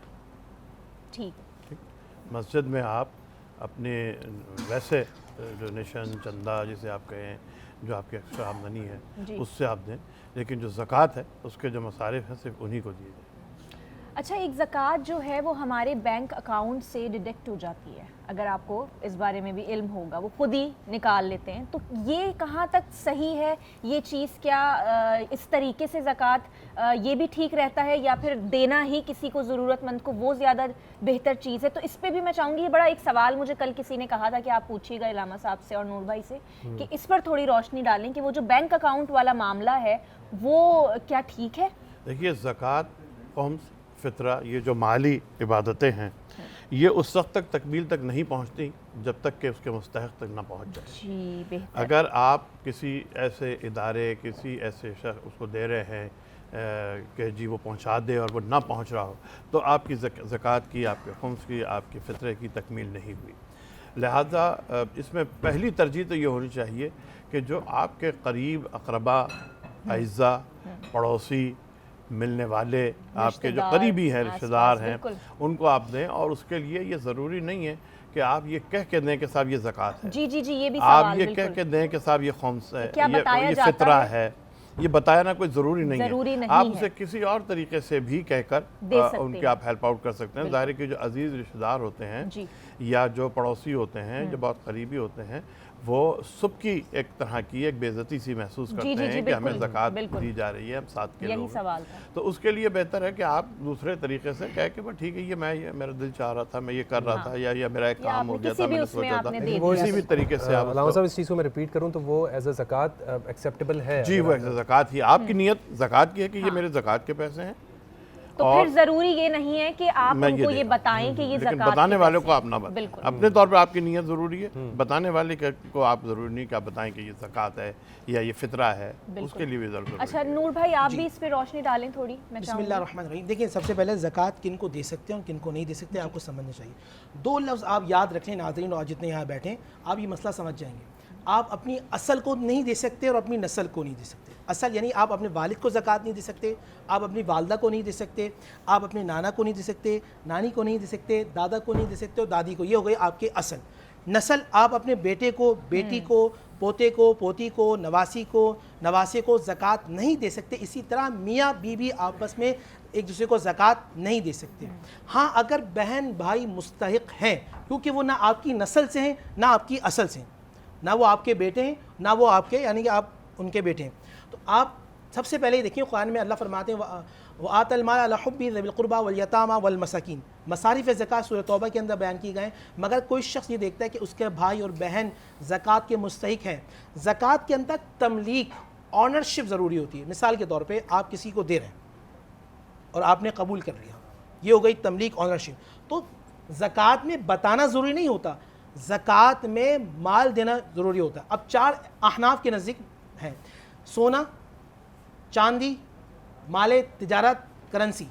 ठीक। मस्जिद में आप अपने वैसे डोनेशन, चंदा जिसे आप कहें, जो आपकी एक्स्ट्रा आमदनी है उससे आप दें, लेकिन जो ज़कात है उसके जो मसारिफ़ हैं सिर्फ उन्हीं को दिए जाए। अच्छा, एक ज़कात जो है वो हमारे बैंक अकाउंट से डिडक्ट हो जाती है, अगर आपको इस बारे में भी इल्म होगा, वो खुद ही निकाल लेते हैं, तो ये कहाँ तक सही है ये चीज़? क्या इस तरीके से ज़कात ये भी ठीक रहता है, या फिर देना ही किसी को ज़रूरतमंद को वो ज़्यादा बेहतर चीज़ है? तो इस पर भी मैं चाहूँगी, ये बड़ा एक सवाल मुझे कल किसी ने कहा था कि आप पूछिएगा इलामा साहब से और नूर भाई से कि इस पर थोड़ी रोशनी डालें कि वो जो बैंक अकाउंट वाला मामला है वो क्या ठीक है? देखिए, ज़कात, ख़ुम्स, फ़ितरा, ये जो माली इबादतें हैं ये उस वक्त तक तकमील तक नहीं पहुंचती जब तक कि उसके मुस्तहक़ तक ना पहुंच जाए। जी, बेहतर। अगर आप किसी ऐसे इदारे, किसी ऐसे शख्स उसको दे रहे हैं कि जी वो पहुंचा दे और वो ना पहुंच रहा हो, तो आपकी ज़कात की, आपके ख़ुम्स की, आपकी फ़ितरे की तकमील नहीं हुई। लिहाजा इसमें पहली तरजीह तो ये होनी चाहिए कि जो आपके करीब अक़रबा, अइज़्ज़ा, पड़ोसी, मिलने वाले, आपके जो करीबी हैं, रिश्तेदार हैं, उनको आप दें। और उसके लिए ये ज़रूरी नहीं है कि आप ये कह के दें कि साहब ये ज़कात है। जी जी जी, ये भी आप ये कह के दें कि साहब ये ख़ुम्स है, ये फ़ितरा है, ये बताना कोई ज़रूरी नहीं है। आप उसे किसी और तरीके से भी कहकर उनके आप हेल्प आउट कर सकते हैं। ज़ाहिर कि जो अजीज़ रिश्तेदार होते हैं या जो पड़ोसी होते हैं, जो बहुत करीबी होते हैं, वो सबकी एक तरह की एक बेइज्जती सी महसूस करते हैं कि हमें ज़कात दी जा रही है, हम साथ के लोग हैं। तो उसके लिए बेहतर है कि आप दूसरे तरीके से कह के बस ठीक है, ये मेरा दिल चाह रहा था, मैं ये कर रहा था, या मेरा एक काम हो गया था, मैंने सोचा था, किसी भी तरीके से आप। अलामा साहब, इस चीज़ को मैं रिपीट करूँ तो वो एज अ ज़कात एक्सेप्टेबल है? जी, वो एज अ ज़कात ही, आपकी नीयत ज़कात की है कि ये मेरे ज़कात के पैसे हैं। तो फिर जरूरी ये नहीं है कि आप उनको ये बताएं कि ये ज़कात, बताने वाले को आप ना बताएं, अपने तौर पे आपकी नीयत ज़रूरी है, बताने वाले को आप ज़रूरी नहीं कि आप बताएं कि ये ज़कात है या ये फ़ितरा है, उसके लिए भी ज़रूरी है। अच्छा नूर भाई, आप भी इस पे रोशनी डालें थोड़ी। बिस्मिल्लाहिर्रहमानिर्रहीम। देखिए, सबसे पहले ज़कात किन को दे सकते हैं और किन को नहीं दे सकते आपको समझना चाहिए। दो लफ्ज़ आप याद रखें नाज़रीन, और जितने यहाँ बैठे आप ये मसला समझ जाएंगे। आप अपनी असल को नहीं दे सकते और अपनी नस्ल को नहीं दे सकते। असल यानी आप अपने वालिद को ज़कात नहीं दे सकते, आप अपनी वालदा को नहीं दे सकते, आप अपने नाना को नहीं दे सकते, नानी को नहीं दे सकते, दादा को नहीं दे सकते और दादी को। ये हो गई आपके असल। नस्ल, आप अपने बेटे को, बेटी को, पोते को, पोती को, नवासी को, नवासे को ज़कात नहीं दे सकते। इसी तरह मियाँ बीवी आपस में एक दूसरे को ज़कात नहीं दे सकते। हाँ, अगर बहन भाई मुस्तहिक हैं, क्योंकि वो ना आपकी नस्ल से हैं ना आपकी असल से हैं, ना वो आपके बेटे हैं ना वो आपके यानी कि आप उनके बेटे हैं, तो आप सबसे पहले देखिए कुरान में अल्लाह फरमाते हैं व आतल माल अला हुब्बी ज़िल क़ुरबा वल यतामा वल मसाकीन। मसारिफ़ ज़कात सूरह तौबा के अंदर बयान की गए। मगर कोई शख्स ये देखता है कि उसके भाई और बहन ज़कात के मुस्तहिक हैं। ज़कात के अंदर तमलीक, ऑनरशिप ज़रूरी होती है। मिसाल के तौर पर आप किसी को दे रहे हैं और आपने कबूल कर लिया, ये हो गई तमलीक, ऑनरशिप। तो ज़कात में बताना ज़रूरी नहीं होता, ज़कात में माल देना ज़रूरी होता है। अब चार अहनाफ के नज़दीक हैं: सोना, चांदी, माले तिजारत, करेंसी।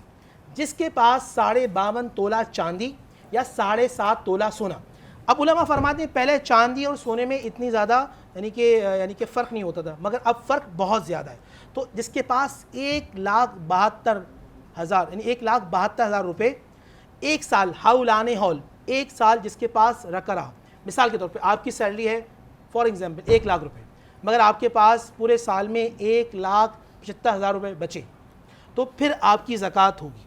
जिसके पास 52.5 तोला चांदी या 7.5 तोला सोना। अब उलमा फरमाते हैं पहले चांदी और सोने में इतनी ज़्यादा यानी कि फ़र्क नहीं होता था, मगर अब फ़र्क बहुत ज़्यादा है। तो जिसके पास 1,72,000 यानी 1,72,000 रुपये एक साल, हाउलाने हौल, एक साल जिसके पास रखा रहा। मिसाल के तौर पे आपकी सैलरी है फॉर एग्जांपल 1 लाख रुपए, मगर आपके पास पूरे साल में 1,75,000 रुपये बचे, तो फिर आपकी ज़कात होगी।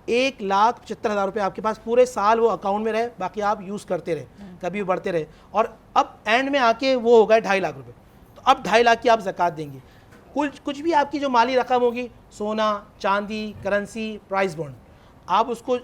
1,75,000 रुपये आपके पास पूरे साल वो अकाउंट में रहे, बाकी आप यूज़ करते रहे, कभी बढ़ते रहे, और अब एंड में आके वो हो गए 2.5 लाख रुपये। तो अब 2.5 लाख की आप ज़कात देंगे। कुछ भी आपकी जो माली रकम होगी, सोना, चांदी, करेंसी, प्राइस बॉन्ड, आप उसको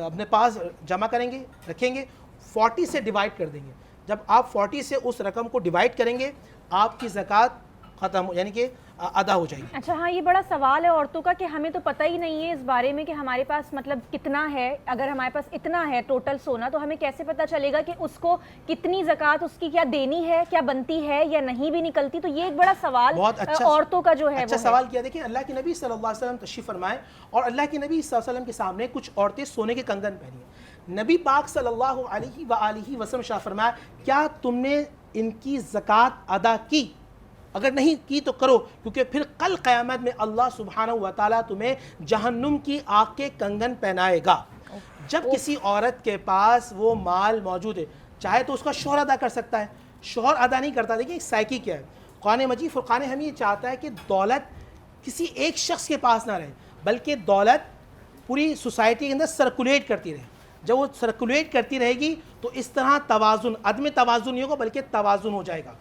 अपने पास जमा करेंगे, रखेंगे, 40 से डिवाइड कर देंगे। जब आप 40 से उस रकम को डिवाइड करेंगे, आपकी ज़कात ख़त्म, यानी कि अदा हो जाएगी। अच्छा हाँ, ये बड़ा सवाल है औरतों का कि हमें तो पता ही नहीं है इस बारे में कि हमारे पास मतलब कितना है। अगर हमारे पास इतना है टोटल सोना, तो हमें कैसे पता चलेगा कि उसको कितनी ज़कात उसकी क्या देनी है, क्या बनती है या नहीं भी निकलती? तो ये एक बड़ा सवाल औरतों का जो है अच्छा सवाल किया। देखिए अल्लाह के नबी सल्लल्लाहु अलैहि वसल्लम तशरीफ़ फरमाए और अल्लाह के नबी सल्लल्लाहु अलैहि वसल्लम के सामने कुछ औरतें सोने के कंगन पहनी है। नबी पाक सल्लल्लाहु अलैहि वसल्लम शाह फरमाया, क्या तुमने इनकी ज़कात अदा की? अगर नहीं की तो करो, क्योंकि फिर कल क़यामत में अल्लाह सुब्हानहू व तआला तुम्हें जहन्नुम की आग के कंगन पहनाएगा। जब किसी औरत के पास वो माल मौजूद है, चाहे तो उसका शौहर अदा कर सकता है, शौहर अदा नहीं करता। देखिए साइकी क्या है, कुरान मजीद फुरक़ान हमीद ये चाहता है कि दौलत किसी एक शख्स के पास ना रहे, बल्कि दौलत पूरी सोसाइटी के अंदर सर्कुलेट करती रहे। जब वो सर्कुलेट करती रहेगी तो इस तरह तवाज़ुन, अदम तवाज़ुन नहीं होगा बल्कि तवाज़ुन हो जाएगा।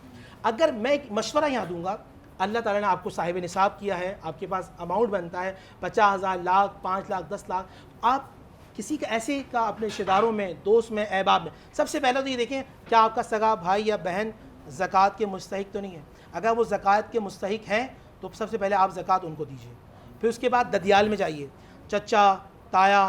अगर मैं एक मशवरा यहाँ दूंगा, अल्लाह ताला ने आपको साहिब निसाब किया है, आपके पास अमाउंट बनता है 50,000, लाख, 5 लाख, 10 लाख, आप किसी का ऐसे का अपने रिश्तेदारों में, दोस्त में, अहबाब में, सबसे पहले तो ये देखें क्या आपका सगा भाई या बहन ज़कात के मुस्तहिक तो नहीं है। अगर वो ज़कात के मुस्तहिक हैं तो सबसे पहले आप ज़कात उनको दीजिए। फिर उसके बाद ददियाल में जाइए, चचा, ताया,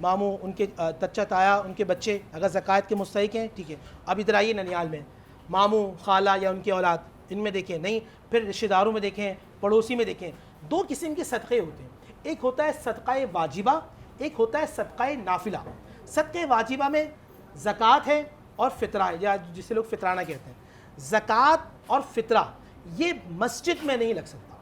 मामू, उनके चचा, ताया, उनके बच्चे अगर ज़कात के मुस्तहिक हैं, ठीक है। अब इधर आइए ननियाल में, मामू, खाला या उनकी औलाद, इनमें देखें, नहीं फिर रिश्तेदारों में देखें, पड़ोसी में देखें। दो किस्म के सदक़े होते हैं, एक होता है सदक़ा वाजिबा, एक होता है सदक़ा नाफिला। सदक़ा वाजिबा में ज़कात है और फ़ितरा है, या जिसे लोग फ़ितराना कहते हैं। ज़कात और फ़ितरा ये मस्जिद में नहीं लग सकता,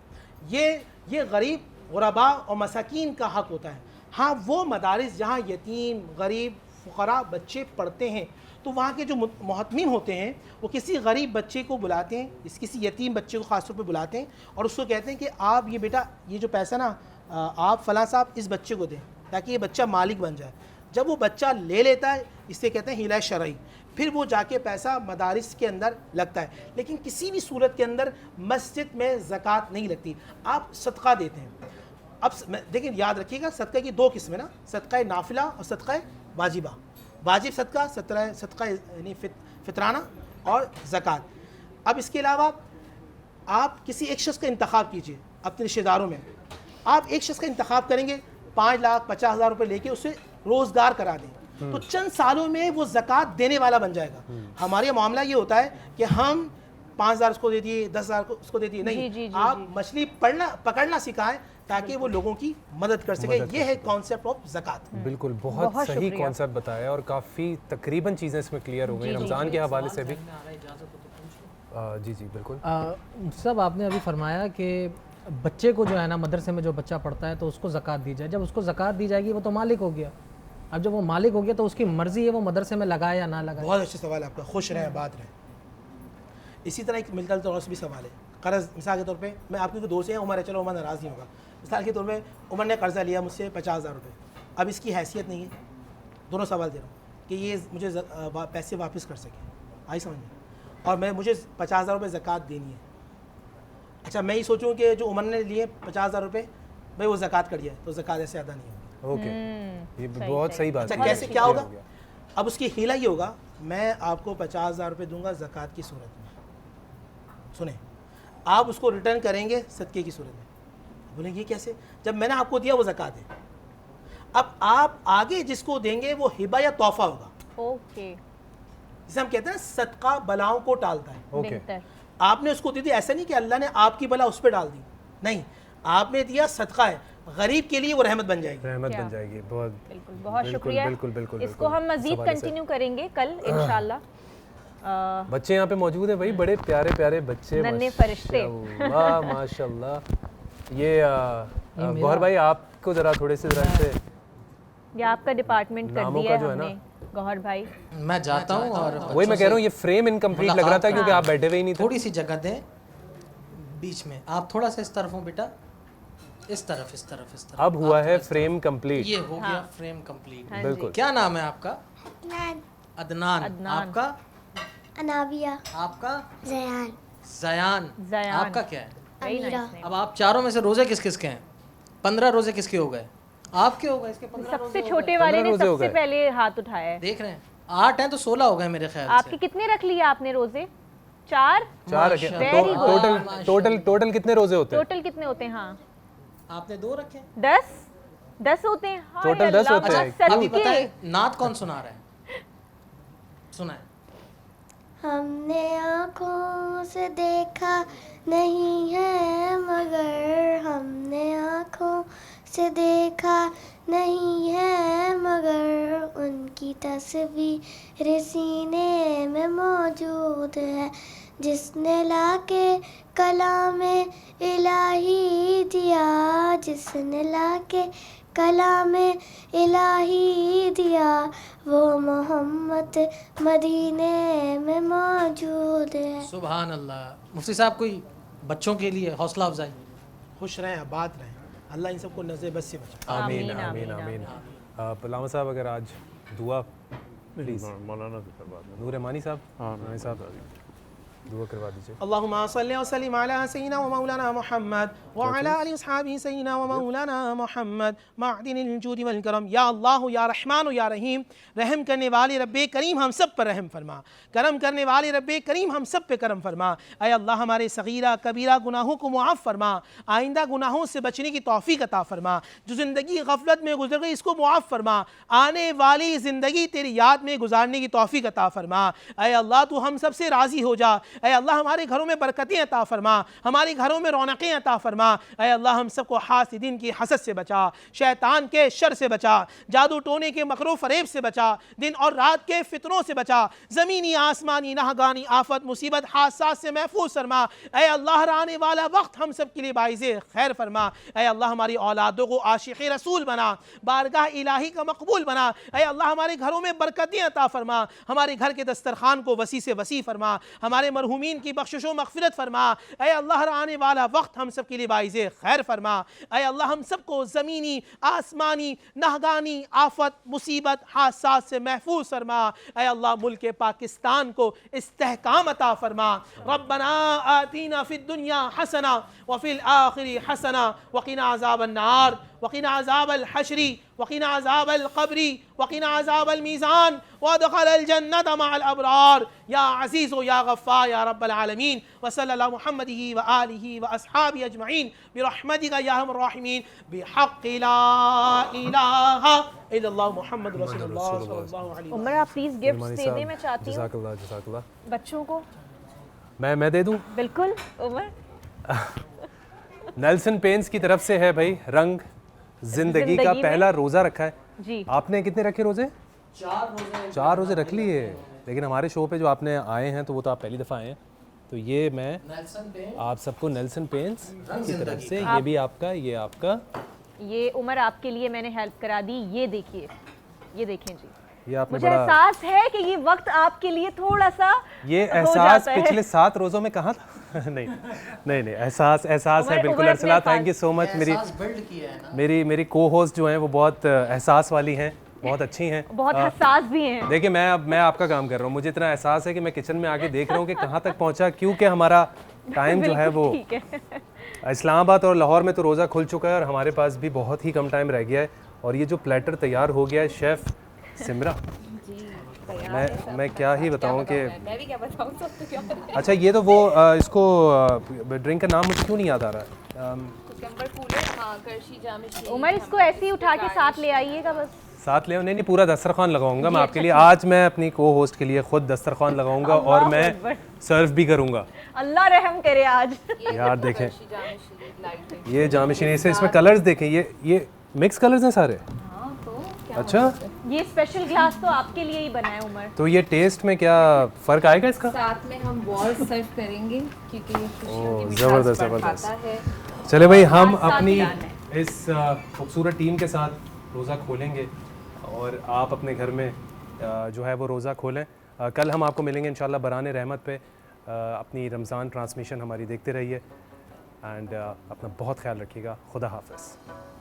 ये गरीब, गुरबा और मसाकीन का हक़ होता है। हाँ, वो मदारिस जहाँ यतीम, गरीब, फ़ुक़रा बच्चे पढ़ते हैं, तो वहाँ के जो मुहतमिम होते हैं वो किसी गरीब बच्चे को बुलाते हैं, किसी यतीम बच्चे को ख़ास तौर पे बुलाते हैं और उसको कहते हैं कि आप ये बेटा, ये जो पैसा ना आप फ़लाँ साहब इस बच्चे को दें ताकि ये बच्चा मालिक बन जाए। जब वो बच्चा ले लेता है, इसे कहते हैं हिला शरई, फिर वो जाके पैसा मदारिस के अंदर लगता है। लेकिन किसी भी सूरत के अंदर मस्जिद में ज़कात नहीं लगती, आप सदका देते हैं। अब देखिए याद रखिएगा, सदक़े की दो किस्में ना, सदक़ा नाफिला और सदक़ा वाजिबा। वाजिब सदका, सदका यानी फितराना और ज़कात। अब इसके अलावा आप किसी एक शख्स का इंतखाब कीजिए अपने रिश्तेदारों में। आप एक शख्स का इंतखाब करेंगे, 5 लाख 50,000 रुपये लेके उसे रोज़गार करा दें, तो चंद सालों में वो ज़कात देने वाला बन जाएगा। हमारे मामला ये होता है कि हम 5,000 उसको दे दिए, 10,000 उसको दे दिए, नहीं, आप मछली पकड़ना सिखाएं ताकि वो लोगों की मदद कर सके। ये है कॉन्सेप्ट ऑफ ज़कात। बिल्कुल, बहुत सही कॉन्सेप्ट बताया और काफ़ी तकरीबन चीज़ें इसमें क्लियर हो गई रमज़ान के हवाले से भी। जी जी बिल्कुल। सब आपने अभी फरमाया कि बच्चे को जो है ना, मदरसे में जो बच्चा पढ़ता है तो उसको ज़कात दी जाए। जब उसको ज़कात दी जाएगी वो तो मालिक हो गया। अब जब वो मालिक हो गया तो उसकी मर्ज़ी है वो मदरसे में लगाए या ना लगाए। बहुत अच्छा सवाल है आपका, खुश रहें, बात रहें। इसी तरह एक मिलता जुलता भी सवाल है, कर्ज़। मिसाल के तौर पे मैं आपके दोस्त हैं, उमर है, चलो उमर नाराज़ नहीं होगा। मिसाल के तौर पे उमर ने कर्ज़ा लिया मुझसे 50,000 रुपये, अब इसकी हैसियत नहीं है, दोनों सवाल दे रहा हूँ कि ये मुझे पैसे वापस कर सके, आई समझ में, और मुझे 50,000 रुपये ज़कात देनी है। अच्छा, मैं ये सोचूं कि जो उमर ने लिए 50,000 रुपये, भाई वो ज़कात कर दिया, तो ज़कात ऐसे अदा नहीं होगी। ओके, ये बहुत सही बात है। अच्छा, कैसे क्या होगा? अब उसकी हीला ये होगा, मैं आपको 50,000 रुपये दूंगा ज़कात की सूरत में, सुने, आप उसको रिटर्न करेंगे सदक़े की सूरत में। बोलेंगे ये कैसे? जब मैंने आपको दिया वो ज़कात है, अब आप आगे जिसको देंगे वो हिबा या तोहफा होगा। ओके, जिसे हम कहते हैं सदका बलाओं को टालता है। ओके, आपने उसको दे दी, ऐसा नहीं कि अल्लाह ने आपकी बला उस पर डाल दी, नहीं, आपने दिया सदका है, गरीब के लिए वो रहमत बन जाएगी। रहमत बन जाएगी। बहुत बिल्कुल, बहुत शुक्रिया। बिल्कुल बिल्कुल, इसको हम मजीद कंटिन्यू करेंगे कल इंशाल्लाह। बच्चे यहाँ पे मौजूद हैं भाई, बड़े प्यारे प्यारे बच्चे, नन्हे फरिश्ते, वाह माशाल्लाह। ये गौहर भाई, आपको जरा थोड़े से जरा से ये आपका डिपार्टमेंट कर दिया है हमने, गौहर भाई। मैं जाता हूँ और वही मैं कह रहा हूँ, ये फ्रेम इनकम्प्लीट लग रहा था क्योंकि आप बैठे हुए ही नहीं थे। थोड़ी सी जगह दें बीच में, आप थोड़ा सा इस तरफ हो बेटा, इस तरफ, इस तरफ, इस तरफ। अब हुआ है फ्रेम कंप्लीट, ये हो गया फ्रेम कंप्लीट। बिल्कुल। क्या नाम है आपका? अदनान। आपका? अनाविया। आपका? जयान। जयान। आपका क्या है? अब आप चारों में से रोजे किस किस के हैं? 15 रोजे किसके हो गए? आपके हो गए। इसके 15 सबसे छोटे वाले ने सबसे पहले हाथ उठाया है। देख रहे हैं, 8 हैं तो 16 हो गए मेरे ख्याल से। आपके कितने रख लिए आपने रोजे? 4 रखे। Very good. टोटल कितने रोजे होते हैं? टोटल कितने होते हैं? हाँ आपने 2 रखे? 10 होते हैं। हाय टोटल 10 अल्लाह, होते हैं। बस अभी सदके। बताएं नात कौन सुना रहा है? सुनाए। हमने आँखों से देखा नहीं है मगर, हमने आँखों से देखा नहीं है मगर, उनकी तस्वीर सीने में मौजूद है, जिसने लाके कलामे इलाही दिया, जिसने लाके कलामे इलाही दिया, वो मोहम्मद मदीने में मौजूद है। सुभान अल्लाह। मुफ्ती साहब कोई बच्चों के लिए हौसला अफजाई? खुश रहें, आबाद रहें, अल्लाह इन सबको नज़र बस से बचाए। आमीन आमीन आमीन। पलामा साहब अगर आज दुआ प्लीज़। मौलाना से करवा दें। नूर रहमानी साहब, हाँ साहब दुआ करवा दीजिए। अल्लाहुम्मा सल्लि व सल्लिम अला सय्यिदिना व मौलाना मुहम्मद व अला आलि अस्हाबि सय्यिदिना व मौलाना मुहम्मद मादिनिल जूदि वल करम। या अल्लाह या रहमान या रहीम, रहम करने वाले रब्बे करीम हम सब पर रहम फरमा, करम करने वाले रब्बे करीम हम सब पे करम फरमा। ऐ अल्लाह हमारे सगीरा कबीरा गुनाहों को मुआफ़ फरमा, आइंदा गुनाहों से बचने की तौफीक अता फरमा, जो ज़िंदगी गफलत में गुजर गई इसको मुआफ़ फरमा, आने वाली ज़िंदगी तेरी याद में गुजारने की तौफीक अता फरमा। ऐ अल्लाह तू हम सब से राज़ी हो जा। ऐ अल्लाह हमारे घरों में बरकतें अता फरमा, हमारे घरों में रौनकें अता फरमा। ऐ अल्लाह हम सबको हासिदीन की हसद से बचा, शैतान के शर से बचा, जादू टोने के मकरो फरेब से बचा, दिन और रात के फितरों से बचा, ज़मीनी आसमानी नाहगानी आफत मुसीबत हादसात से महफूज फरमा। ऐ अल्लाह आने वाला वक्त हम सब के लिए बाइज़े खैर फरमा। ऐ अल्लाह हमारी औलादों को आशिक़ रसूल बना, बारगाह इलाही का मकबूल बना। ऐ अल्लाह हमारे घरों में बरकतें अता फरमा, हमारे घर के दस्तरखान को वसी से वसी फरमा, हमारे मरहूमीन की बख्शिश व मग़फ़िरत फरमा। ऐ अल्लाह आने वाला वक्त हम सब के लिए बाइज़े खैर फरमा। ऐ अल्लाह हम सबको ज़मीनी आसमानी नाहगानी आफत मुसीबत हादसात से महफूज फरमा। ऐ अल्लाह मुल्क पाकिस्तान को इस्तेहकाम अता फरमा। रब्बना आतीना फ़िद दुनिया हसना व फ़िल आखिरी हसना व क़िना अज़ाबन नार व क़िना अज़ाबल हशरी व क़िना अज़ाबल क़ब्री व क़िना अज़ाबल मीज़ान व अदख़िलल जन्नत मअल अबरार या अज़ीज़ या गफ़्फ़ार या रब्बल आलमीन। व सल्लल्लाहु मुहम्मदिही व आलिही व अस्हाबी अजमईन बिरहमतिका या अरहमर राहिमीन बिहक़्क़ि ला इलाहा इल्लल्लाह मुहम्मद रसूलुल्लाह सल्लल्लाहु अलैहि वसल्लम। उमर आप प्लीज गिफ्ट्स दे दें, मैं चाहती हूँ जज़ाकल्लाह जज़ाकल्लाह। बच्चों को। मैं दे दूँ? बिल्कुल उमर। नेल्सन पेंस की तरफ से है भाई, रंग जिंदगी का पहला रोज़ा रखा है जी। आपने कितने रखे रोज़े? 4 रोज़े रख लिए, लेकिन हमारे शो पे जो आपने आए हैं तो वो तो आप पहली दफ़ा आए हैं, तो ये मैं आप सबको नेल्सन पेंस की तरफ से, ये भी आपका, ये आपका, ये उमर आपके लिए मैंने हेल्प करा दी। ये देखिए, ये देखें जी, ये आपने मुझे बड़ा एहसास है कि ये वक्त आपके लिए थोड़ा सा ये एहसास पिछले 7 रोज़ों में कहाँ था? नहीं एहसास है बिल्कुल। Arsala thank you so much. मेरी को होस्ट जो हैं वो बहुत एहसास वाली हैं, बहुत अच्छी हैं, बहुत हसास भी हैं। देखिए मैं आपका काम कर रहा हूँ, मुझे इतना एहसास है कि मैं किचन में आके देख रहा हूँ कि कहाँ तक पहुँचा, क्योंकि हमारा टाइम जो है वो इस्लामाबाद और लाहौर में तो रोज़ा खुल चुका है और हमारे पास भी बहुत ही कम टाइम रह गया है। और ये जो प्लेटर तैयार हो गया है शेफ़ सिमरा, मैं क्या ही बताऊं कि मैं भी क्या बताऊं, सब तो क्या बताएं। अच्छा ये तो वो इसको ड्रिंक का नाम मुझे क्यों नहीं याद आ रहा है? उमर इसको ऐसे ही उठा के साथ ले आइएगा, बस साथ ले। नहीं पूरा दस्तरखान लगाऊंगा मैं आपके लिए। आज मैं अपनी को होस्ट के लिए खुद दस्तरखान लगाऊंगा और मैं सर्व भी करूंगा। अल्लाह रहम करे आज। यार देखें ये जामिशीनी से, इसमें कलर्स देखें, ये मिक्स कलर्स हैं सारे। अच्छा ये स्पेशल ग्लास तो आपके लिए ही बना है उमर। तो ये टेस्ट में क्या फ़र्क आएगा इसका? साथ में हम बॉल सर्व करेंगे क्योंकि ये खुशियों की ज़बरदस्त मिठास ज़बरदस्त। बढ़ाता है। चले भाई हम अपनी इस खूबसूरत टीम के साथ रोज़ा खोलेंगे और आप अपने घर में जो है वो रोज़ा खोलें। कल हम आपको मिलेंगे इंशाल्लाह बराने रहमत पे। अपनी रमज़ान ट्रांसमिशन हमारी देखते रहिए एंड अपना बहुत ख्याल रखिएगा। खुदा हाफ़िज़।